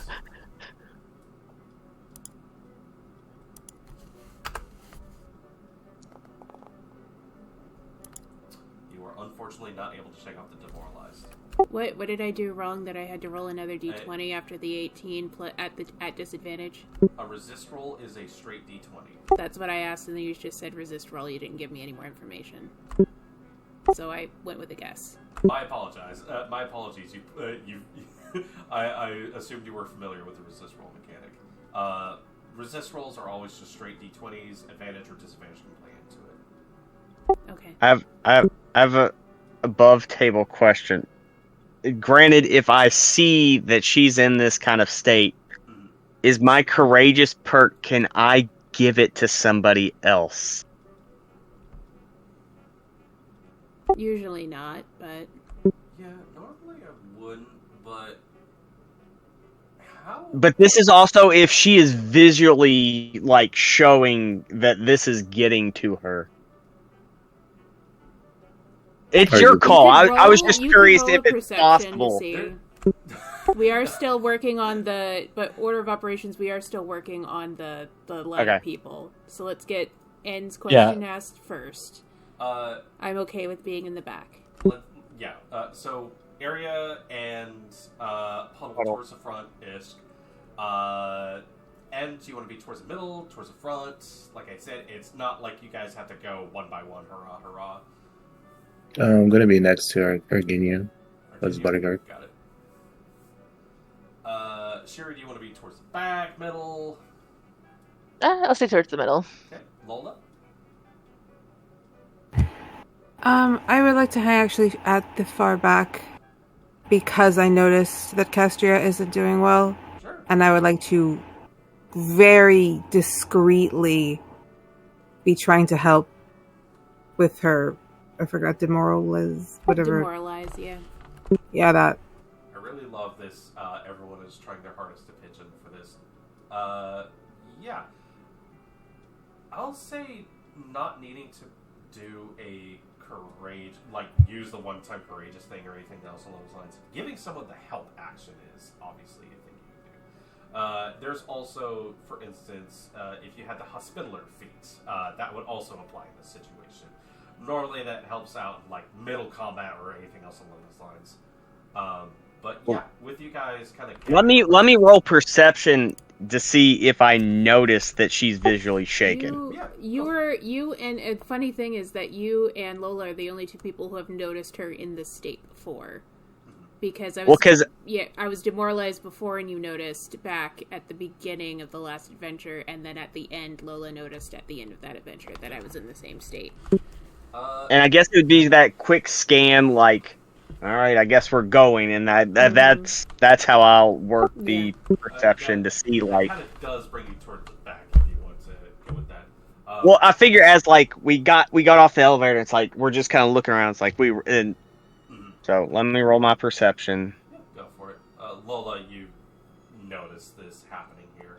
S1: You are unfortunately not able to shake off the demoralized.
S3: What did I do wrong that I had to roll another D20 after the 18 at disadvantage?
S1: A resist roll is a straight D20.
S3: That's what I asked, and then you just said resist roll. You didn't give me any more information. So I went with a guess.
S1: I apologize. My apologies. I assumed you were familiar with the resist roll mechanic. Resist rolls are always just straight D20s. Advantage or disadvantage can play into it.
S3: Okay.
S8: I have a above table question. Granted, if I see that she's in this kind of state, is my courageous perk, can I give it to somebody else?
S3: Usually not, but
S1: Yeah, normally I wouldn't, but how?
S8: But this is also if she is visually like showing that this is getting to her. It's your call. I was just curious if it's possible.
S3: We are still working on but order of operations, we are still working on the line of people. So let's get N's question asked first. I'm okay with being in the back.
S1: So area and puddle towards the front is. And do you want to be towards the middle, towards the front? Like I said, it's not like you guys have to go one by one. Hurrah, hurrah!
S7: I'm gonna be next to Argenia as bodyguard.
S1: Got it. Sherry, do you want to be towards the back, middle?
S2: I'll stay towards the middle.
S1: Okay, Lola.
S4: I would like to hang actually at the far back because I noticed that Castria isn't doing well, and I would like to very discreetly be trying to help with her. I forgot demoralize, whatever.
S3: Demoralize, yeah.
S4: Yeah, that.
S1: I really love this. Everyone is trying their hardest to pitch in for this. Yeah. I'll say not needing to do a courage, like use the one-time courageous thing or anything else along those lines. Giving someone the help action is obviously a thing you can do. There's also, for instance, if you had the Hospitaller feat, that would also apply in this situation. Normally that helps out like middle combat or anything else along those lines. But yeah, with you guys kind of...
S8: Let me roll perception to see if I notice that she's visually shaken.
S3: You and a funny thing is that you and Lola are the only two people who have noticed her in this state before. Because I was demoralized before, and you noticed back at the beginning of the last adventure, and then at the end, Lola noticed at the end of that adventure that I was in the same state.
S8: And I guess it would be that quick scan, like, all right, I guess we're going, and that's how I'll work the perception to see, like.
S1: That kind of does bring you towards the back if you want to go with that.
S8: Well, I figure as like we got off the elevator, it's like we're just kind of looking around. It's like we were in. So let me roll my perception.
S1: Yeah, go for it. Lola, you notice this happening here.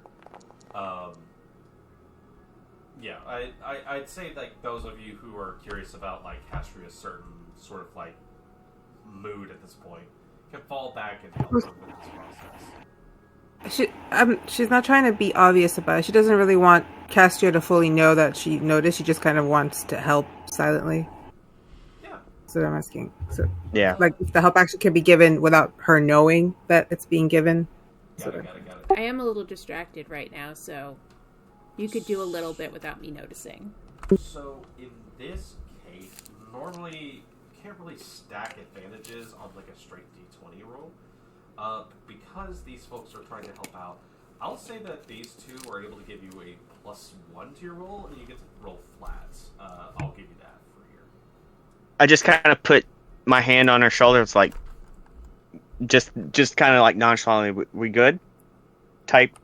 S1: Yeah, I'd say like those of you who are curious about like Castria's certain sort of like mood at this point can fall back and help them with this process.
S4: She's not trying to be obvious about it. She doesn't really want Castria to fully know that she noticed. She just kind of wants to help silently.
S1: Yeah.
S4: So I'm asking. So
S8: yeah,
S4: like if the help action can be given without her knowing that it's being given.
S1: Got it.
S3: I am a little distracted right now, so you could do a little bit without me noticing.
S1: So in this case, normally you can't really stack advantages on like a straight D20 roll. Because these folks are trying to help out, I'll say that these two are able to give you a +1 to your roll, and you get to roll flats. I'll give you that for here.
S8: I just kind of put my hand on her shoulder. It's like, just kind of like nonchalantly, we good? Type.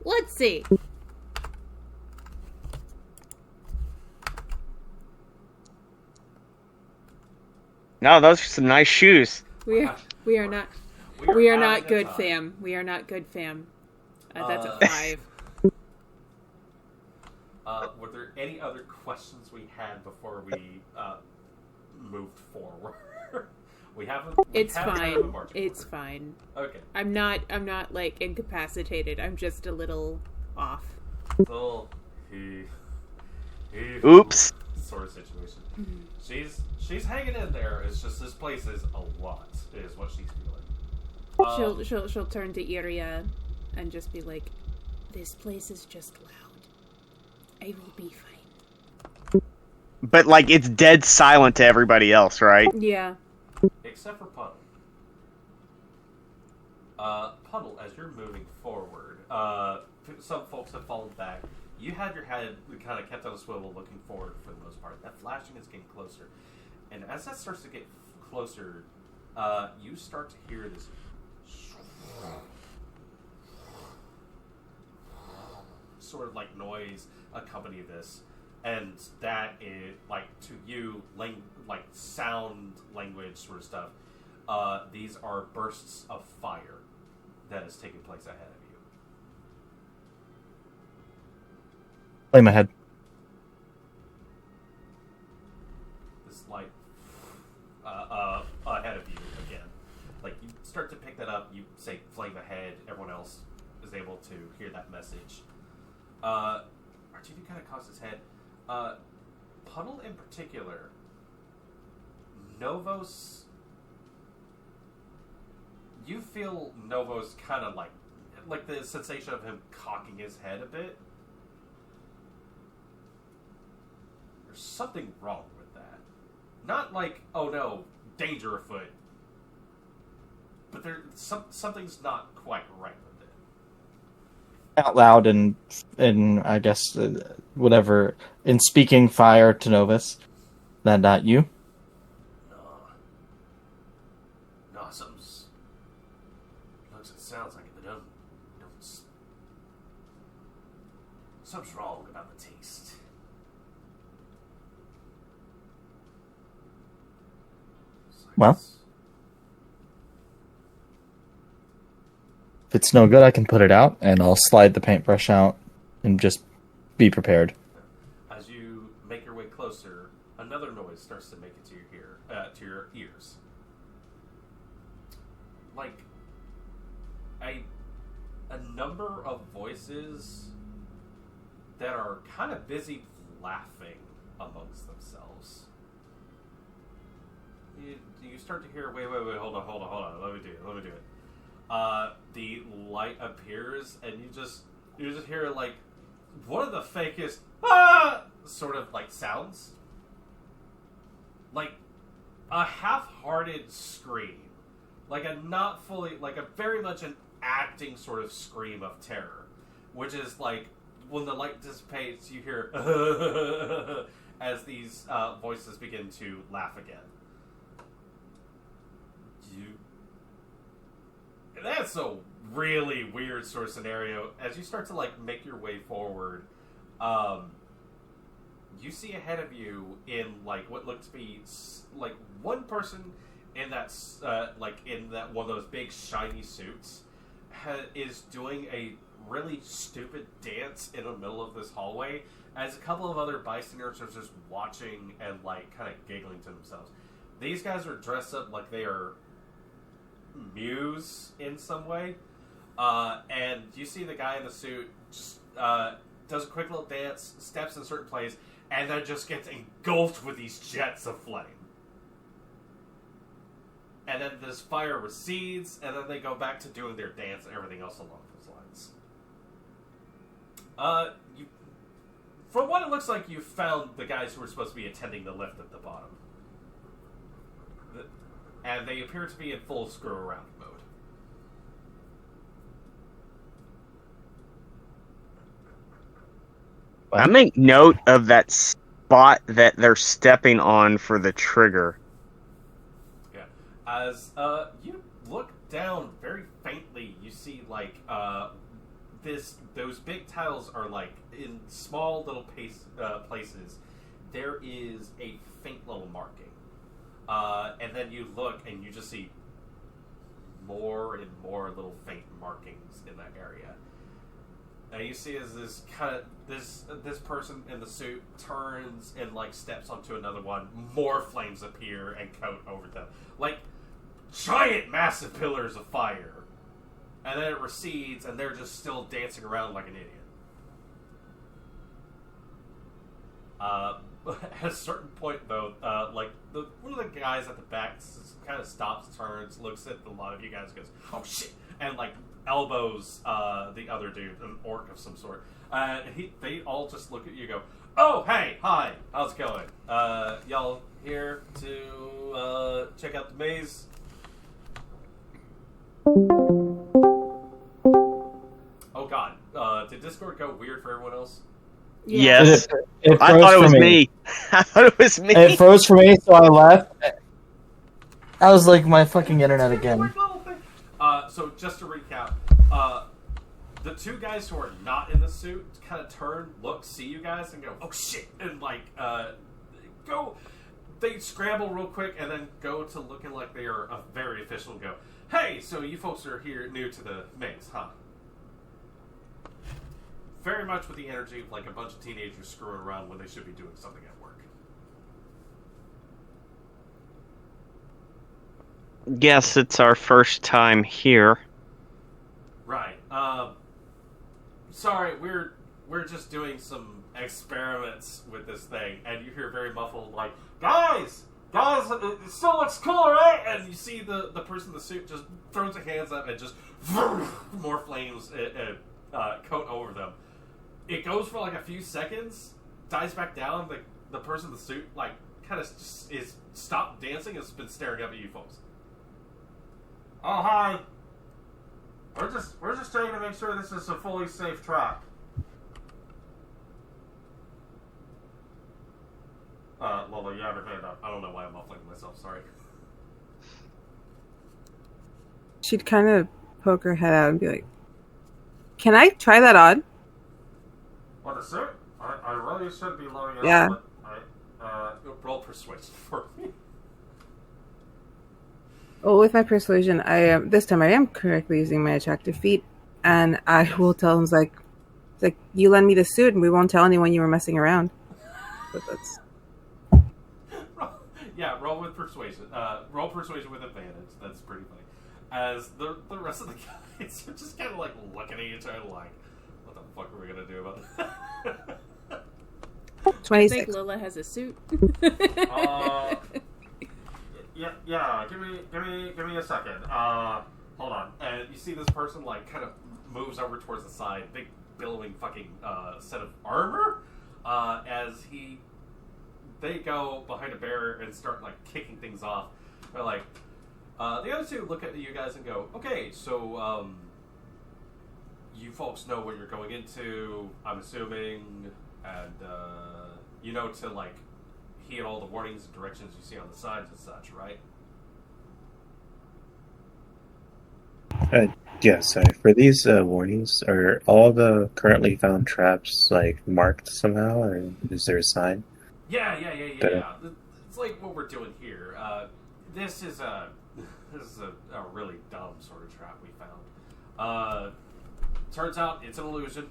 S3: Let's see.
S8: No, those are some nice shoes.
S3: We are not good, fam. We are not good, fam. That's a 5.
S1: Were there any other questions we had before we moved forward?
S3: It's fine. It's fine.
S1: Okay.
S3: I'm not like incapacitated. I'm just a little off.
S1: Little
S8: Oops.
S1: sort of situation. She's hanging in there. It's just this place is a lot. Is what she's feeling.
S3: She'll turn to Iria and just be like, "This place is just loud. I will be fine."
S8: But like it's dead silent to everybody else, right?
S3: Yeah.
S1: Except for Puddle. Puddle, as you're moving forward, some folks have fallen back. You had your head kind of kept on a swivel looking forward for the most part. That flashing is getting closer. And as that starts to get closer, you start to hear this sort of like noise accompany this. And that is, like, to you, like sound language sort of stuff. These are bursts of fire that is taking place ahead of you.
S5: Flame ahead.
S1: This light ahead of you again. Like, you start to pick that up, you say flame ahead, everyone else is able to hear that message. R2D kind of cocks his head. Puddle in particular, Novos, you feel Novos kind of like the sensation of him cocking his head a bit. There's something wrong with that. Not like, oh no, danger afoot. But something's not quite right with it.
S5: Out loud and I guess whatever in speaking fire to Novus. That not you?
S1: No, something's looks and sounds like it, but don't something's wrong about the taste.
S5: Well, if it's no good, I can put it out, and I'll slide the paintbrush out and just be prepared.
S1: As you make your way closer, another noise starts to make it to your ears. Like a number of voices that are kind of busy laughing amongst themselves. You start to hear, wait, hold on, let me do it. The light appears, and you just hear like one of the fakest sort of like sounds, like a half-hearted scream, like a not fully, like a very much an acting sort of scream of terror, which is like when the light dissipates, you hear, as these voices begin to laugh again. That's a really weird sort of scenario. As you start to like make your way forward, you see ahead of you in like what looks to be like one person in that in that one of those big shiny suits is doing a really stupid dance in the middle of this hallway, as a couple of other bystanders are just watching and like kind of giggling to themselves. These guys are dressed up like they are Muse in some way, and you see the guy in the suit just does a quick little dance, steps in a certain place, and then just gets engulfed with these jets of flame. And then this fire recedes, and then they go back to doing their dance and everything else along those lines. From what it looks like, you found the guys who were supposed to be attending the lift at the bottom. And they appear to be in full screw-around mode.
S8: I make note of that spot that they're stepping on for the trigger.
S1: Yeah. As you look down very faintly, you see like those big tiles are like in small little places. There is a faint little marking. And then you look and you just see more and more little faint markings in that area. And you see as this kind of this person in the suit turns and like steps onto another one, more flames appear and coat over them, like giant, massive pillars of fire. And then it recedes, and they're just still dancing around like an idiot. At a certain point, though, like one of the guys at the back kind of stops, turns, looks at a lot of you guys, and goes, "Oh shit!" and like elbows the other dude, an orc of some sort. They all just look at you, and go, "Oh hey, hi, how's it going? Y'all here to check out the maze?" Oh god, did Discord go weird for everyone else?
S3: Yeah.
S8: Yes.
S5: It
S8: I
S5: froze
S8: thought it
S5: for
S8: was
S5: me.
S8: me. I thought it was me.
S5: It froze for me, so I left. I was like, my fucking internet again.
S1: So just to recap, the two guys who are not in the suit kind of turn, look, see you guys, and go, "Oh shit!" and like go. They scramble real quick and then go to looking like they are very official and go, "Hey, so you folks are here new to the maze, huh?" Very much with the energy of like a bunch of teenagers screwing around when they should be doing something at work.
S8: Guess it's our first time here.
S1: Right. Sorry, we're just doing some experiments with this thing, and you hear very muffled like, guys, it still looks cool, right? And you see the person in the suit just throws their hands up and just more flames coat over them. It goes for like a few seconds, dies back down. The person in the suit like kind of is stopped dancing and has been staring up at you folks. Oh hi. We're just trying to make sure this is a fully safe track. Lola, you have your hand up. I don't know why I'm muffling myself. Sorry.
S4: She'd kind of poke her head out and be like, "Can I try that on?"
S1: What is it? I really should be loading it
S4: Yeah.
S1: up, but roll persuasion for me.
S4: Well, with my persuasion, this time I am correctly using my attractive feat, and I will tell him, it's like, you lend me the suit, and we won't tell anyone you were messing around. But that's...
S1: Yeah, roll with persuasion. Roll persuasion with advantage. That's pretty funny. As the rest of the guys are just kind of like looking at each other like, what the fuck are we gonna do about that?
S3: I
S4: 26.
S3: think Lola has a suit.
S1: Yeah. Give me a second. Hold on. And you see this person like kind of moves over towards the side, big billowing fucking set of armor. As they go behind a barrier and start like kicking things off. They're like, the other two look at you guys and go, "Okay, so you folks know what you're going into, I'm assuming, and you know to like key in all the warnings and directions you see on the signs and such, right?
S7: Yeah, sorry. For these warnings, are all the currently found traps like marked somehow, or is there a sign?
S1: Yeah. It's like what we're doing here. This is a really dumb sort of trap we found. Turns out it's an illusion.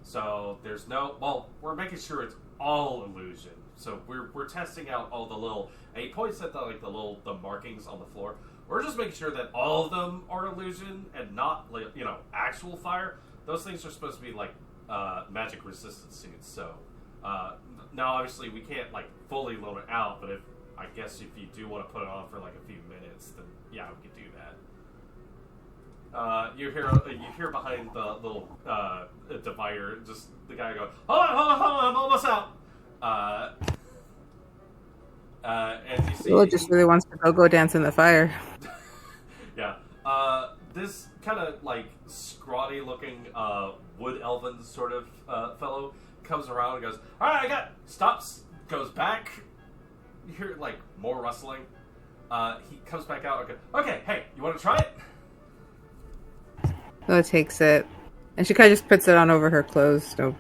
S1: So there's no. Well, we're making sure it's all illusion. So we're testing out all the little. And he points at the markings on the floor. We're just making sure that all of them are illusion and not actual fire. Those things are supposed to be like magic resistant suits. So now obviously we can't like fully load it out, but I guess if you do want to put it on for like a few minutes, then yeah, we could do that. You hear behind the little divider, just the guy go, hold on, I'm almost out. And you see,
S4: Lola just really wants to go dance in the fire.
S1: Yeah. This kind of like scrawny looking wood elven sort of fellow comes around and goes, all right, I got it. Stops, goes back. You hear like more rustling. He comes back out and goes, okay, hey, you want to try it?
S4: Lola takes it, and she kind of just puts it on over her clothes. So,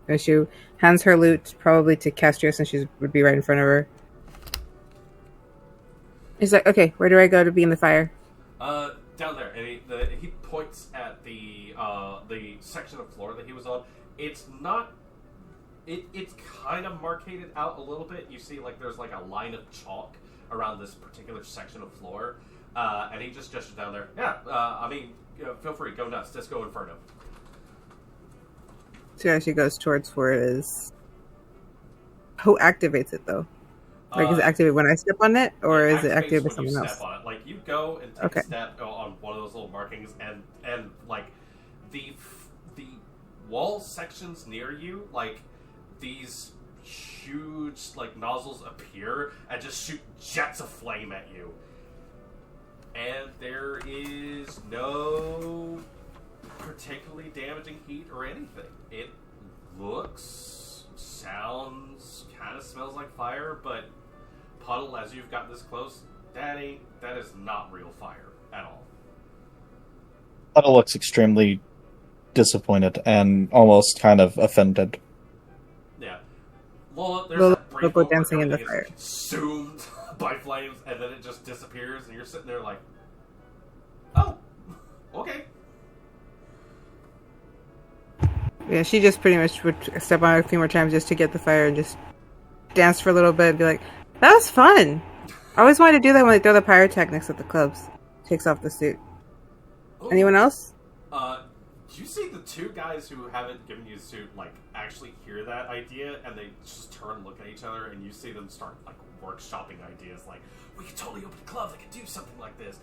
S4: and she hands her loot probably to Castria since she would be right in front of her. He's like, okay, where do I go to be in the fire?
S1: Down there, and he points at the section of floor that he was on. It's not. It's kind of marcated out a little bit. You see, like there's like a line of chalk around this particular section of floor, and he just gestures down there. Yeah, feel free, go nuts, Disco Inferno.
S4: So yeah, she goes towards where it is. Who activates it though? Like, is it activated when I step on it, or is it activated by someone else?
S1: Step on it. Like, you go and take a step on one of those little markings, and like, the wall sections near you, like, these huge, like, nozzles appear and just shoot jets of flame at you. And there is no particularly damaging heat or anything. It looks, sounds, kind of smells like fire, but Puddle, as you've gotten this close, that is not real fire at all.
S5: Puddle looks extremely disappointed and almost kind of offended.
S1: Yeah. Lola, there's
S4: Lola
S1: a brief
S4: go
S1: moment
S4: dancing
S1: where
S4: in the
S1: everything
S4: fire.
S1: is consumed by flames, and then it just disappears, and you're sitting there like, oh, okay.
S4: Yeah, she just pretty much would step on it a few more times just to get the fire and just dance for a little bit and be like, that was fun. I always wanted to do that when they throw the pyrotechnics at the clubs. Takes off the suit.
S1: Ooh.
S4: Anyone else?
S1: You see the two guys who haven't given you a suit, like, actually hear that idea, and they just turn and look at each other, and you see them start, like, workshopping ideas, like, we could totally open a club that could do something like this.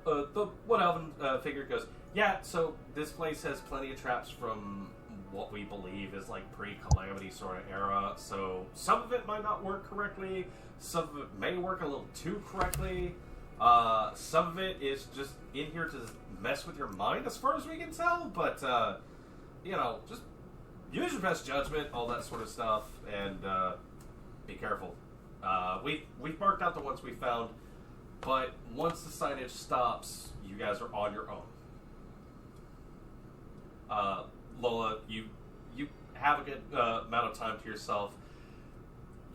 S1: The Wood Elven figure goes, yeah, so this place has plenty of traps from what we believe is like pre-calamity sort of era, so some of it might not work correctly, some of it may work a little too correctly, some of it is just in here to mess with your mind as far as we can tell, but just use your best judgment, all that sort of stuff, and be careful. We've marked out the ones we found, but once the signage stops, you guys are on your own. Lola, you have a good amount of time to yourself.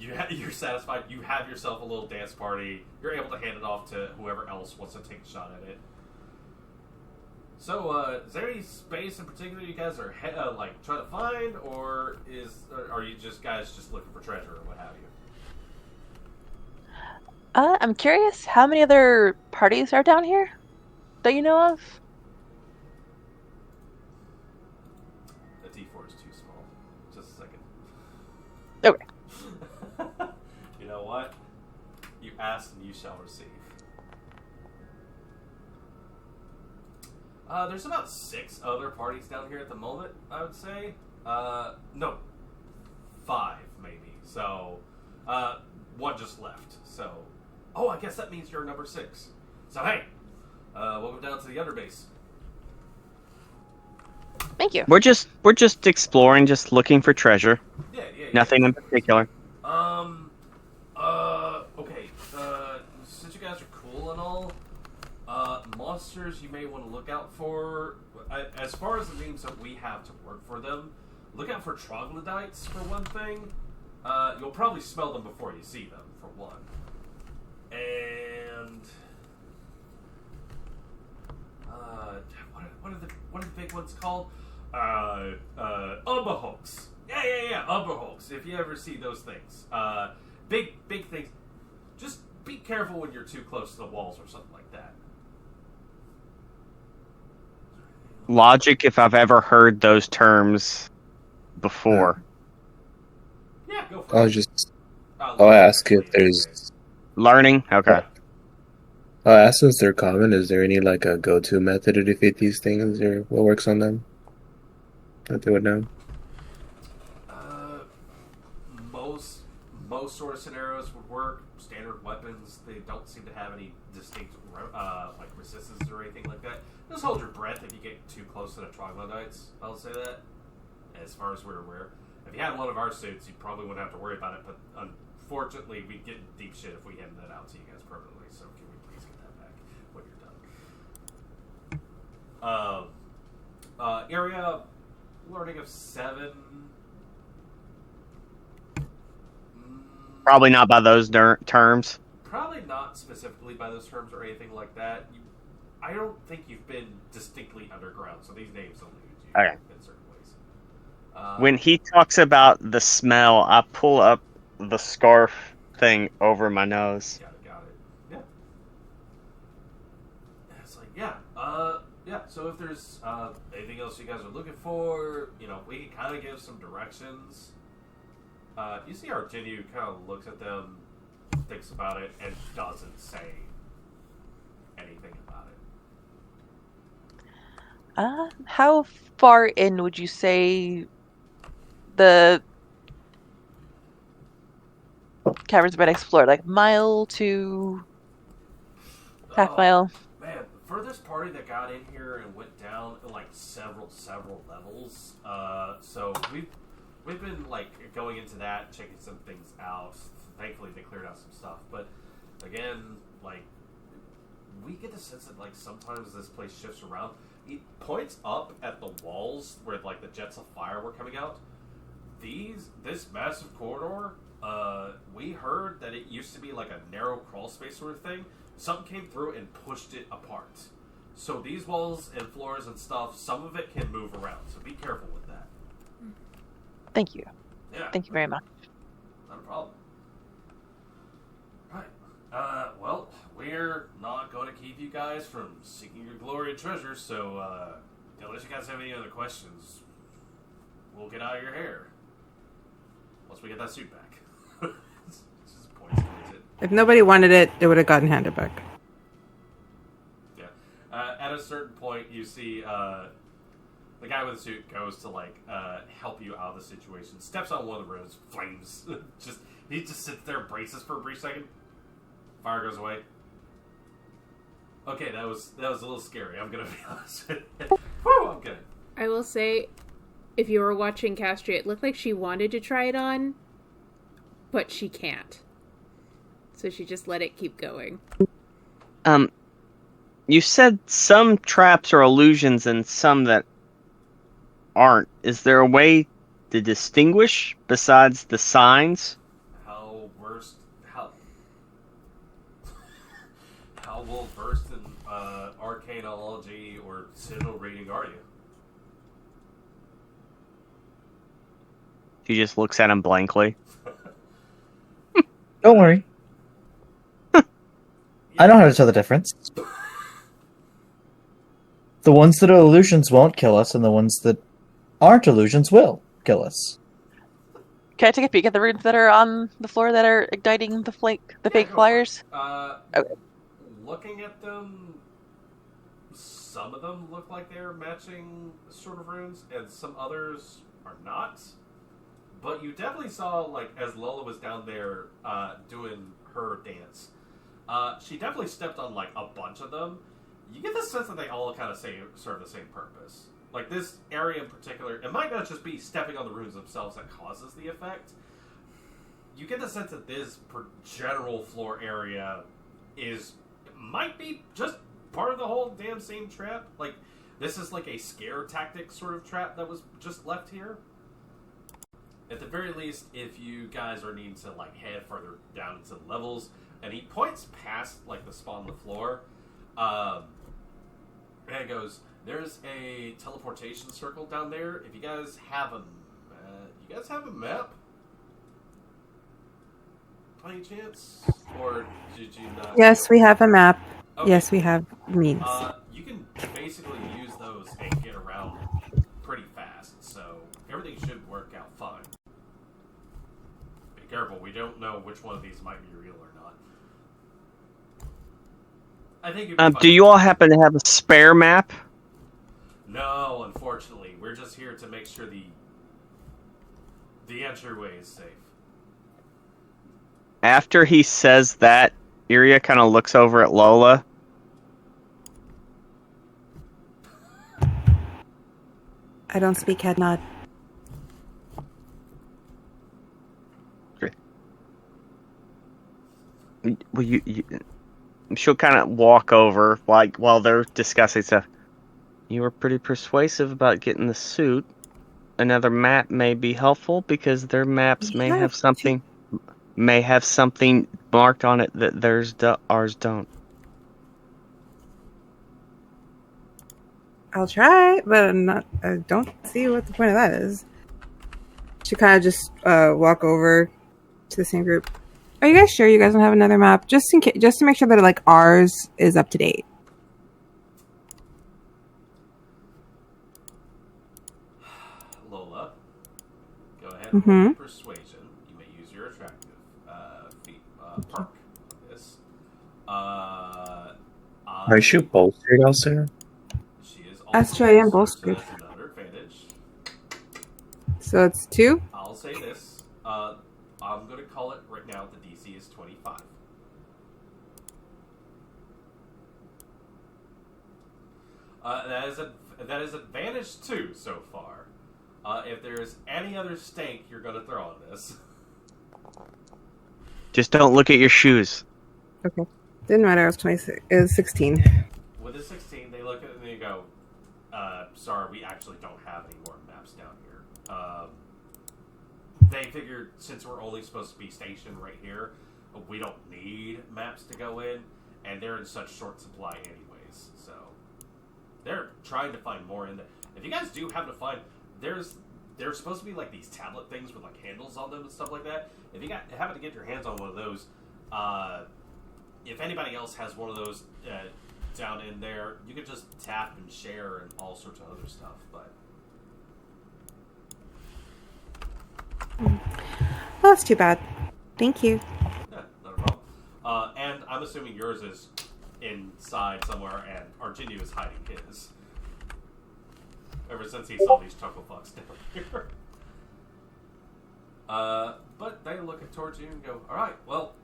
S1: You're satisfied. You have yourself a little dance party. You're able to hand it off to whoever else wants to take a shot at it. So, is there any space in particular you guys are trying to find, or are you guys just looking for treasure or what have you?
S2: I'm curious, how many other parties are down here that you know of?
S1: The D4 is too small. Just a second.
S2: Okay.
S1: You know what? You ask and you shall receive. There's about 6 other parties down here at the moment, I would say. No. 5, maybe. So, 1 just left. So, I guess that means you're number 6. So, hey, welcome down to the underbase.
S2: Thank you.
S8: We're just exploring, just looking for treasure.
S1: Yeah.
S8: Nothing in particular.
S1: Okay. Since you guys are cool and all, monsters you may want to look out for. As far as the names that we have to work for them, look out for troglodytes for one thing. You'll probably smell them before you see them for one. And what are the big ones called? Umberhulks. Yeah. Umberhulks. If you ever see those things, big things. Just be careful when you're too close to the walls or something like that.
S8: Logic, if I've ever heard those terms before.
S1: Yeah, go for it.
S7: I'll ask if there's
S8: Learning? Okay.
S7: I'll ask since they're common, is there any like a go-to method to defeat these things, or what works on them? That they would know.
S1: Most sort of scenarios would work. Standard weapons, they don't seem to have any distinct like resistance or anything like that. Just hold your breath if you get too close to the troglodytes. I'll say that. As far as we're aware, if you had one of our suits, you probably wouldn't have to worry about it. But unfortunately, we'd get in deep shit if we handed that out to you guys permanently. So can we please get that back when you're done? Area learning of 7.
S8: Probably not by those terms.
S1: Probably not specifically by those terms or anything like that. I don't think you've been distinctly underground, so these names elude you
S8: Okay.
S1: in certain ways.
S8: When he talks about the smell, I pull up the scarf thing over my nose.
S1: Got it. Yeah. And it's like, yeah. So if there's anything else you guys are looking for, we can kind of give some directions. You see Argenio kind of looks at them, thinks about it, and doesn't say anything about it.
S2: How far in would you say the caverns been explored? Like mile to half mile?
S1: Man, the furthest party that got in here and went down like several levels. So we've been like going into that, checking some things out. Thankfully, they cleared out some stuff. But again, like we get the sense that like sometimes this place shifts around. It points up at the walls where like the jets of fire were coming out. This massive corridor, we heard that it used to be like a narrow crawl space sort of thing. Something came through and pushed it apart. So these walls and floors and stuff, some of it can move around. So be careful with that.
S2: Thank you.
S1: Yeah.
S2: Thank you very much.
S1: Not a problem. Right. Well, we're not going to keep you guys from seeking your glory and treasure, so, unless you guys have any other questions, we'll get out of your hair. Once we get that suit back. Just points towards it.
S4: If nobody wanted it, it would have gotten handed back.
S1: Yeah. At a certain point, you see, the guy with the suit goes to, like, help you out of the situation, steps on one of the rooms, flames. He just sits there, braces for a brief second. Fire goes away. Okay, that was a little scary, I'm gonna be honest with you. Whew, I'm good.
S3: I will say, if you were watching Castria, it looked like she wanted to try it on, but she can't. So she just let it keep going.
S8: You said some traps are illusions and some that aren't. Is there a way to distinguish besides the signs?
S1: How well versed in arcanology or sigil reading are you?
S8: She just looks at him blankly.
S5: Don't worry. I know how to tell the difference. The ones that are illusions won't kill us, and the ones that aren't illusions will kill us.
S2: Can I take a peek at the runes that are on the floor that are igniting the fake flyers? Okay.
S1: Looking at them, some of them look like they're matching sort of runes, and some others are not. But you definitely saw, like, as Lola was down there doing her dance, she definitely stepped on, like, a bunch of them. You get the sense that they all kind of serve the same purpose. Like, this area in particular, it might not just be stepping on the runes themselves that causes the effect. You get the sense that this general floor area might be just part of the whole damn same trap. Like, this is like a scare tactic sort of trap that was just left here. At the very least, if you guys are needing to, like, head further down into the levels, and he points past, like, the spot on the floor, and it goes, there's a teleportation circle down there. If you guys have a map? By any chance? Or did you not?
S4: Yes, we have a map.
S1: Okay.
S4: Yes, we have means.
S1: You can basically use those and get around pretty fast, so everything should work out fine. Be careful, we don't know which one of these might be real or not. I think.
S8: Do you all happen to have a spare map?
S1: No, unfortunately, we're just here to make sure the entryway is safe.
S8: After he says that, Iria kind of looks over at Lola.
S4: I don't speak head nod.
S8: Well, she'll kind of walk over while they're discussing stuff. You were pretty persuasive about getting the suit. Another map may be helpful because their maps may have something marked on it that ours don't.
S4: I'll try, but I don't see what the point of that is. She kind of just walk over to the same group. Are you guys sure you guys don't have another map? Just to make sure that like ours is up to date.
S1: Lola, go ahead and roll persuasion. You may use your attractive perk on this.
S7: Are you bolstered, Elsa?
S1: She is
S4: That's true, I am bolstered.
S1: So that's another advantage.
S4: So it's 2?
S1: I'll say this. I'm going to call it right now. The DC is 25. That is advantage 2 so far. If there is any other stank you're going to throw on this.
S8: Just don't look at your shoes.
S4: Okay. Didn't matter, it was 26. It was 16.
S1: With a 16, they look at it and they go, sorry, we actually don't have any more maps down here. They figured since we're only supposed to be stationed right here, we don't need maps to go in, and they're in such short supply anyways, so they're trying to find more in there. If you guys do happen to find, there's supposed to be like these tablet things with like handles on them and stuff like that. If you happen to get your hands on one of those, if anybody else has one of those down in there, you could just tap and share and all sorts of other stuff, but
S4: Well, that's too bad. Thank you.
S1: yeah, not a problem. And I'm assuming yours is inside somewhere, and Arginio is hiding his. Ever since he saw these chuckle fucks down here. But they look towards you and go, alright, well,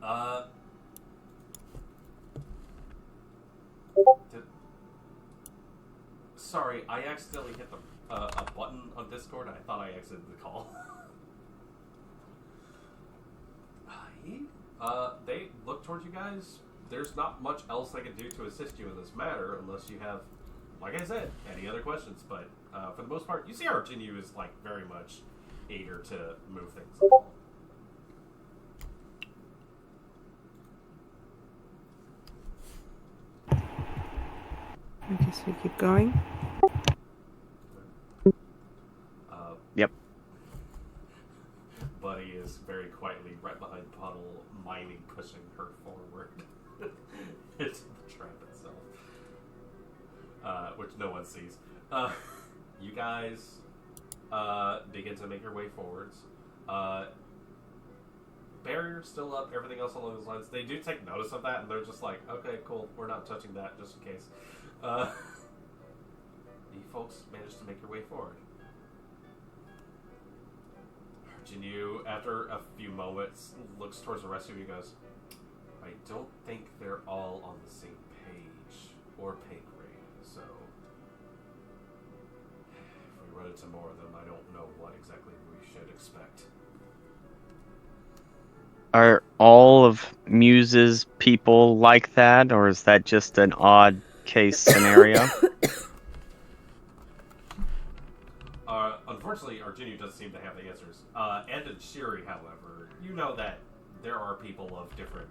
S1: sorry, I accidentally hit a button on Discord. I thought I exited the call. They look towards you guys. There's not much else they can do to assist you in this matter unless you have, like I said, any other questions. But for the most part, you see Arginio is like very much eager to move things along.
S4: I guess we keep going.
S8: Yep.
S1: Buddy is very quietly right behind Puddle, miming pushing her forward into the trap itself, which no one sees. You guys begin to make your way forwards. Barrier's still up, everything else along those lines. They do take notice of that, and they're just like, okay, cool, we're not touching that, just in case. You folks managed to make your way forward. Jinyu, after a few moments, looks towards the rest of you and goes, I don't think they're all on the same page or pay grade, so into more of them, I don't know what exactly we should expect.
S8: Are all of Muse's people like that, or is that just an odd case scenario?
S1: Unfortunately, Arjunu doesn't seem to have the answers. Ed and Shiri, however, you know that there are people of different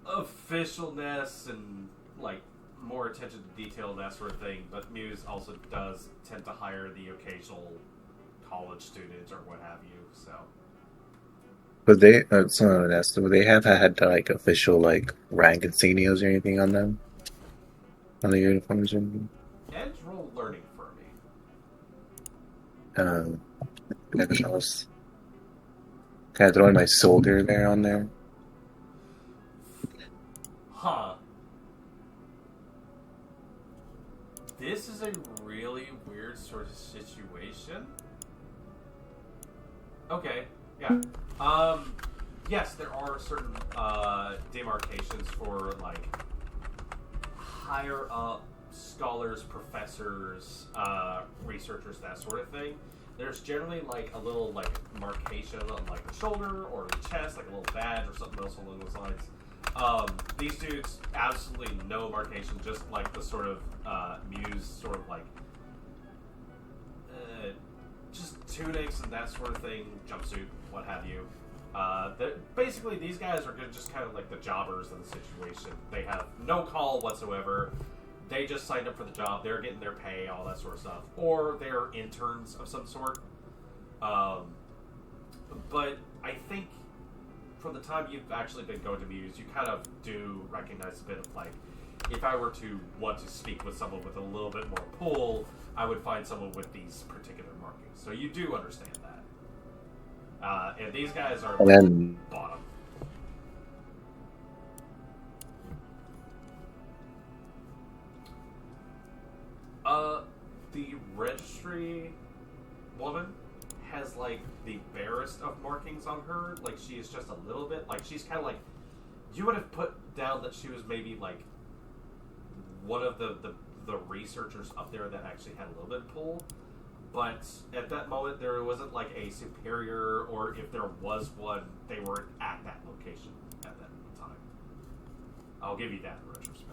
S1: officialness and, like, more attention to detail and that sort of thing, but Muse also does tend to hire the occasional college student or what have you, so...
S7: But they, someone asked, would they have had like official like rank insignias or anything on them, on the uniforms? Or anything?
S1: Edge roll learning for me.
S7: Nothing else. Kind of throwing my soldier there on there.
S1: Huh. This is a really weird sort of situation. Okay, yeah. Yes, there are certain demarcations for like higher up scholars, professors, researchers, that sort of thing. There's generally like a little like marcation on like the shoulder or the chest, like a little badge or something else along those lines. These dudes absolutely no marcation, just like the sort of Muse sort of like just tunics and that sort of thing, jumpsuit, what have you. Basically, these guys are just kind of like the jobbers in the situation. They have no call whatsoever. They just signed up for the job. They're getting their pay, all that sort of stuff. Or they're interns of some sort. But I think from the time you've actually been going to Muse, you kind of do recognize a bit of like, if I were to want to speak with someone with a little bit more pull, I would find someone with these particular markings. So you do understand that. And these guys are bottom. The registry woman has like the barest of markings on her. Like she is just a little bit, like she's kind of like, you would have put down that she was maybe like one of the researchers up there that actually had a little bit of pull. But at that moment, there wasn't like a superior, or if there was one, they weren't at that location at that time. I'll give you that in retrospect.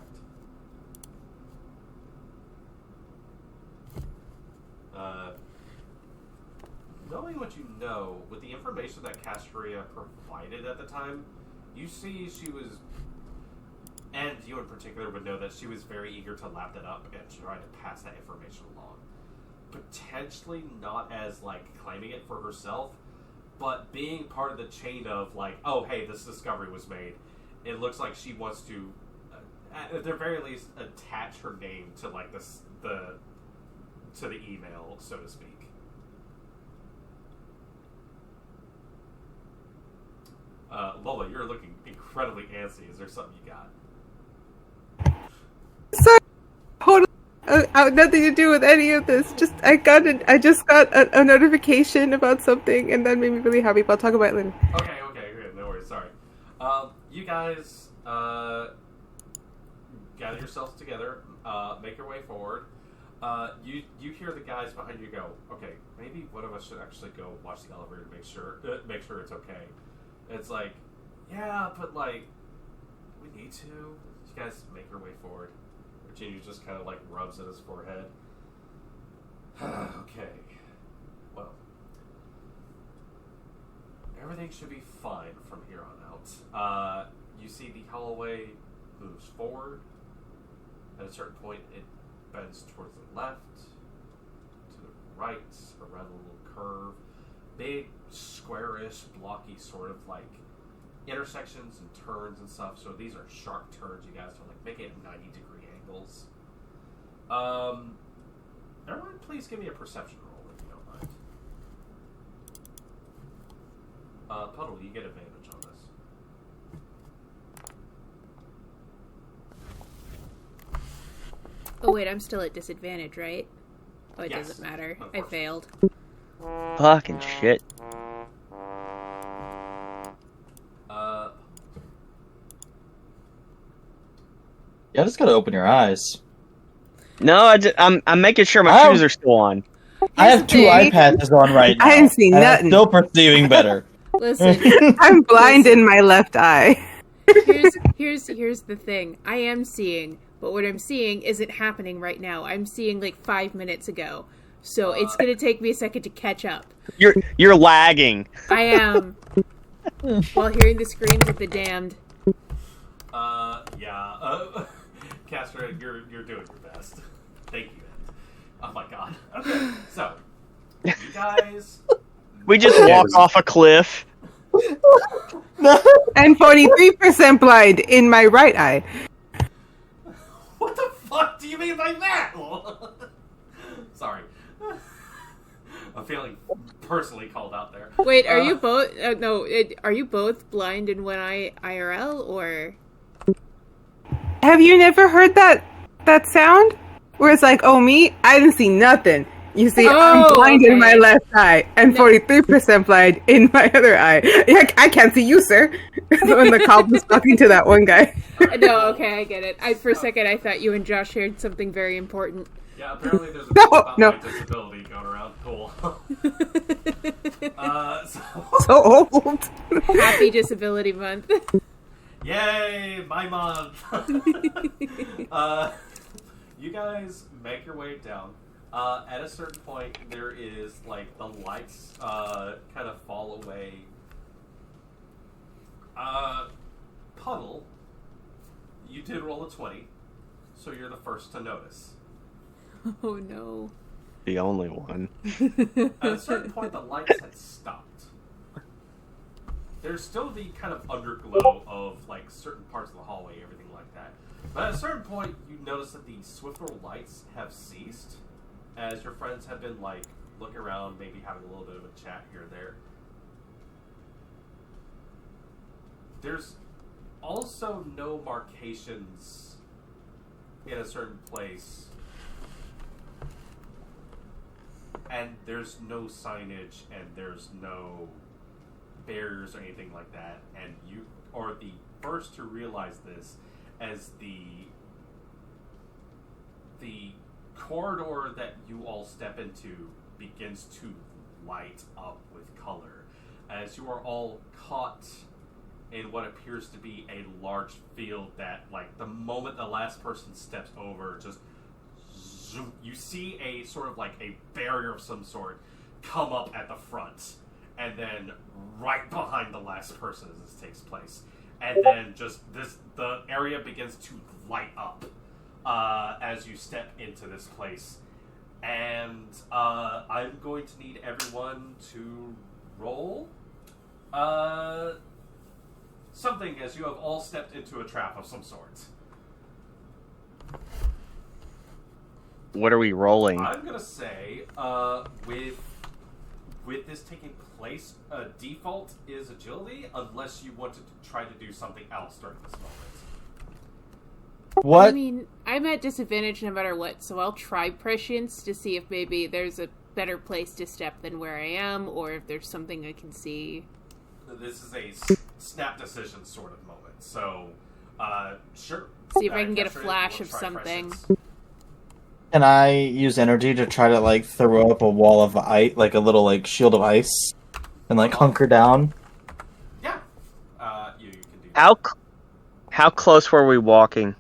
S1: Knowing what you know, with the information that Castoria provided at the time, you see she was, and you in particular would know that she was very eager to lap that up and try to pass that information along. Potentially not as, like, claiming it for herself, but being part of the chain of, like, oh, hey, this discovery was made. It looks like she wants to, at the very least, attach her name to, like, to the email, so to speak. Lola, you're looking incredibly antsy. Is there something you got?
S4: Sorry, totally nothing to do with any of this. I just got a notification about something, and that made me really happy. But I'll talk about it later.
S1: Okay, good. No worries. Sorry. You guys gather yourselves together. Make your way forward. You hear the guys behind you go, okay, maybe one of us should actually go watch the elevator to make sure it's okay. And it's like, yeah, but like, we need to. You guys make your way forward. Virginia just kind of like rubs at his forehead. Okay. Well, everything should be fine from here on out. You see the hallway moves forward. At a certain point, it bends towards the left, to the right, around a little curve. Big, squarish, blocky sort of like intersections and turns and stuff. So these are sharp turns. You guys are like making it 90-degree angles. Everyone, please give me a perception roll if you don't mind. Puddle, you get advantage on this.
S3: Oh wait, I'm still at disadvantage, right? Oh, it
S1: Yes,
S3: doesn't matter.
S1: of
S3: I
S1: course.
S3: failed.
S8: Fucking shit.
S5: Yeah, just gotta open your eyes.
S8: No, I'm making sure my
S5: Oh.
S8: shoes are still on.
S5: I have two eye patches on right now.
S4: I didn't see
S5: and
S4: nothing.
S5: I'm still perceiving better.
S3: Listen,
S4: I'm blind in my left eye.
S3: here's the thing. I am seeing, but what I'm seeing isn't happening right now. I'm seeing like 5 minutes ago. So it's gonna take me a second to catch up.
S8: You're lagging.
S3: I am. While hearing the screams of the damned.
S1: Yeah. Castor, you're doing your best. Thank you. Oh my god. Okay, so you guys.
S8: We just walked off a cliff.
S4: And 43% blind in my right eye.
S1: What the fuck do you mean by that? Sorry. I'm feeling personally called out there.
S3: Wait, are you both? Are you both blind in one eye IRL or?
S4: Have you never heard that sound? Where it's like, oh, me? I didn't see nothing. You see, I'm blind in my left eye and 43% blind in my other eye. I can't see you, sir. When the cop was talking to that one guy.
S3: No, okay, I get it. For a second, I thought you and Josh shared something very important.
S1: Yeah, apparently there's a quote about my disability going around. Cool.
S4: So old.
S3: Happy Disability Month.
S1: Yay, my month. You guys make your way down. At a certain point, there is, like, the lights kind of fall away. Puddle, you did roll a 20, so you're the first to notice.
S3: Oh, no.
S8: The only one.
S1: At a certain point, the lights had stopped. There's still the kind of underglow of, like, certain parts of the hallway, everything like that. But at a certain point, you notice that the swifter lights have ceased, as your friends have been, like, looking around, maybe having a little bit of a chat here or there. There's also no markations in a certain place, and there's no signage, and there's no barriers or anything like that, and you are the first to realize this as the corridor that you all step into begins to light up with color as you are all caught in what appears to be a large field that, like, the moment the last person steps over, just zoom, you see a sort of like a barrier of some sort come up at the front, and then right behind the last person as this takes place, and then just the area begins to light up as you step into this place. And I'm going to need everyone to roll something, as you have all stepped into a trap of some sort.
S8: What are we rolling?
S1: I'm gonna say, with this taking place, default is agility, unless you wanted to try to do something else during this moment.
S5: What?
S3: I mean, I'm at disadvantage no matter what, so I'll try prescience to see if maybe there's a better place to step than where I am, or if there's something I can see.
S1: This is a snap decision sort of moment, so, sure.
S3: See if I can get a flash of something.
S5: Can I use energy to try to, like, throw up a wall of ice, like a little, like, shield of ice, and, like, hunker down?
S1: Yeah. You can do that.
S8: How close were we walking?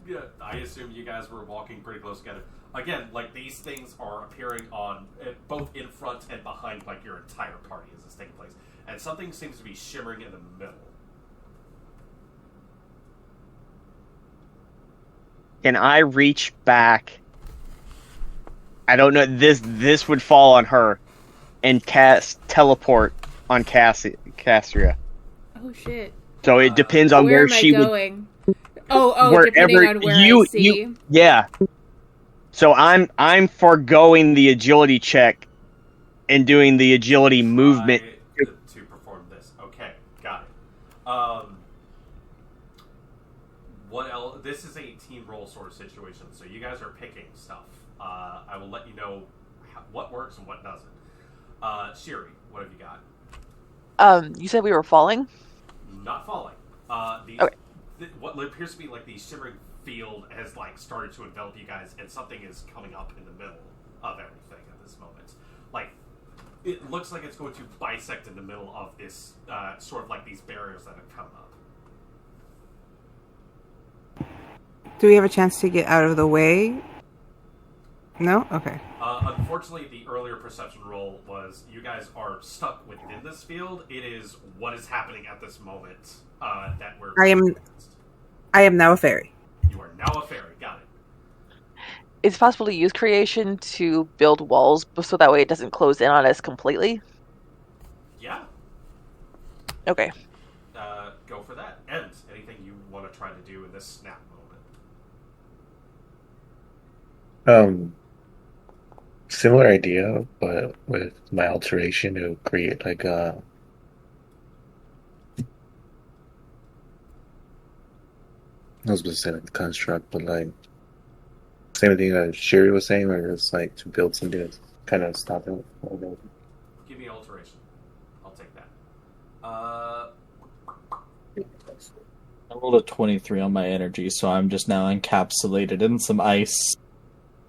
S1: Yeah, I assume you guys were walking pretty close together. Again, like, these things are appearing on both in front and behind, like, your entire party as this taking place. And something seems to be shimmering in the middle.
S8: Can I reach back? I don't know. This would fall on her, and cast teleport on Castria.
S3: Oh shit!
S8: So it depends on where
S3: am
S8: she
S3: I
S8: would.
S3: going? Oh, depending on where I see.
S8: Yeah. So I'm foregoing the agility check and doing the agility movement
S1: to perform this. Okay, got it. What else? This is a team roll sort of situation, so you guys are picking stuff. I will let you know what works and what doesn't. Shiri, what have you got?
S2: You said we were falling?
S1: Not falling. These
S2: Okay.
S1: what appears to be like the shimmering field has like started to envelop you guys, and something is coming up in the middle of everything at this moment. Like, it looks like it's going to bisect in the middle of this sort of like these barriers that have come up.
S4: Do we have a chance to get out of the way? No? Okay.
S1: Unfortunately, the earlier perception roll was you guys are stuck within this field. It is what is happening at this moment that we're...
S4: I am now a fairy.
S1: You are now a fairy. Got it.
S2: It's possible to use creation to build walls so that way it doesn't close in on us completely.
S1: Yeah.
S2: Okay.
S1: Go for that. And anything you want to try to do in this snap moment.
S7: Similar idea, but with my alteration to create like a... I was going to say like construct, but like same thing that Sherry was saying, where it's like to build something that's kind of stop it.
S1: Give me alteration. I'll take that.
S5: I rolled a 23 on my energy, so I'm just now encapsulated in some ice.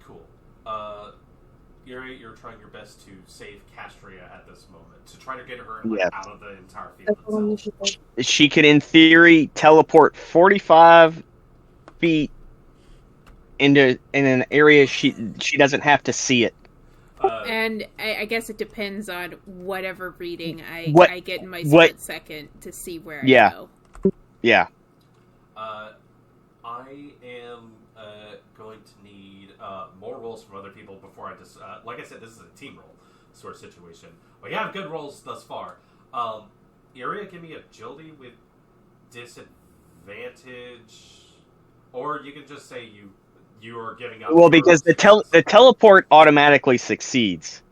S1: Cool. Yuri, you're trying your best to save Castria at this moment, to try to get her out of the entire field itself.
S8: She could, in theory, teleport 45 feet in an area she doesn't have to see it.
S3: And I guess it depends on whatever reading I get in my split second to see where I go.
S8: Yeah.
S1: I am going to need more rolls from other people before I just... like I said, this is a team roll sort of situation. We have good rolls thus far. Iria, give me agility with disadvantage. Or you can just say you are giving up...
S8: Well, because the teleport automatically succeeds.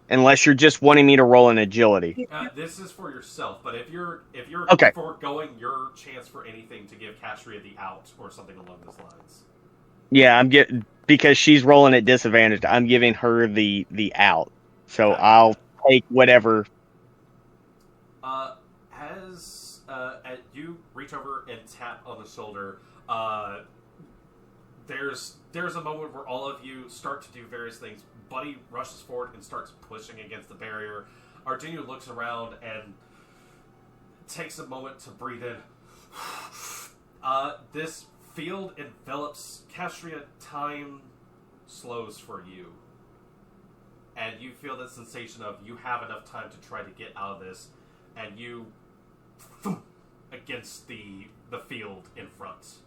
S8: Unless you're just wanting me to roll an agility.
S1: This is for yourself, but if you're foregoing your chance for anything to give Castria the out or something along those lines.
S8: Yeah, because she's rolling at disadvantage. I'm giving her the out, so I'll take whatever.
S1: As you reach over and tap on the shoulder, there's a moment where all of you start to do various things. Buddy rushes forward and starts pushing against the barrier. Argenio looks around and takes a moment to breathe in. This field envelops Castria. Time slows for you. And you feel the sensation of you have enough time to try to get out of this, and you against the field in front.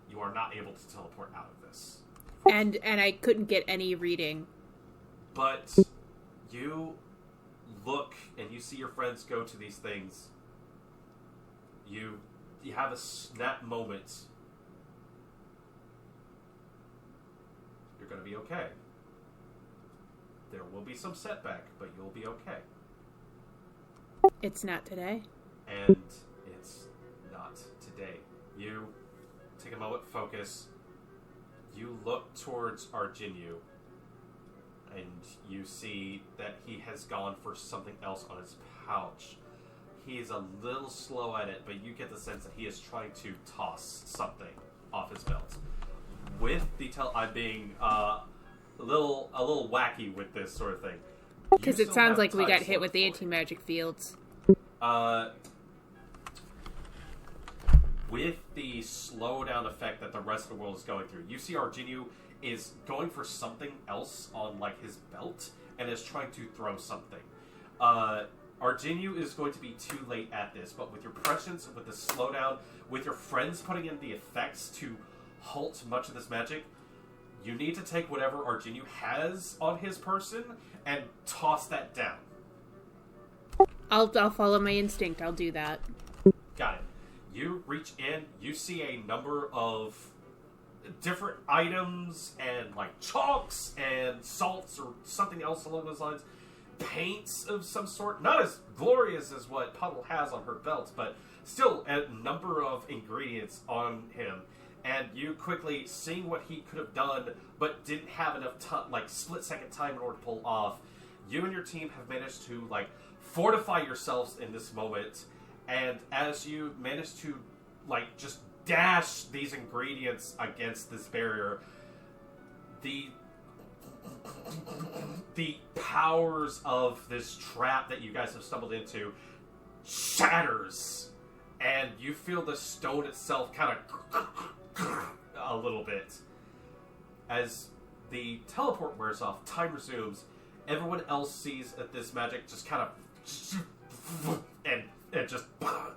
S1: You are not able to teleport out of this.
S3: And I couldn't get any reading.
S1: But you look and you see your friends go to these things. You have a snap moment. You're going to be okay. There will be some setback, but you'll be okay.
S3: It's not today.
S1: And it's not today. You take a moment, focus. You look towards Arginyu, and you see that he has gone for something else on his pouch. He is a little slow at it, but you get the sense that he is trying to toss something off his belt. With detail, I'm being a little wacky with this sort of thing.
S3: Because it sounds like we got hit with the anti-magic fields.
S1: With the slowdown effect that the rest of the world is going through, you see Arginyu is going for something else on like his belt and is trying to throw something. Arginyu is going to be too late at this, but with your presence, with the slowdown, with your friends putting in the effects to halt much of this magic, you need to take whatever Arginyu has on his person and toss that down.
S3: I'll follow my instinct. I'll do that.
S1: Got it. You reach in, you see a number of different items and like chalks and salts or something else along those lines. Paints of some sort. Not as glorious as what Puddle has on her belt, but still a number of ingredients on him. And you quickly, seeing what he could have done, but didn't have enough time, like split-second time in order to pull off, you and your team have managed to like fortify yourselves in this moment. And as you manage to like just dash these ingredients against this barrier, the powers of this trap that you guys have stumbled into shatters, and you feel the stone itself kind of a little bit. As the teleport wears off, time resumes. Everyone else sees that this magic just kind of and it just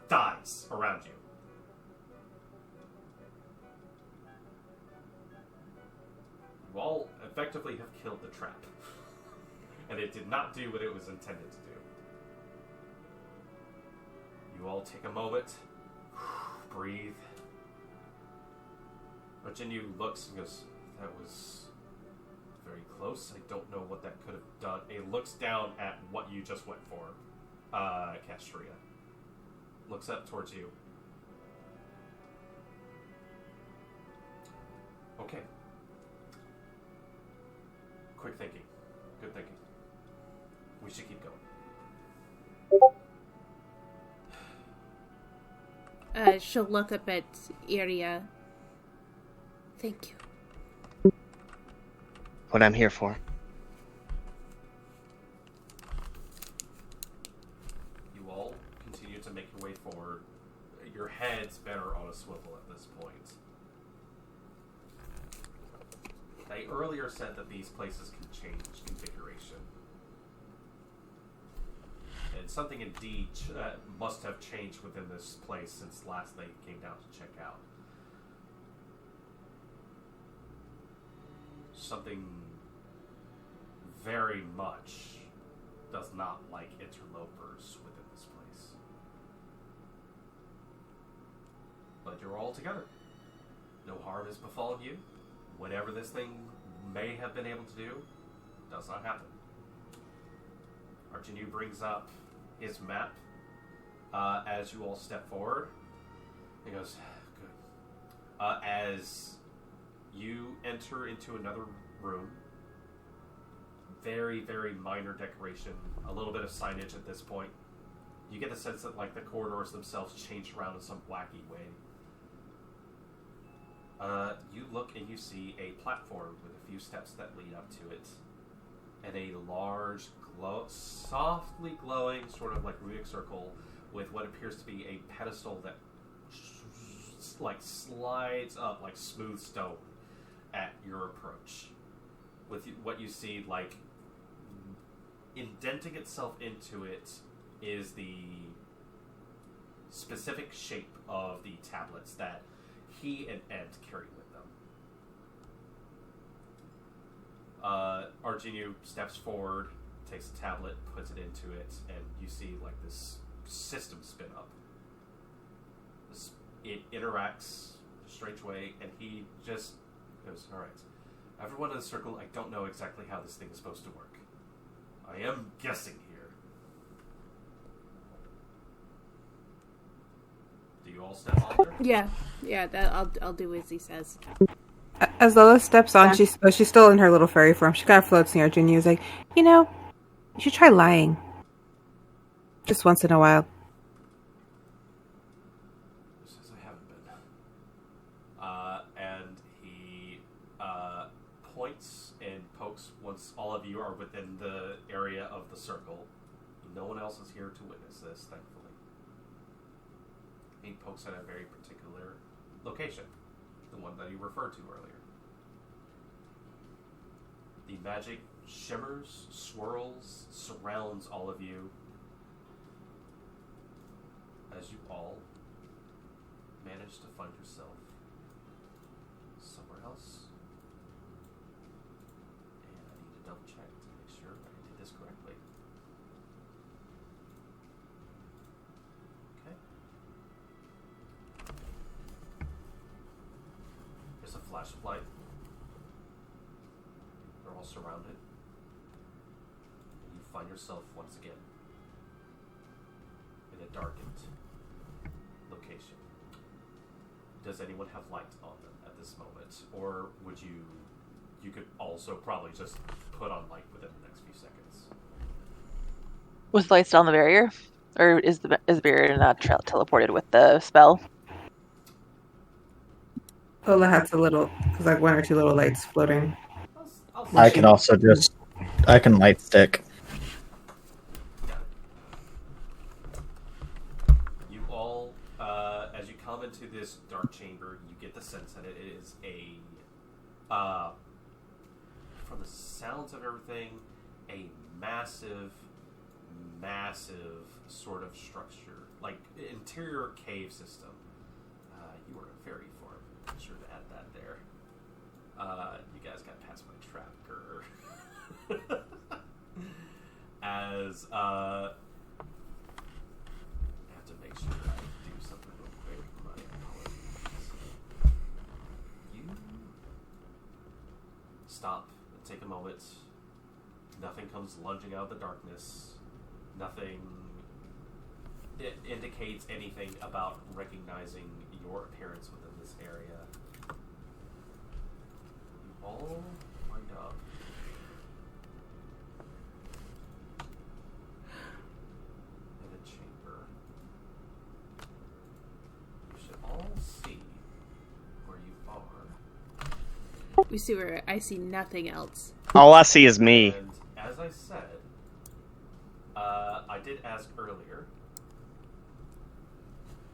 S1: dies around you. You all effectively have killed the trap. And it did not do what it was intended to do. You all take a moment, breathe. Virginia looks and goes, that was very close. I don't know what that could have done. It looks down at what you just went for, Castria. Looks up towards you. Okay. Quick thinking. Good thinking. We should keep going.
S3: She'll look up at Iria. Thank you.
S8: What I'm here for.
S1: You all continue to make your way forward. Your head's better on a swivel at this point. I earlier said that these places can change configuration. And something indeed must have changed within this place since last they came down to check out. Something very much does not like interlopers within this place. But you're all together. No harm has befallen you. Whatever this thing may have been able to do does not happen. Archinu brings up his map as you all step forward. He goes, good. As you enter into another room, very, very minor decoration, a little bit of signage at this point. You get the sense that like the corridors themselves change around in some wacky way. You look and you see a platform with a few steps that lead up to it, and a large, softly glowing, sort of like Rubik circle with what appears to be a pedestal that like slides up like smooth stone at your approach. With what you see, like indenting itself into it is the specific shape of the tablets that he and Ed carry with them. Arginu steps forward, takes a tablet, puts it into it, and you see like this system spin up. It interacts a strange way, and he just goes, alright, everyone in the circle, I don't know exactly how this thing is supposed to work. I am guessing here. Do you all step on there?
S3: Yeah. That I'll do as he says.
S4: As Lola steps on, she's still in her little fairy form. She kind of floats near Ginny. Is like, you should try lying. Just once in a while.
S1: Says I haven't been. And he points and pokes once all of you are within the area of the circle. No one else is here to witness this, thankfully. He pokes at a very particular location. The one that you referred to earlier. The magic shimmers, swirls, surrounds all of you as you all manage to find yourself somewhere else. And I need to double check to make sure I did this correctly. Okay. There's a flash of light. They're all surrounded. And you find yourself once again in a darkened location. Does anyone have light on them at this moment? Or would you could also probably just put on light within the next few seconds.
S2: Was the light still on the barrier? Or is the barrier not teleported with the spell?
S4: Ola has a little, there's like one or two little lights floating.
S5: I can also I can light stick.
S1: You all, as you come into this dark chamber, you get the sense that it is from the sounds of everything, a massive sort of structure, like interior cave system. You were very far. Be sure to add that there. You guys got past my trap, grr. As I have to make sure I do something real quick. My apologies. You stop and take a moment. Nothing comes lunging out of the darkness. Nothing indicates anything about recognizing your appearance within this area. You all wind up in a chamber. You should all see where you are.
S3: We see where I see nothing else.
S8: All I see is me.
S1: And as I said, I did ask earlier,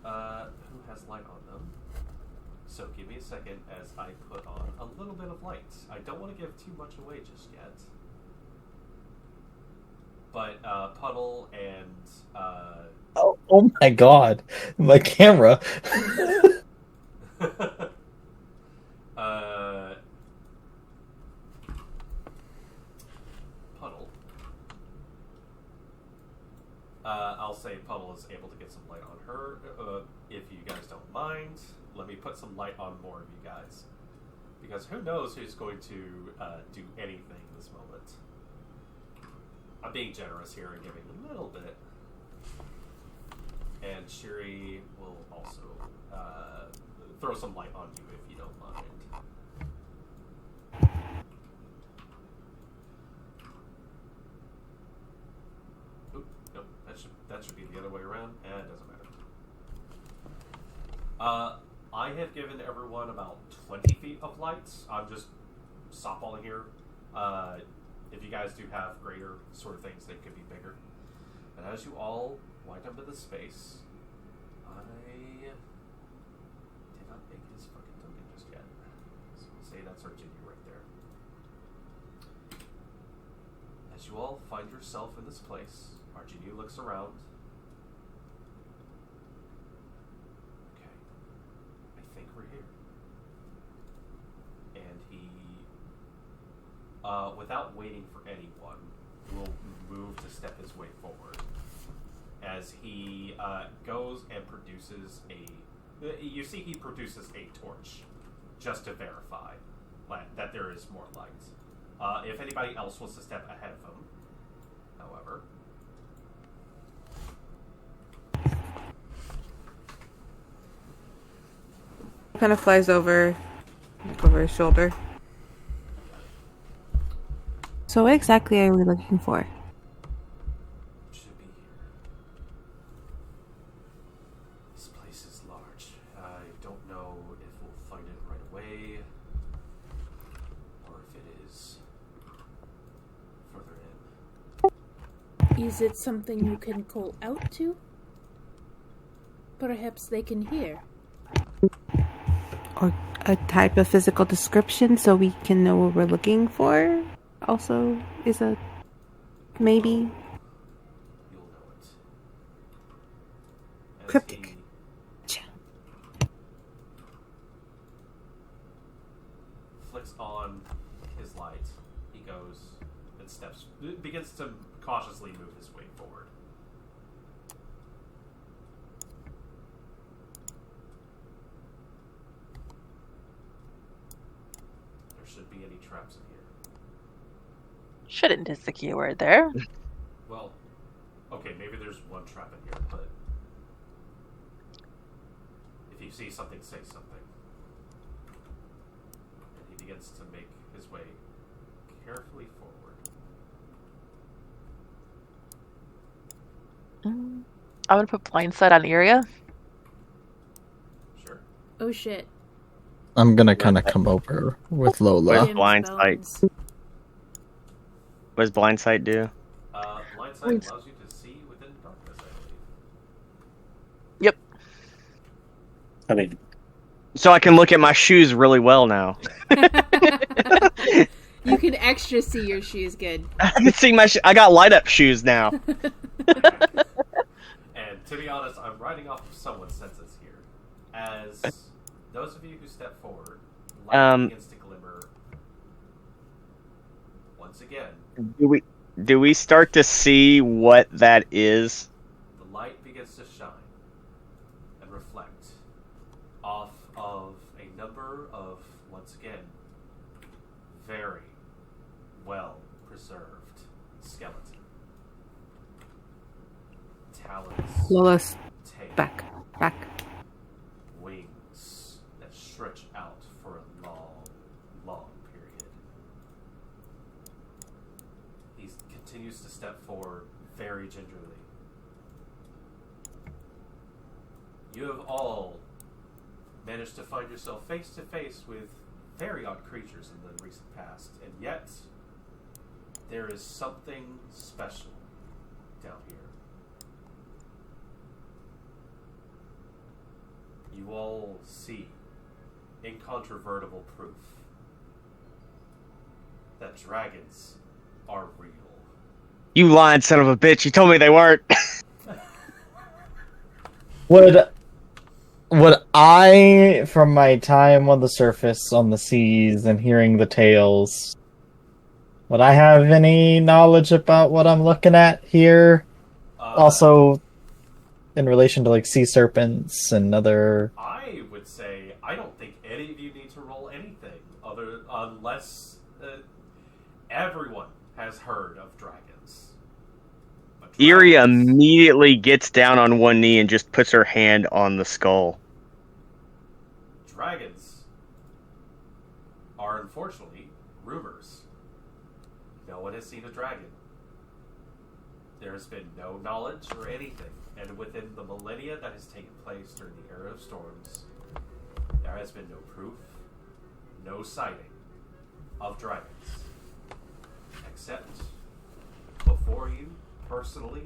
S1: who has light on them? So give me a second as I put on a little bit of light. I don't want to give too much away just yet. But Puddle and
S5: Oh my god, my camera.
S1: Puddle. I'll say Puddle is able to get some light on her. If you guys don't mind, let me put some light on more of you guys. Because who knows who's going to do anything this moment. I'm being generous here and giving a little bit. And Shiri will also throw some light on you if you don't mind. Oop, nope, that should be the other way around. It doesn't matter. I have given everyone about 20 feet of lights. I'm just softballing here. If you guys do have greater sort of things, they could be bigger. And as you all wind up in this space, I did not make his fucking token just yet. So we'll say that's our Ginny right there. As you all find yourself in this place, Arjunu looks around. Okay, I think we're here. And he, without waiting for anyone, will move to step his way forward. As he goes and produces you see he produces a torch just to verify that there is more light. If anybody else wants to step ahead of him, however.
S4: Kind of flies over his shoulder. So what exactly are we looking for?
S1: Should be here. This place is large. I don't know if we'll find it right away, or if it is further in.
S3: Is it something you can call out to? Perhaps they can hear.
S4: Or a type of physical description so we can know what we're looking for? Also is a maybe.
S1: You'll know it. As
S4: Cryptic.
S1: he flicks on his light, he goes and begins to cautiously move his way forward. There should be any traps in here.
S2: Shouldn't is the key word there.
S1: Well, okay, maybe there's one trap in here, but if you see something, say something. And he begins to make his way carefully forward.
S2: I'm gonna put blindside on area.
S1: Sure.
S3: Oh shit.
S5: I'm gonna kind of come over with Lola.
S8: Where's
S3: Jim's
S8: blind
S3: bones.
S8: sight? What does blind sight do?
S1: Blind sight allows you to see within darkness, I believe.
S2: Yep.
S7: I mean,
S8: So I can look at my shoes really well now.
S3: You can extra see your shoes good.
S8: I can see my. I got light up shoes now.
S1: And to be honest, I'm riding off of someone's senses here. As those of you who step forward, light begins to glimmer once again.
S8: Do we start to see what that is?
S1: The light begins to shine and reflect off of a number of, once again, very well preserved skeleton. Talons,
S4: Lola's
S1: tail,
S4: back.
S1: wings that stretch out for a long, long period. He continues to step forward very gingerly. You have all managed to find yourself face to face with very odd creatures in the recent past, and yet there is something special down here. You all see incontrovertible proof that dragons are real.
S8: You lying son of a bitch! You told me they weren't.
S5: Would I, from my time on the surface, on the seas, and hearing the tales, would I have any knowledge about what I'm looking at here? Also, in relation to like sea serpents and other.
S1: I would say I don't think any of you need to roll anything unless everyone has heard of dragons. But
S8: Eerie
S1: dragons-
S8: immediately gets down on one knee and just puts her hand on the skull.
S1: Dragons are unfortunately rumors. No one has seen a dragon. There has been no knowledge or anything, and within the millennia that has taken place during the era of storms, there has been no proof, no sighting of dragons. Except before you, personally,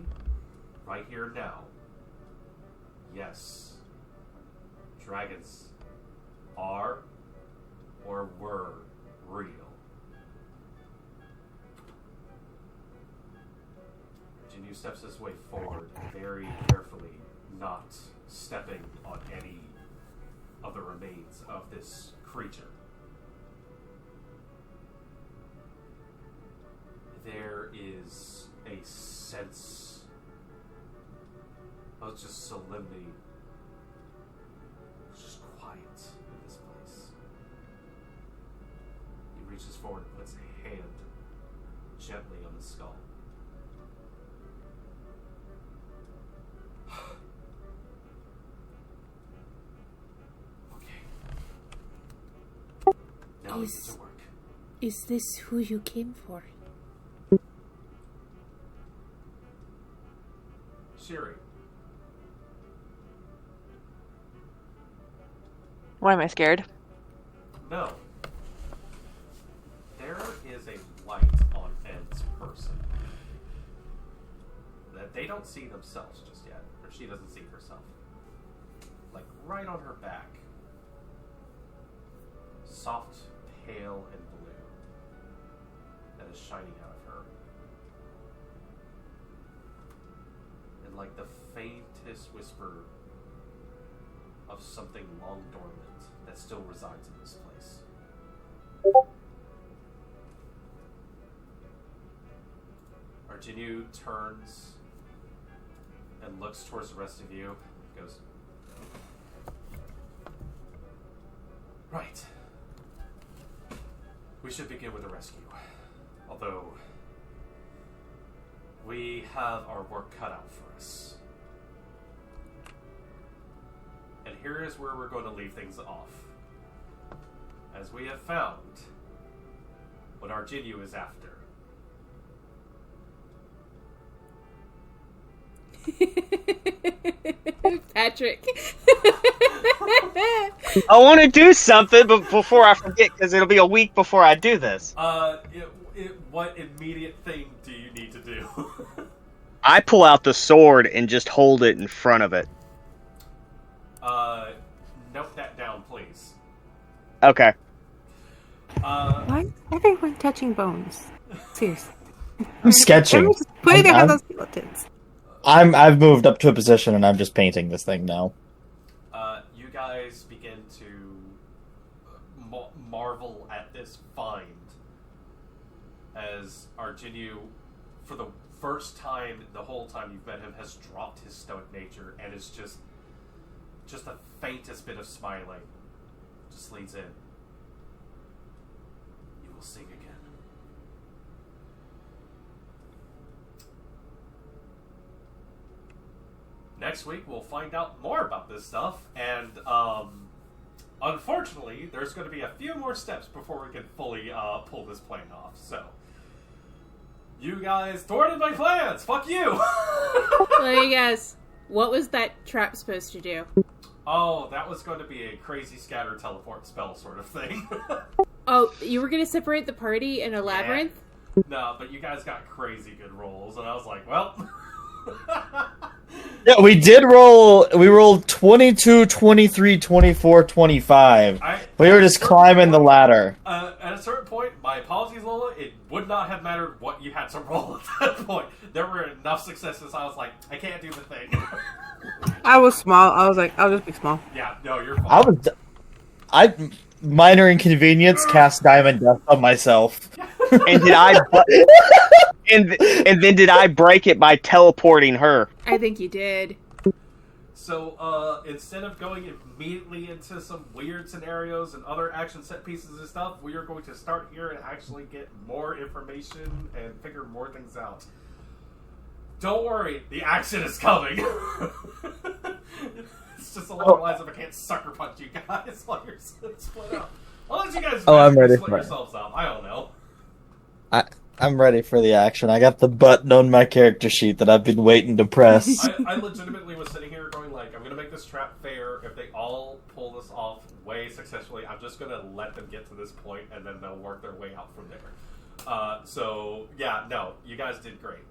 S1: right here now. Yes, dragons are or were real. Jinyu steps his way forward very carefully, not stepping on any of the remains of this creature. There is a sense of just solemnity. It's just quiet in this place. He reaches forward and puts a hand gently on the skull. Okay. Now we get to work.
S3: Is this who you came for?
S1: Shiri,
S2: Why am I scared?
S1: no. There is a light on Ed's person that they don't see themselves just yet, or she doesn't see herself. Like right on her back. Soft, pale, and blue. That is shining out of her. And like the faintest whisper of something long dormant that still resides in this place. Arjinu turns and looks towards the rest of you. Goes, right. We should begin with the rescue. Although, we have our work cut out for us. And here is where we're going to leave things off. As we have found what Arjinu is after.
S3: Patrick.
S8: I want to do something before I forget, because it'll be a week before I do this.
S1: What immediate thing do you need to do?
S8: I pull out the sword and just hold it in front of it.
S1: Note that down, please.
S8: Okay.
S4: Why is everyone touching bones? Seriously.
S5: I'm sketching.
S4: Everyone's just putting
S5: I'm-
S4: them on
S5: I'm-
S4: those skeletons.
S5: I've moved up to a position and I'm just painting this thing now.
S1: You guys begin to marvel at this find as Arginu, for the first time the whole time you've met him, has dropped his stoic nature and is just the faintest bit of smiling. Just leans in. You will sing again. Next week we'll find out more about this stuff, and unfortunately there's going to be a few more steps before we can fully pull this plan off. So you guys thwarted my plans. Fuck you.
S3: Let me guess. What was that trap supposed to do?
S1: Oh, that was going to be a crazy scatter teleport spell sort of thing.
S3: Oh, you were going to separate the party in a labyrinth?
S1: No, but you guys got crazy good rolls, and I was like, well...
S5: Yeah, we did roll. We rolled 22, 23, 24, 25. We were just climbing the ladder.
S1: At a certain point, my apologies, Lola, it would not have mattered what you had to roll at that point. There were enough successes, I was like, I can't do the thing.
S4: I was small. I was like, I'll just be small.
S1: Yeah, no, you're fine.
S5: I minor inconvenience, cast Diamond Death on myself.
S8: And did I... and then did I break it by teleporting her?
S3: I think you did.
S1: So, instead of going immediately into some weird scenarios and other action set pieces and stuff, we are going to start here and actually get more information and figure more things out. Don't worry, the action is coming. It's just a little wise if I can't sucker punch you guys while you're split up. I'll let you guys
S5: I'm ready
S1: split
S5: for it.
S1: yourselves up. I don't know.
S5: I'm ready for the action. I got the button on my character sheet that I've been waiting to press.
S1: I legitimately was sitting here going like, I'm going to make this trap fair. If they all pull this off way successfully, I'm just going to let them get to this point and then they'll work their way out from there. So, yeah, no, you guys did great.